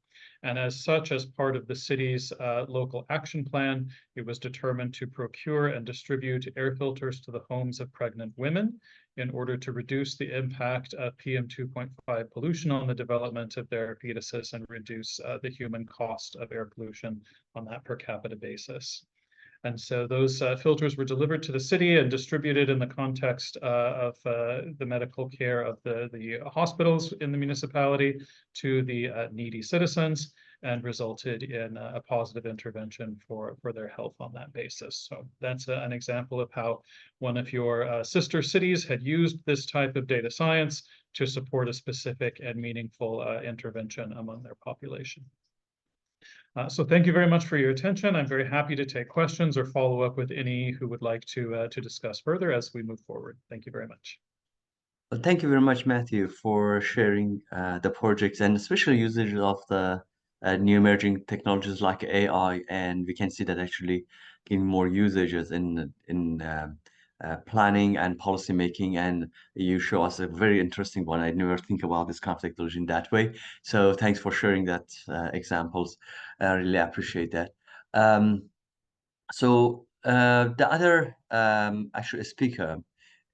And as such, as part of the city's local action plan, it was determined to procure and distribute air filters to the homes of pregnant women in order to reduce the impact of PM 2.5 pollution on the development of their fetuses and reduce the human cost of air pollution on that per capita basis. And so those filters were delivered to the city and distributed in the context of the medical care of the hospitals in the municipality to the needy citizens, and resulted in a positive intervention for their health on that basis. So that's an example of how one of your sister cities had used this type of data science to support a specific and meaningful intervention among their population. So thank you very much for your attention. I'm very happy to take questions or follow up with any who would like to discuss further as we move forward. Thank you very much. Well, thank you very much, Matthew, for sharing the projects and especially usage of the new emerging technologies like AI. And we can see that actually getting more usages in planning and policy making. And you show us a very interesting one. I never think about this kind of technology in that way. So thanks for sharing that examples. I really appreciate that. So the other actually speaker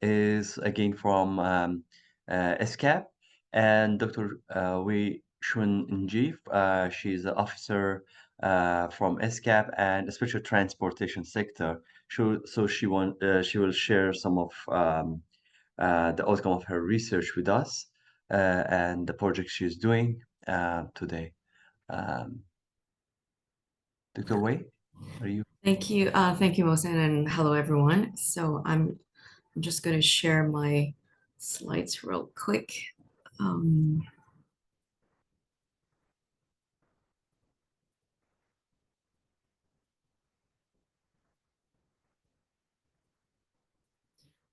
is again from ESCAP, and Dr. Wei Xuan Nji. She's an officer from ESCAP and the special transportation sector. So she will share some of the outcome of her research with us and the project she's doing today. Dr. Wei, are you? Thank you, Mohsen, and hello everyone. So I'm just going to share my slides real quick.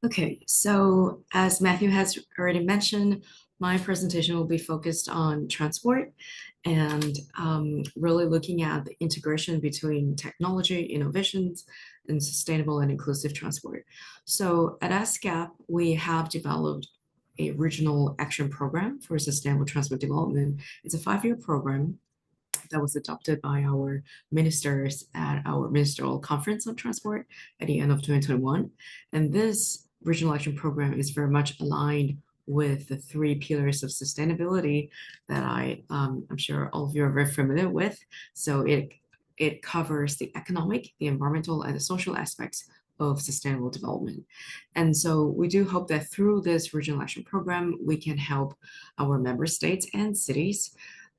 Okay, so as Matthew has already mentioned, my presentation will be focused on transport and really looking at the integration between technology, innovations, and sustainable and inclusive transport. So at ESCAP, we have developed a regional action program for sustainable transport development. It's a 5-year program that was adopted by our ministers at our ministerial conference on transport at the end of 2021. And this regional action program is very much aligned with the 3 pillars of sustainability that I'm sure all of you are very familiar with. So it covers the economic, the environmental, and the social aspects of sustainable development. And so we do hope that through this regional action program, we can help our member states and cities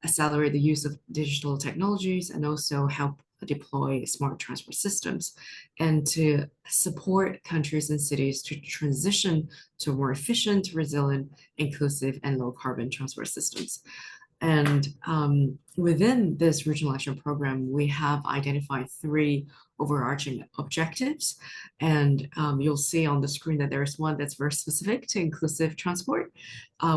accelerate the use of digital technologies and also help deploy smart transport systems and to support countries and cities to transition to more efficient, resilient, inclusive, and low carbon transport systems. And within this regional action program, we have identified 3 overarching objectives. And you'll see on the screen that there's one that's very specific to inclusive transport,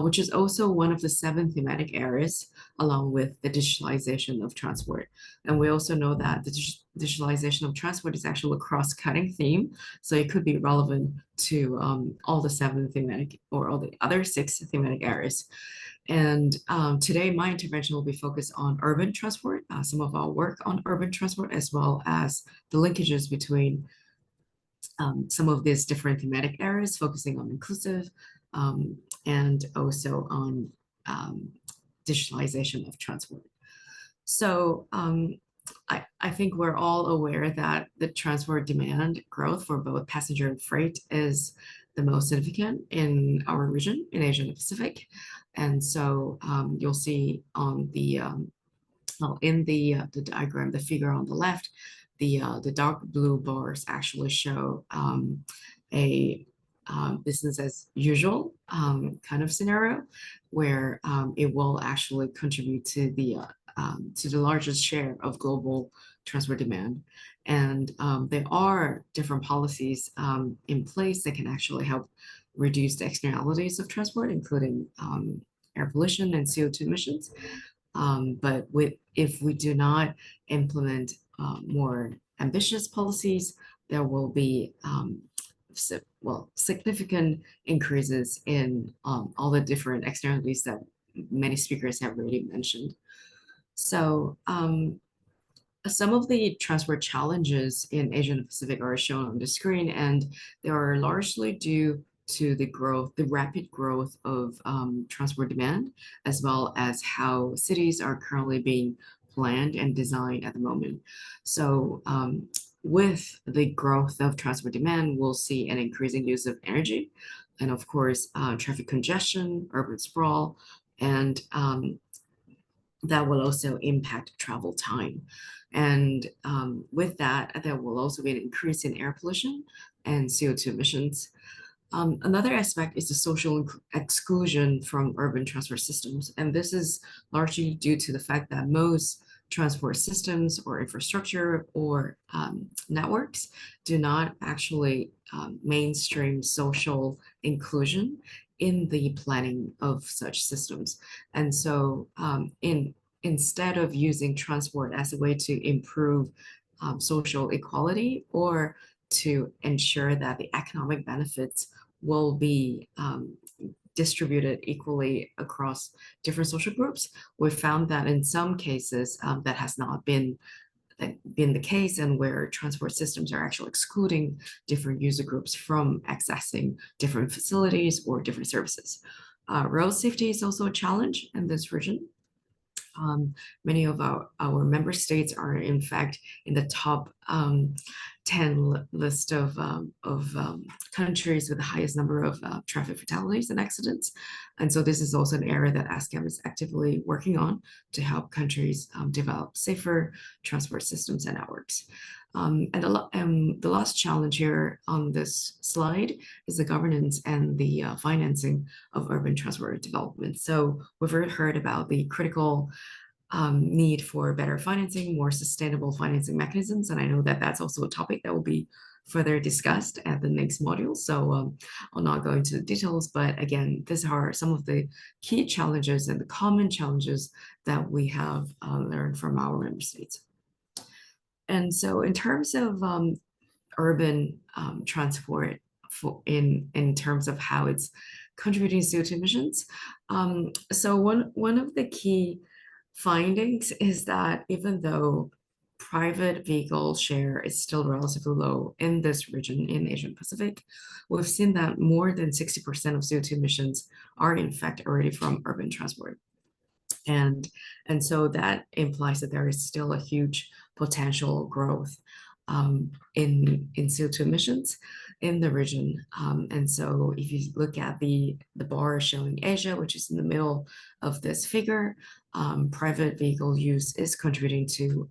which is also one of the 7 thematic areas, along with the digitalization of transport. And we also know that the digitalization of transport is actually a cross-cutting theme. So it could be relevant to all the 7 thematic or all the other 6 thematic areas. And today, my intervention will be focused on urban transport, some of our work on urban transport, as well as the linkages between some of these different thematic areas, focusing on inclusive and also on digitalization of transport. So I think we're all aware that the transport demand growth for both passenger and freight is the most significant in our region, in Asia and Pacific. And so you'll see on the, in the diagram, the figure on the left, the dark blue bars actually show a business as usual kind of scenario where it will actually contribute to the largest share of global transport demand. And there are different policies in place that can actually help reduce the externalities of transport, including air pollution and CO2 emissions. But if we do not implement more ambitious policies, there will be significant increases in all the different externalities that many speakers have already mentioned. So some of the transport challenges in Asia and Pacific are shown on the screen, and they are largely due to the rapid growth of transport demand, as well as how cities are currently being planned and designed at the moment. So with the growth of transport demand, we'll see an increasing use of energy, and of course, traffic congestion, urban sprawl, and that will also impact travel time. And with that, there will also be an increase in air pollution and CO2 emissions. Another aspect is the social exclusion from urban transport systems. And this is largely due to the fact that most transport systems or infrastructure or networks do not actually mainstream social inclusion in the planning of such systems. And so instead of using transport as a way to improve social equality or to ensure that the economic benefits will be distributed equally across different social groups, we found that in some cases that has not been the case, and where transport systems are actually excluding different user groups from accessing different facilities or different services. Road safety is also a challenge in this region. Many of our member states are in fact in the top 10 list of countries with the highest number of traffic fatalities and accidents. And so this is also an area that ESCAP is actively working on to help countries develop safer transport systems and networks. And the last challenge here on this slide is the governance and the financing of urban transport development. So we've heard about the critical need for better financing, more sustainable financing mechanisms. And I know that that's also a topic that will be further discussed at the next module. So I'll not go into the details, but again, these are some of the key challenges and the common challenges that we have learned from our member states. And so in terms of urban transport in terms of how it's contributing to CO2 emissions, so one of the key findings is that even though private vehicle share is still relatively low in this region in Asia Pacific, we've seen that more than 60% of CO2 emissions are in fact already from urban transport. And so that implies that there is still a huge potential growth in CO2 emissions in the region. And so if you look at the bar showing Asia, which is in the middle of this figure, private vehicle use is contributing to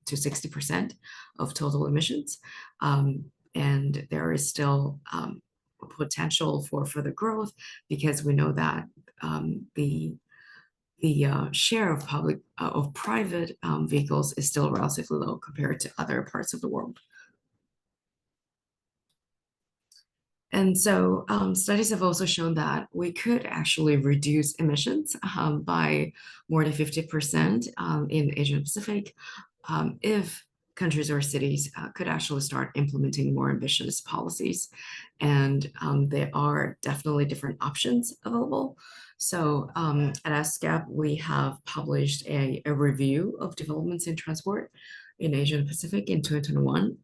60% of total emissions. And there is still potential for further growth because we know that the share of private vehicles is still relatively low compared to other parts of the world. And so studies have also shown that we could actually reduce emissions by more than 50% in Asia Pacific if countries or cities could actually start implementing more ambitious policies. And there are definitely different options available. So at ESCAP, we have published a review of developments in transport in Asia and Pacific in 2021.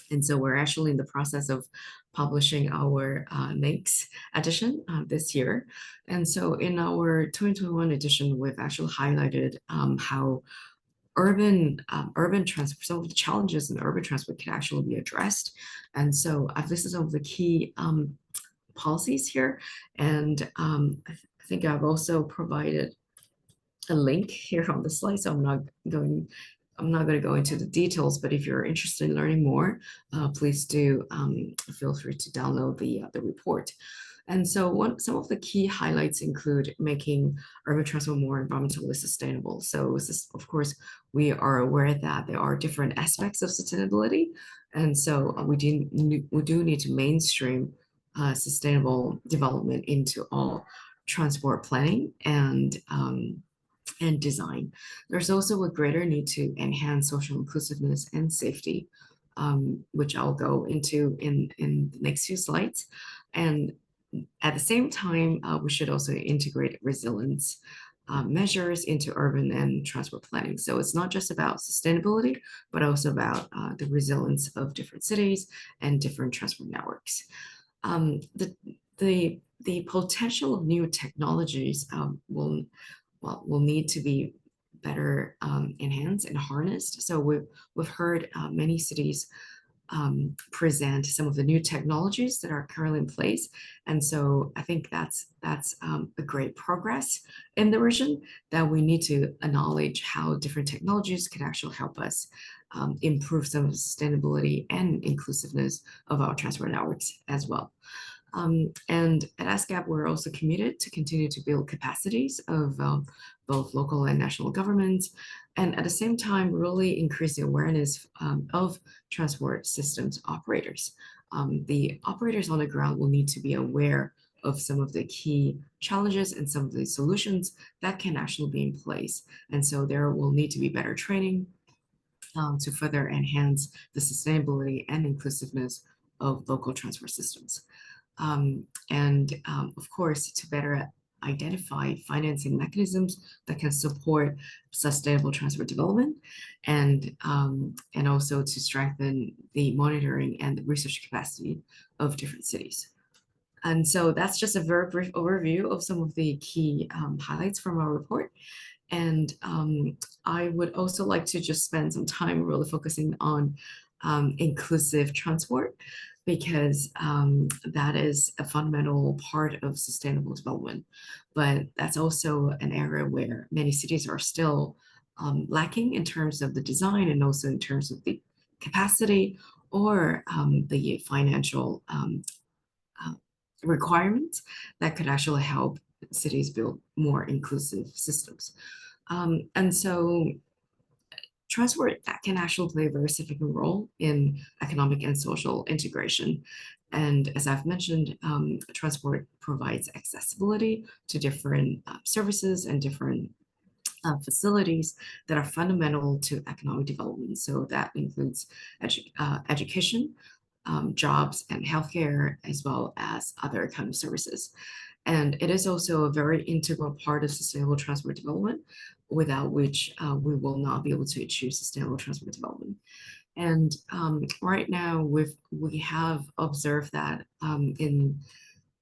And so we're actually in the process of publishing our next edition this year. And so in our 2021 edition, we've actually highlighted how urban transport, some of the challenges in urban transport can actually be addressed. And so I've listed some of the key policies here. And I think I've also provided a link here on the slide, so I'm not going to go into the details, but if you're interested in learning more, please do feel free to download the report. And so some of the key highlights include making urban transport more environmentally sustainable. So of course, we are aware that there are different aspects of sustainability. And so we do need to mainstream sustainable development into all transport planning and design. There's also a greater need to enhance social inclusiveness and safety, which I'll go into in the next few slides. And at the same time, we should also integrate resilience measures into urban and transport planning. So it's not just about sustainability, but also about the resilience of different cities and different transport networks. The potential of new technologies will need to be better enhanced and harnessed. So we've heard many cities present some of the new technologies that are currently in place. And so I think that's a great progress in the region, that we need to acknowledge how different technologies can actually help us improve some of the sustainability and inclusiveness of our transport networks as well. And at ESCAP, we're also committed to continue to build capacities of both local and national governments, and at the same time, really increase the awareness of transport systems operators. The operators on the ground will need to be aware of some of the key challenges and some of the solutions that can actually be in place. And so there will need to be better training to further enhance the sustainability and inclusiveness of local transport systems. Of course, to better identify financing mechanisms that can support sustainable transport development, and also to strengthen the monitoring and the research capacity of different cities. And so that's just a very brief overview of some of the key highlights from our report. And I would also like to just spend some time really focusing on inclusive transport, because that is a fundamental part of sustainable development. But that's also an area where many cities are still lacking in terms of the design and also in terms of the capacity or the financial requirements that could actually help cities build more inclusive systems. And so transport that can actually play a very significant role in economic and social integration. And as I've mentioned, transport provides accessibility to different services and different facilities that are fundamental to economic development. So that includes education, jobs and healthcare, as well as other kind of services. And it is also a very integral part of sustainable transport development, without which we will not be able to achieve sustainable transport development. And right now, we have observed that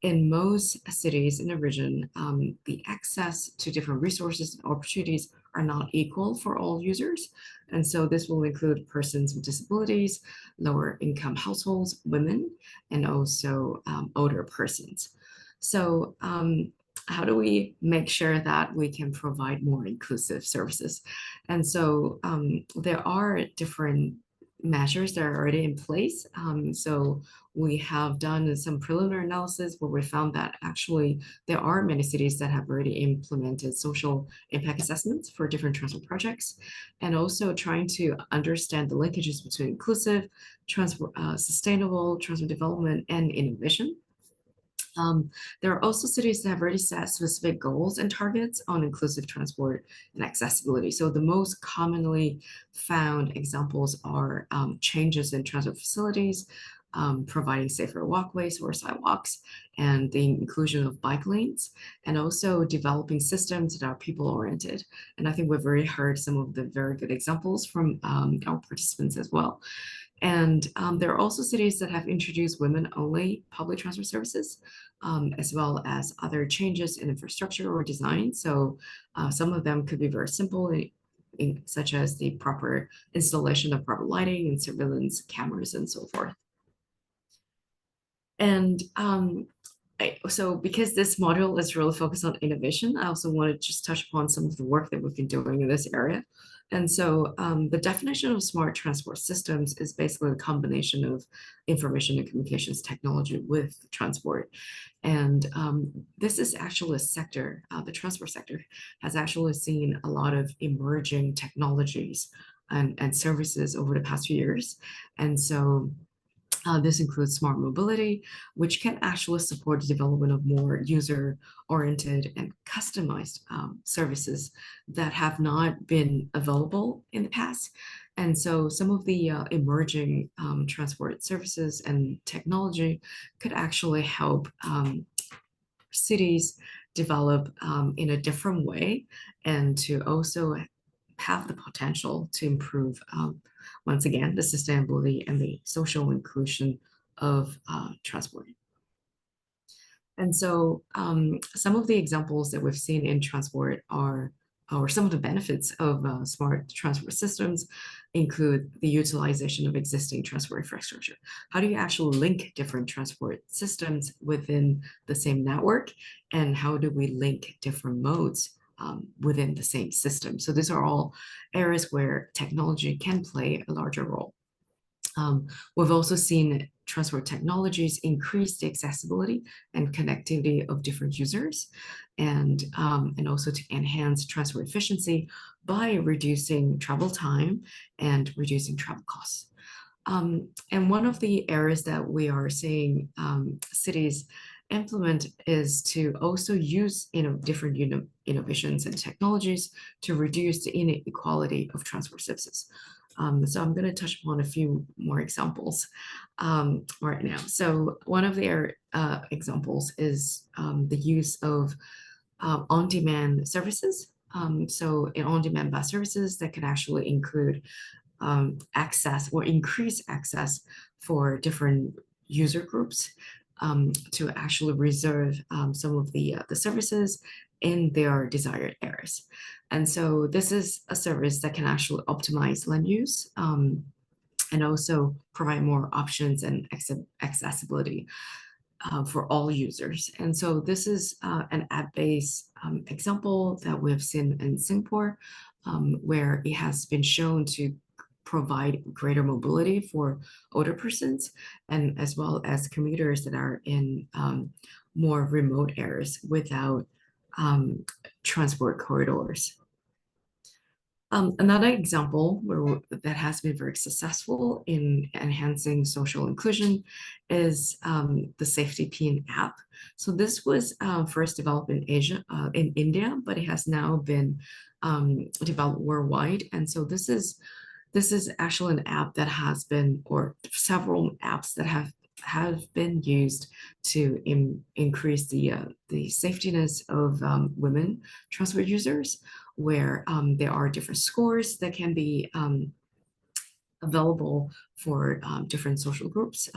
in most cities in the region, the access to different resources and opportunities are not equal for all users. And so this will include persons with disabilities, lower income households, women, and also older persons. So how do we make sure that we can provide more inclusive services? And so there are different measures that are already in place. So we have done some preliminary analysis where we found that actually there are many cities that have already implemented social impact assessments for different transport projects, and also trying to understand the linkages between inclusive, sustainable transport development and innovation. There are also cities that have already set specific goals and targets on inclusive transport and accessibility. So the most commonly found examples are changes in transport facilities, providing safer walkways or sidewalks, and the inclusion of bike lanes, and also developing systems that are people-oriented. And I think we've already heard some of the very good examples from our participants as well. And there are also cities that have introduced women-only public transport services, as well as other changes in infrastructure or design. So some of them could be very simple, such as the proper installation of proper lighting and surveillance cameras and so forth. And so because this module is really focused on innovation, I also want to just touch upon some of the work that we've been doing in this area. And so the definition of smart transport systems is basically a combination of information and communications technology with transport. And this is actually a sector, the transport sector has actually seen a lot of emerging technologies and services over the past few years. And so this includes smart mobility, which can actually support the development of more user-oriented and customized services that have not been available in the past. And so some of the emerging transport services and technology could actually help cities develop in a different way, and to also have the potential to improve, once again, the sustainability and the social inclusion of transport. And so some of the examples that we've seen in transport are, or some of the benefits of smart transport systems include the utilization of existing transport infrastructure. How do you actually link different transport systems within the same network? And how do we link different modes within the same system? So these are all areas where technology can play a larger role. We've also seen transport technologies increase the accessibility and connectivity of different users, and also to enhance transport efficiency by reducing travel time and reducing travel costs. And one of the areas that we are seeing cities implement is to also use different innovations and technologies to reduce the inequality of transport services. So I'm going to touch upon a few more examples right now. So one of the examples is the use of on-demand services. So in on-demand bus services that can actually include access or increase access for different user groups. to actually reserve some of the services in their desired areas. And so this is a service that can actually optimize land use and also provide more options and accessibility for all users. And so this is an app-based example that we've seen in Singapore, where it has been shown to provide greater mobility for older persons and as well as commuters that are in more remote areas without transport corridors. Another example that has been very successful in enhancing social inclusion is the Safety Pin app. So this was first developed in Asia, in India, but it has now been developed worldwide. And so this is actually an app that has been, or several apps that have been used to increase the safetiness of women transport users, where there are different scores that can be available for different social groups,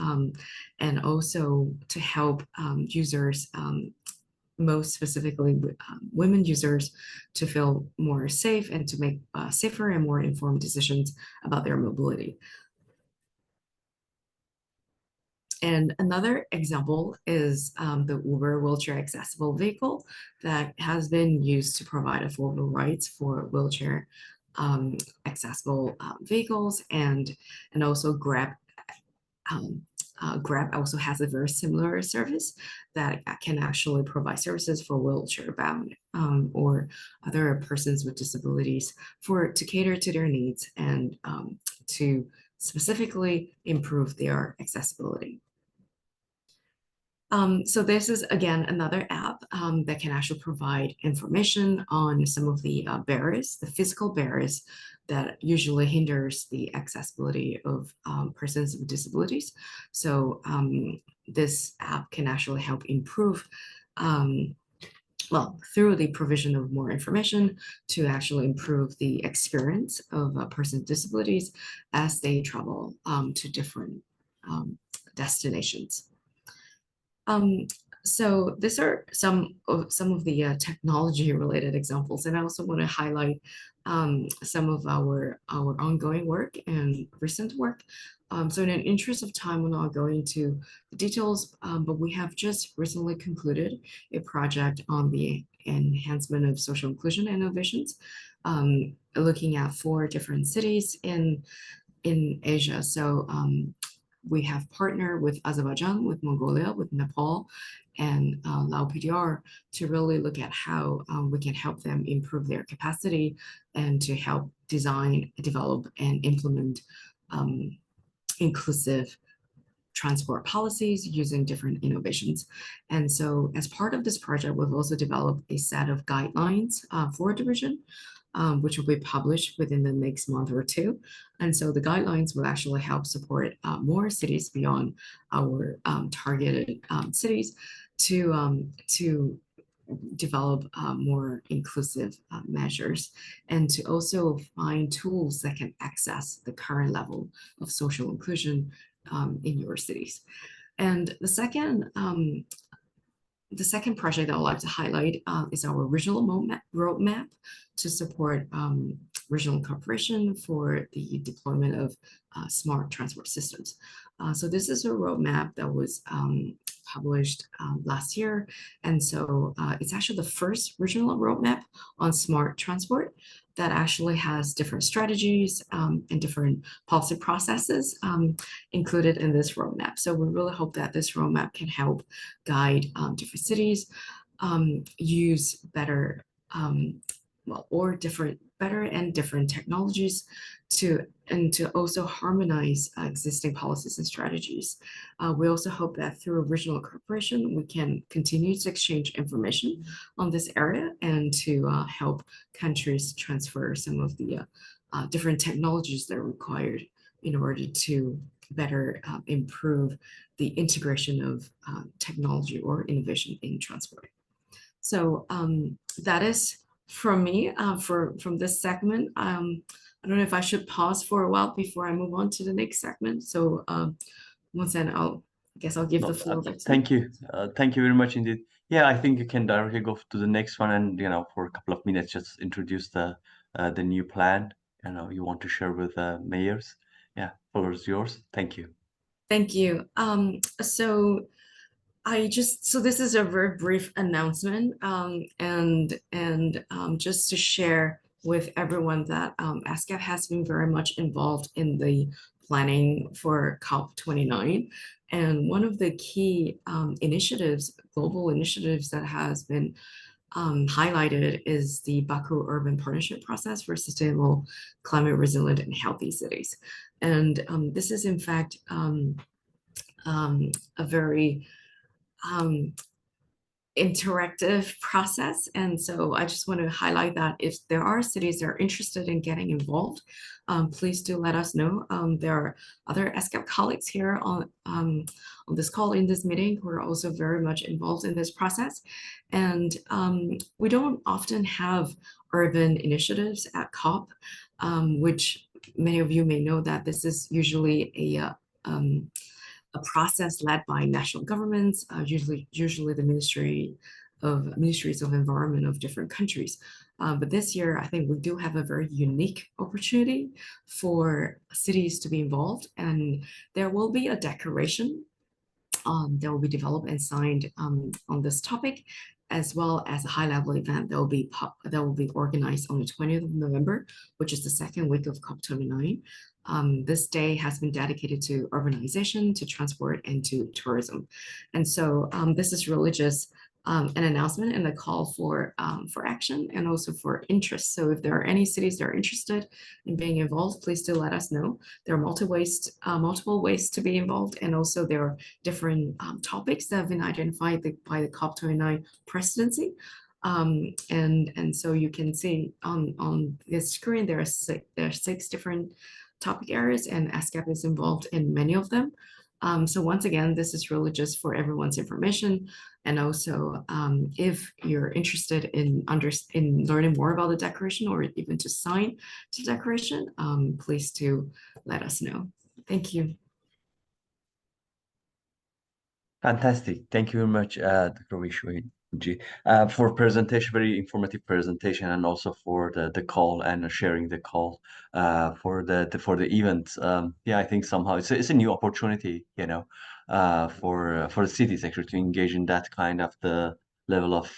and also to help users, most specifically women users, to feel more safe and to make safer and more informed decisions about their mobility. And another example is the Uber wheelchair accessible vehicle that has been used to provide affordable rides for wheelchair accessible vehicles, and also Grab. Grab also has a very similar service that can actually provide services for wheelchair bound or other persons with disabilities to cater to their needs and to specifically improve their accessibility. So this is, again, another app that can actually provide information on some of the barriers, the physical barriers that usually hinders the accessibility of persons with disabilities. So this app can actually help improve, well, through the provision of more information to actually improve the experience of persons with disabilities as they travel to different destinations. So these are some of the technology-related examples, and I also want to highlight some of our ongoing work and recent work. So in the interest of time, we're not going into the details, but we have just recently concluded a project on the enhancement of social inclusion and innovations, looking at 4 different cities in Asia. So we have partnered with Azerbaijan, with Mongolia, with Nepal, and Lao PDR to really look at how we can help them improve their capacity and to help design, develop, and implement inclusive transport policies using different innovations. And so as part of this project, we've also developed a set of guidelines for the region, which will be published within the next month or 2. And so the guidelines will actually help support more cities beyond our targeted cities to develop more inclusive measures, and to also find tools that can access the current level of social inclusion in your cities. And the second project that I'd like to highlight is our regional roadmap to support regional cooperation for the deployment of smart transport systems. So this is a roadmap that was published last year. And so it's actually the first regional roadmap on smart transport that actually has different strategies and different policy processes included in this roadmap. So we really hope that this roadmap can help guide different cities use better better and different technologies to also harmonize existing policies and strategies. We also hope that through regional cooperation, we can continue to exchange information on this area and to help countries transfer some of the different technologies that are required in order to better improve the integration of technology or innovation in transport. So that is from me from this segment. I don't know if I should pause for a while before I move on to the next segment. So once then I'll I guess I'll give No, the floor back to thank you. Thank you very much indeed. Yeah, I think you can directly go to the next one and, for a couple of minutes, just introduce the new plan, you want to share with mayors. Yeah, floor is yours. Thank you. Thank you. So this is a very brief announcement, and just to share with everyone that ESCAP has been very much involved in the planning for COP29. And one of the key global initiatives that has been highlighted is the Baku Urban Partnership Process for Sustainable, Climate Resilient, and Healthy Cities. And this is in fact a very interactive process. And so I just want to highlight that if there are cities that are interested in getting involved, please do let us know. There are other ESCAP colleagues here on this call in this meeting who are also very much involved in this process. And we don't often have urban initiatives at COP, which many of you may know that this is usually a process led by national governments, usually the ministries of environment of different countries. But this year, I think we do have a very unique opportunity for cities to be involved, and there will be a declaration that will be developed and signed on this topic, as well as a high-level event that will be organized on the 20th of November, which is the second week of COP29. This day has been dedicated to urbanization, to transport, and to tourism. And so this is really just an announcement and a call for action and also for interest. So if there are any cities that are interested in being involved, please do let us know. There are multiple ways to be involved, and also there are different topics that have been identified by the COP29 presidency. And so you can see on the screen there are six different topic areas, and ESCAP is involved in many of them. So once again, this is really just for everyone's information. And also, if you're interested in learning more about the declaration or even to sign the declaration, please do let us know. Thank you. Fantastic. Thank you very much, Dr. Wishwe. For presentation, very informative presentation, and also for the call and sharing the call for the event. Yeah, I think somehow it's a new opportunity, for the cities actually to engage in that kind of the level of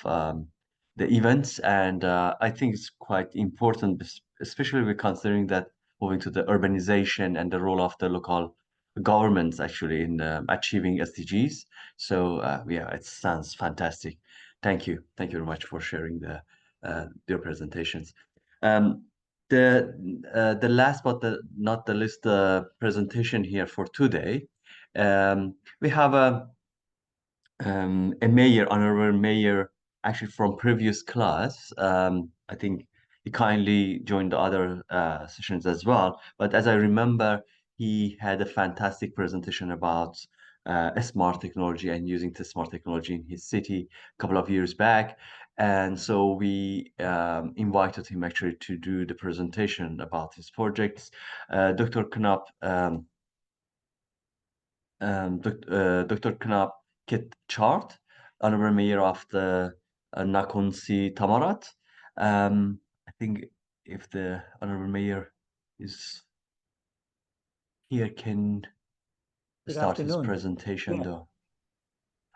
the events, and I think it's quite important, especially with considering that moving to the urbanization and the role of the local governments actually in achieving SDGs. So yeah, it sounds fantastic. Thank you very much for sharing your presentations. The last but not the least presentation here for today. We have a honorable mayor, actually from previous class. I think he kindly joined the other sessions as well. But as I remember, he had a fantastic presentation about smart technology and using the smart technology in his city a couple of years back. And so we invited him actually to do the presentation about his projects. Dr. Knapp, Dr. Knapp Chart, honorable mayor of the Nakhon-Si Tamarat. I think if the honorable mayor is here, can start his presentation though.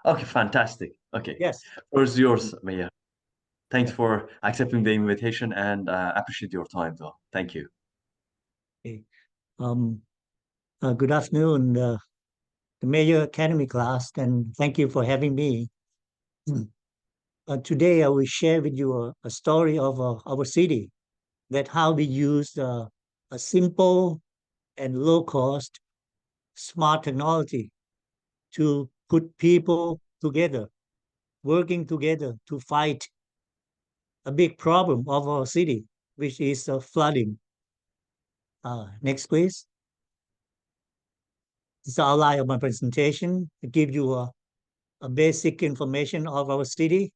Okay, fantastic. Okay. Yes. Where's yours, Mayor? Thanks for accepting the invitation, and appreciate your time though. Thank you. Okay. Good afternoon, the Mayor Academy class, and thank you for having me. Today I will share with you a story of our city, that how we use a simple and low-cost smart technology to put people together, working together to fight a big problem of our city, which is flooding. Next, please. This is the outline of my presentation to give you a basic information of our city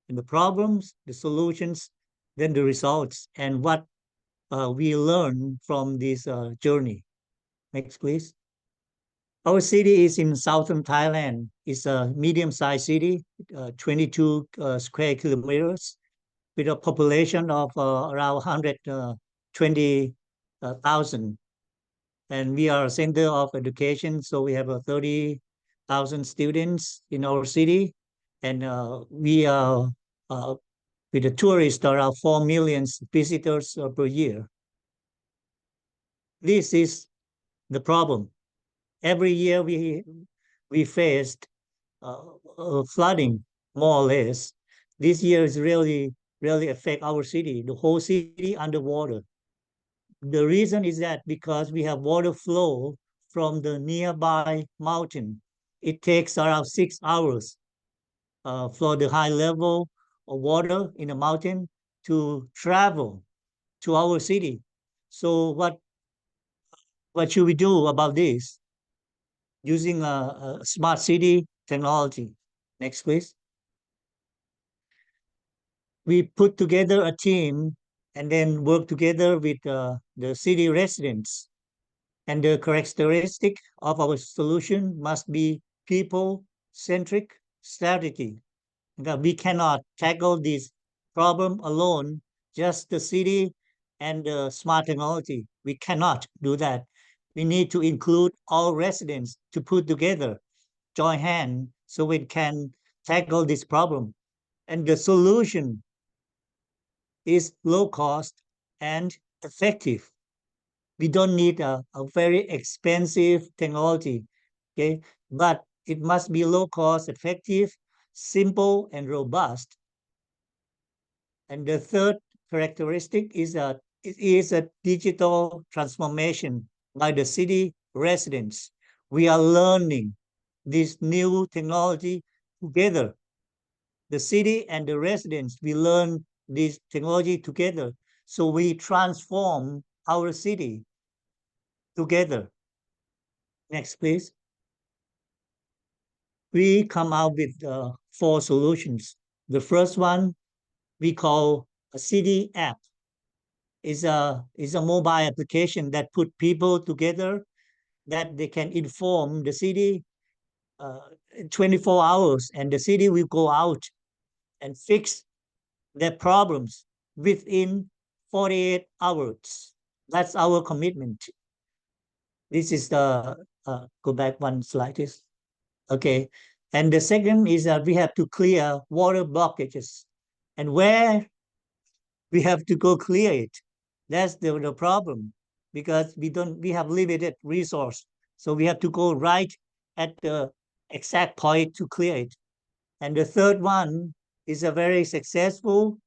and the problems, the solutions, then the results, and what we learn from this journey. Next, please. Our city is in southern Thailand. It's a medium-sized city, 22 square kilometers, with a population of around 120,000. And we are a center of education, so we have 30,000 students in our city. And we are, with the tourists, around 4 million visitors per year. This is the problem. Every year we faced flooding, more or less. This year is really affect our city, the whole city underwater. The reason is that because we have water flow from the nearby mountain. It takes around 6 hours for the high level of water in the mountain to travel to our city. So what should we do about this? Using a smart city technology. Next, please. We put together a team and then work together with the city residents. And the characteristic of our solution must be people-centric strategy. We cannot tackle this problem alone, just the city and the smart technology. We cannot do that. We need to include all residents to put together, join hands, so we can tackle this problem. And the solution is low cost and effective. We don't need a very expensive technology, okay? But it must be low cost, effective, simple, and robust. And the third characteristic is it is a digital transformation by the city residents. We are learning this new technology together. The city and the residents, we learn this technology together. So we transform our city together. Next, please. We come out with 4 solutions. The first one we call a city app. Is a mobile application that put people together, that they can inform the city 24 hours, and the city will go out and fix their problems within 48 hours. That's our commitment. This is the, go back one slide, please. Okay. And the second is that we have to clear water blockages. And where we have to go clear it, that's the problem, because we have limited resource. So we have to go right at the exact point to clear it. And the third one is a very successful,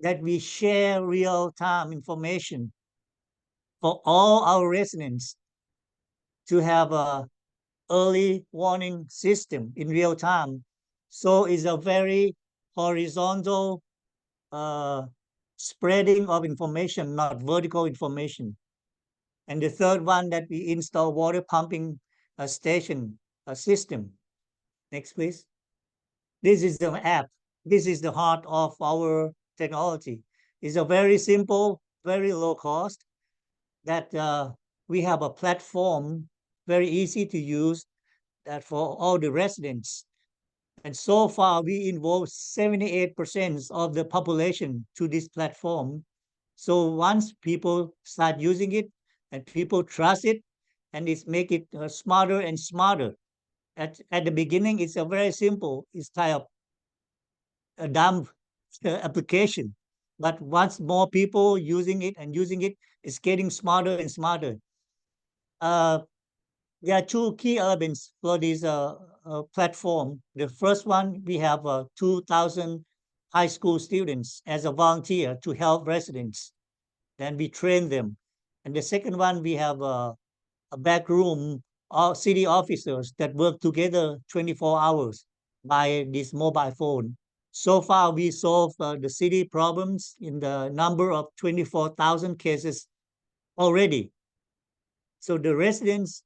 that we share real-time information for all our residents to have a early warning system in real time. So it's a very horizontal spreading of information, not vertical information. And the third one, that we install water pumping station system. Next, please. This is the app. This is the heart of our technology. It's a very simple, very low cost, that we have a platform, very easy to use, that for all the residents. And so far, we involve 78% of the population to this platform. So once people start using it and people trust it, and it's make it smarter and smarter. At the beginning, it's a very simple, it's kind of a dumb application. But once more people using it and using it, it's getting smarter and smarter. There are 2 key elements for this platform. The first one, we have 2,000 high school students as a volunteer to help residents. Then we train them. And the second one, we have a back room, city officers that work together 24 hours by this mobile phone. So far, we solved the city problems in the number of 24,000 cases already. So the residents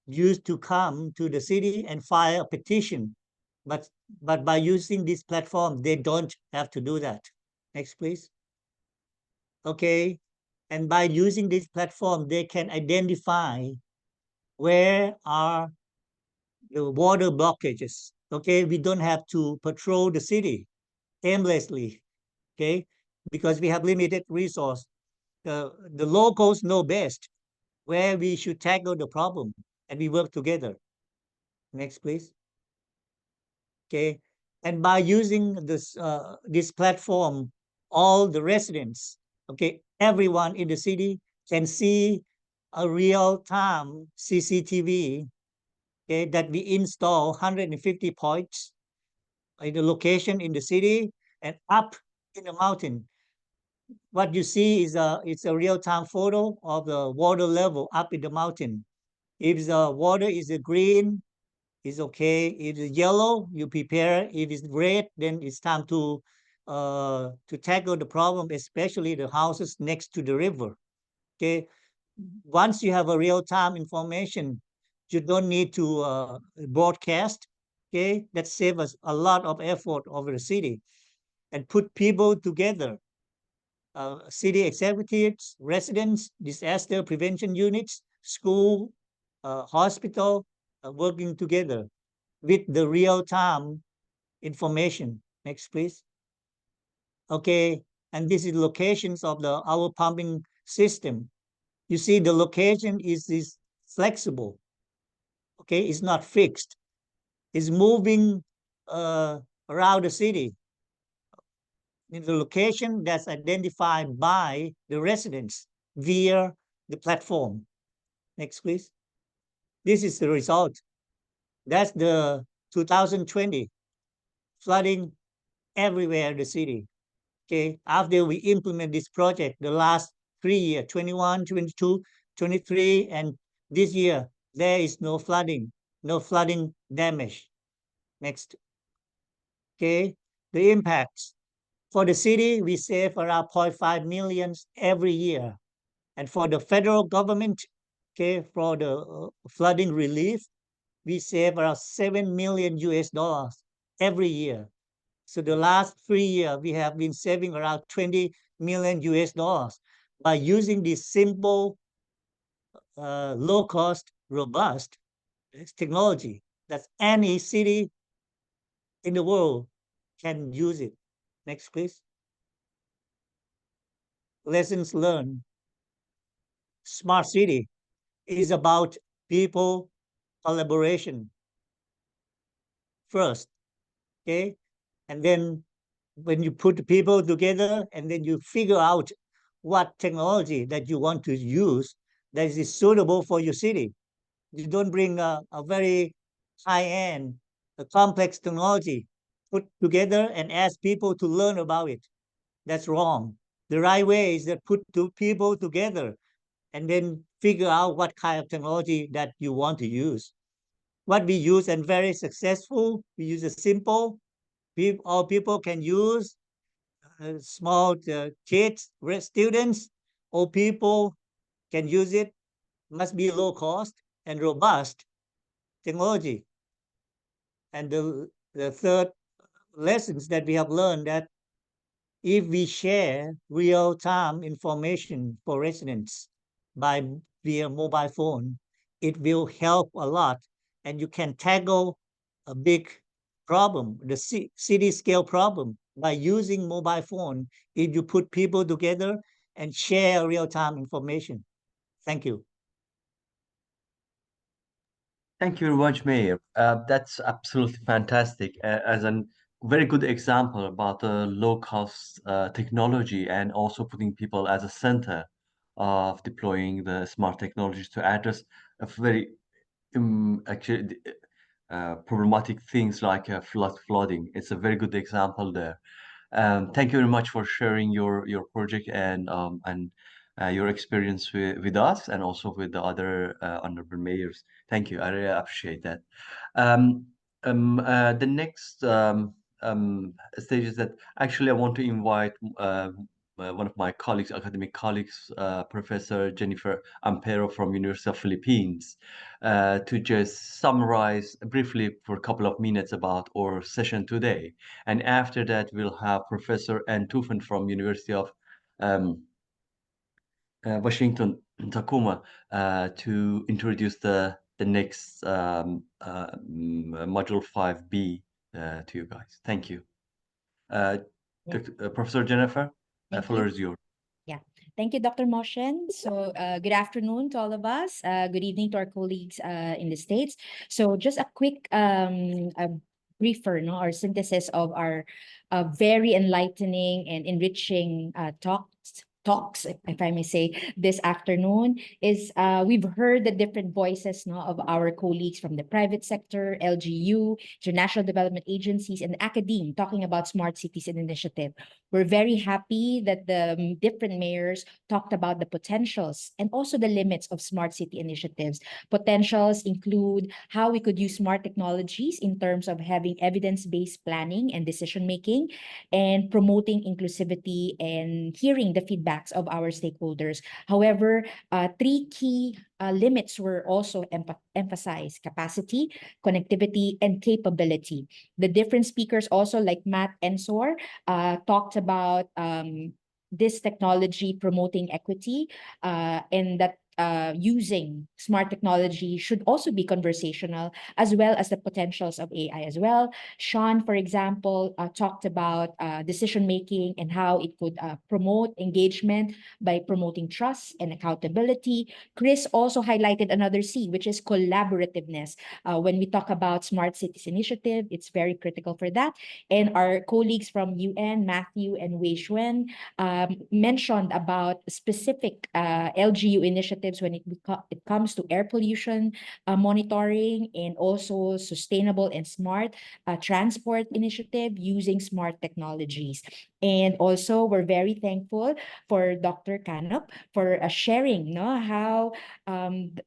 used to come to the city and file a petition, but by using this platform, they don't have to do that. Next, please. Okay, and by using this platform, they can identify where are the water blockages. Okay, we don't have to patrol the city aimlessly. Okay, because we have limited resource. The locals know best where we should tackle the problem, and we work together. Next, please. Okay, and by using this platform, all the residents, okay, everyone in the city can see a real-time CCTV, okay, that we install 150 points in the location in the city and up in the mountain. What you see is it's a real-time photo of the water level up in the mountain. If the water is green, it's okay. If it's yellow, you prepare. If it's red, then it's time to tackle the problem, especially the houses next to the river. Okay, once you have a real-time information, you don't need to broadcast. Okay, that saves us a lot of effort over the city and put people together. City executives, residents, disaster prevention units, school, hospital, working together with the real-time information. Next, please. Okay, and this is locations of our pumping system. You see, the location is flexible. Okay, it's not fixed. It's moving around the city in the location that's identified by the residents via the platform. Next, please. This is the result. That's the 2020 flooding everywhere in the city. Okay, after we implement this project, the last 3 years, 21, 22, 23, and this year, there is no flooding damage. Next. Okay, the impacts. For the city, we save around 0.5 million every year. And for the federal government, okay, for the flooding relief, we save around 7 million US dollars every year. So the last 3 years, we have been saving around 20 million US dollars by using this simple, low cost, robust technology that any city in the world can use it. Next, please. Lessons learned. Smart city is about people collaboration first, okay? And then when you put the people together and then you figure out what technology that you want to use that is suitable for your city. You don't bring a very high-end, complex technology put together and ask people to learn about it. That's wrong. The right way is that put two people together and then figure out what kind of technology that you want to use. What we use and very successful, we use a simple, all people can use, small kids, students, all people can use it, must be low cost and robust technology. And the third lessons that we have learned that if we share real-time information for residents via mobile phone, it will help a lot, and you can tackle a big problem, the city scale problem, by using mobile phone if you put people together and share real-time information. Thank you. Thank you very much, Mayor. That's absolutely fantastic. As a very good example about the low-cost technology and also putting people as a center of deploying the smart technologies to address a very actually problematic things like flooding. It's a very good example there. Thank you very much for sharing your project and your experience with us and also with the other honorable mayors. Thank you. I really appreciate that. The next stage is that actually I want to invite one of my colleagues, academic colleagues, Professor Jennifer Ampero from University of Philippines, to just summarize briefly for a couple of minutes about our session today. And after that, we'll have Professor Ann Tufen from University of Washington, Tacoma, to introduce the the next module 5B to you guys. Thank you. Professor Jennifer, the floor is yours. Yeah, thank you, Dr. Moshen. So good afternoon to all of us. Good evening to our colleagues in the States. So just a quick briefer, no, or synthesis of our very enlightening and enriching talks, if I may say, this afternoon is we've heard the different voices, no, of our colleagues from the private sector, LGU, international development agencies, and academe talking about smart cities and initiative. We're very happy that the different mayors talked about the potentials and also the limits of smart city initiatives. Potentials include how we could use smart technologies in terms of having evidence-based planning and decision-making, and promoting inclusivity and hearing the feedback of our stakeholders. However, three key limits were also emphasized: capacity, connectivity, and capability. The different speakers also, like Matt Ensor, talked about this technology promoting equity, and that using smart technology should also be conversational, as well as the potentials of AI as well. Sean, for example, talked about decision-making and how it could promote engagement by promoting trust and accountability. Chris also highlighted another C, which is collaborativeness. When we talk about Smart Cities Initiative, it's very critical for that. And our colleagues from UN, Matthew and Wei Xuan, mentioned about specific LGU initiatives when it comes to air pollution monitoring, and also sustainable and smart transport initiative using smart technologies. And also, we're very thankful for Dr. Kanop for sharing how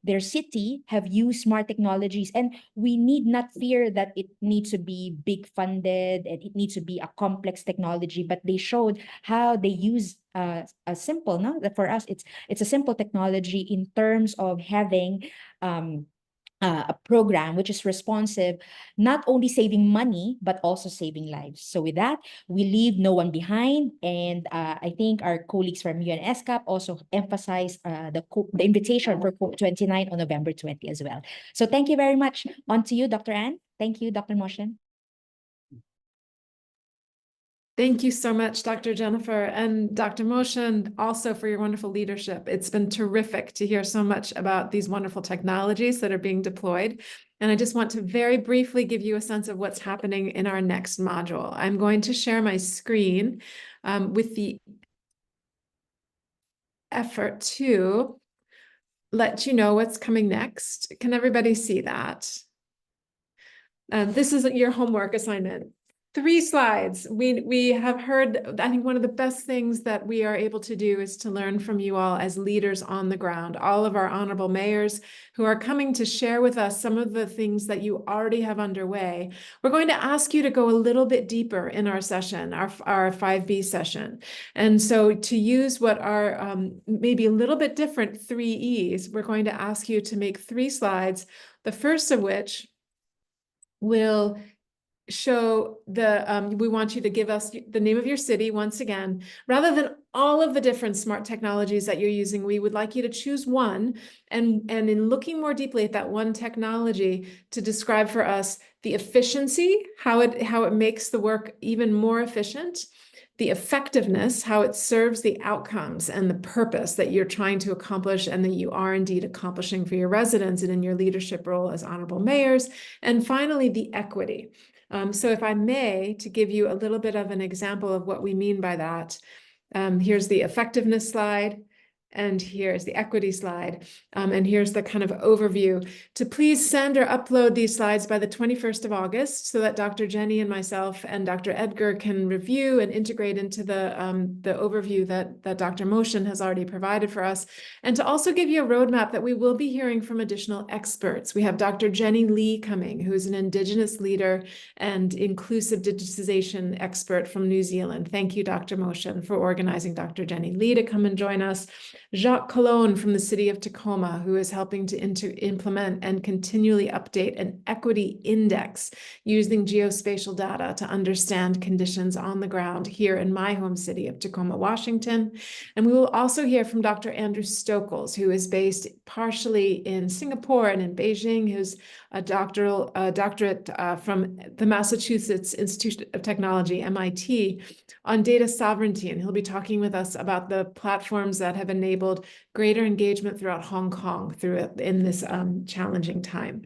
their city have used smart technologies. And we need not fear that it needs to be big funded and it needs to be a complex technology, but they showed how they use a simple, for us, it's a simple technology in terms of having a program which is responsive, not only saving money, but also saving lives. So with that, we leave no one behind. And I think our colleagues from UN ESCAP also emphasized the invitation for COP29 on November 20 as well. So thank you very much. On to you, Dr. Ann. Thank you, Dr. Moshen. Thank you so much, Dr. Jennifer, and Dr. Moshen, also for your wonderful leadership. It's been terrific to hear so much about these wonderful technologies that are being deployed. And I just want to very briefly give you a sense of what's happening in our next module. I'm going to share my screen with the effort to let you know what's coming next. Can everybody see that? This is your homework assignment. 3 slides. We have heard, I think one of the best things that we are able to do is to learn from you all as leaders on the ground, all of our honorable mayors who are coming to share with us some of the things that you already have underway. We're going to ask you to go a little bit deeper in our session, our 5B session. And so to use what are maybe a little bit different 3 E's, we're going to ask you to make 3 slides, the first of which will show we want you to give us the name of your city once again. Rather than all of the different smart technologies that you're using, we would like you to choose one, and in looking more deeply at that one technology, to describe for us the efficiency, how it makes the work even more efficient, the effectiveness, how it serves the outcomes and the purpose that you're trying to accomplish and that you are indeed accomplishing for your residents and in your leadership role as honorable mayors, and finally, the equity. So if I may, to give you a little bit of an example of what we mean by that, here's the effectiveness slide, and here's the equity slide, and here's the kind of overview. To please send or upload these slides by the 21st of August so that Dr. Jenny and myself and Dr. Edgar can review and integrate into the overview that Dr. Moshen has already provided for us, and to also give you a roadmap that we will be hearing from additional experts. We have Dr. Jenny Lee coming, who's an Indigenous leader and inclusive digitization expert from New Zealand. Thank you, Dr. Moshen, for organizing Dr. Jenny Lee to come and join us. Jacques Colon from the city of Tacoma, who is helping to implement and continually update an equity index using geospatial data to understand conditions on the ground here in my home city of Tacoma, Washington. And we will also hear from Dr. Andrew Stokels, who is based partially in Singapore and in Beijing, who's a doctorate from the Massachusetts Institute of Technology, MIT, on data sovereignty. And he'll be talking with us about the platforms that have enabled greater engagement throughout Hong Kong in this challenging time.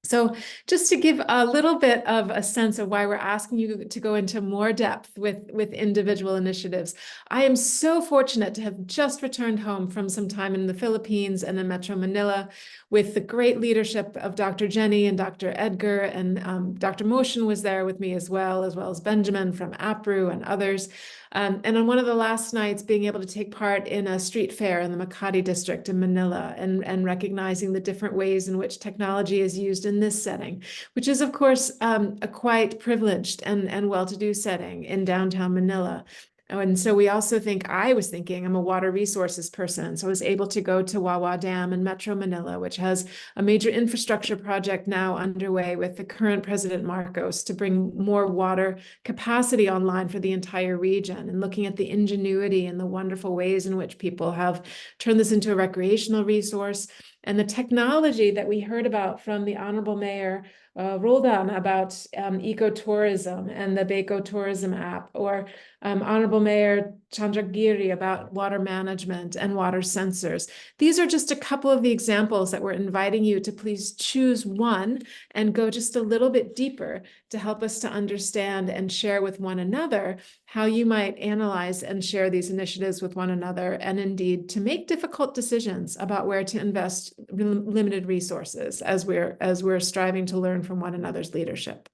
So just to give a little bit of a sense of why we're asking you to go into more depth with individual initiatives, I am so fortunate to have just returned home from some time in the Philippines and in Metro Manila with the great leadership of Dr. Jenny and Dr. Edgar, and Dr. Motion was there with me as well as Benjamin from APRU and others. And on one of the last nights, being able to take part in a street fair in the Makati district in Manila and recognizing the different ways in which technology is used in this setting, which is, of course, a quite privileged and well-to-do setting in downtown Manila. And so I was thinking, I'm a water resources person. So I was able to go to Wawa Dam in Metro Manila, which has a major infrastructure project now underway with the current President Marcos to bring more water capacity online for the entire region, and looking at the ingenuity and the wonderful ways in which people have turned this into a recreational resource. And the technology that we heard about from the Honorable Mayor Roldan about ecotourism and the Baco Tourism app, or Honorable Mayor Chandragiri about water management and water sensors. These are just a couple of the examples that we're inviting you to please choose one and go just a little bit deeper to help us to understand and share with one another how you might analyze and share these initiatives with one another, and indeed to make difficult decisions about where to invest limited resources as we're striving to learn from one another's leadership.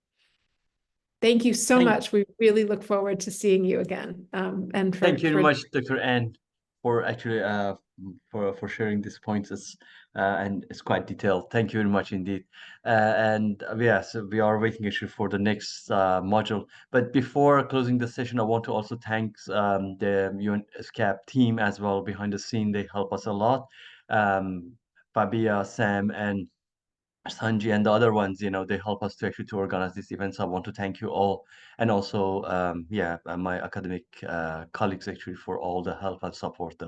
Thank you so much. We really look forward to seeing you again. And thank you very much, Dr. Ann, for actually for sharing these points. And it's quite detailed. Thank you very much indeed. So we are waiting actually for the next module. But before closing the session, I want to also thank the ESCAP team as well behind the scene. They help us a lot. Fabia, Sam, and Sanji and the other ones, they help us to actually to organize this event. So I want to thank you all, and also my academic colleagues actually for all the help and support.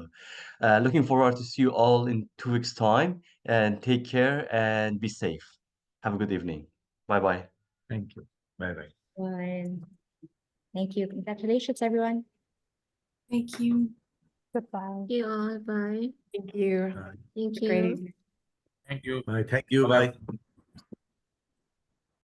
Looking forward to see you all in 2 weeks' time, and take care and be safe. Have a good evening. Bye-bye. Thank you. Bye-bye. Bye. Thank you. Congratulations, everyone. Thank you. Goodbye. Thank you all. Bye. Thank you. Thank Great you. evening. Thank you. Bye. Thank you. Bye.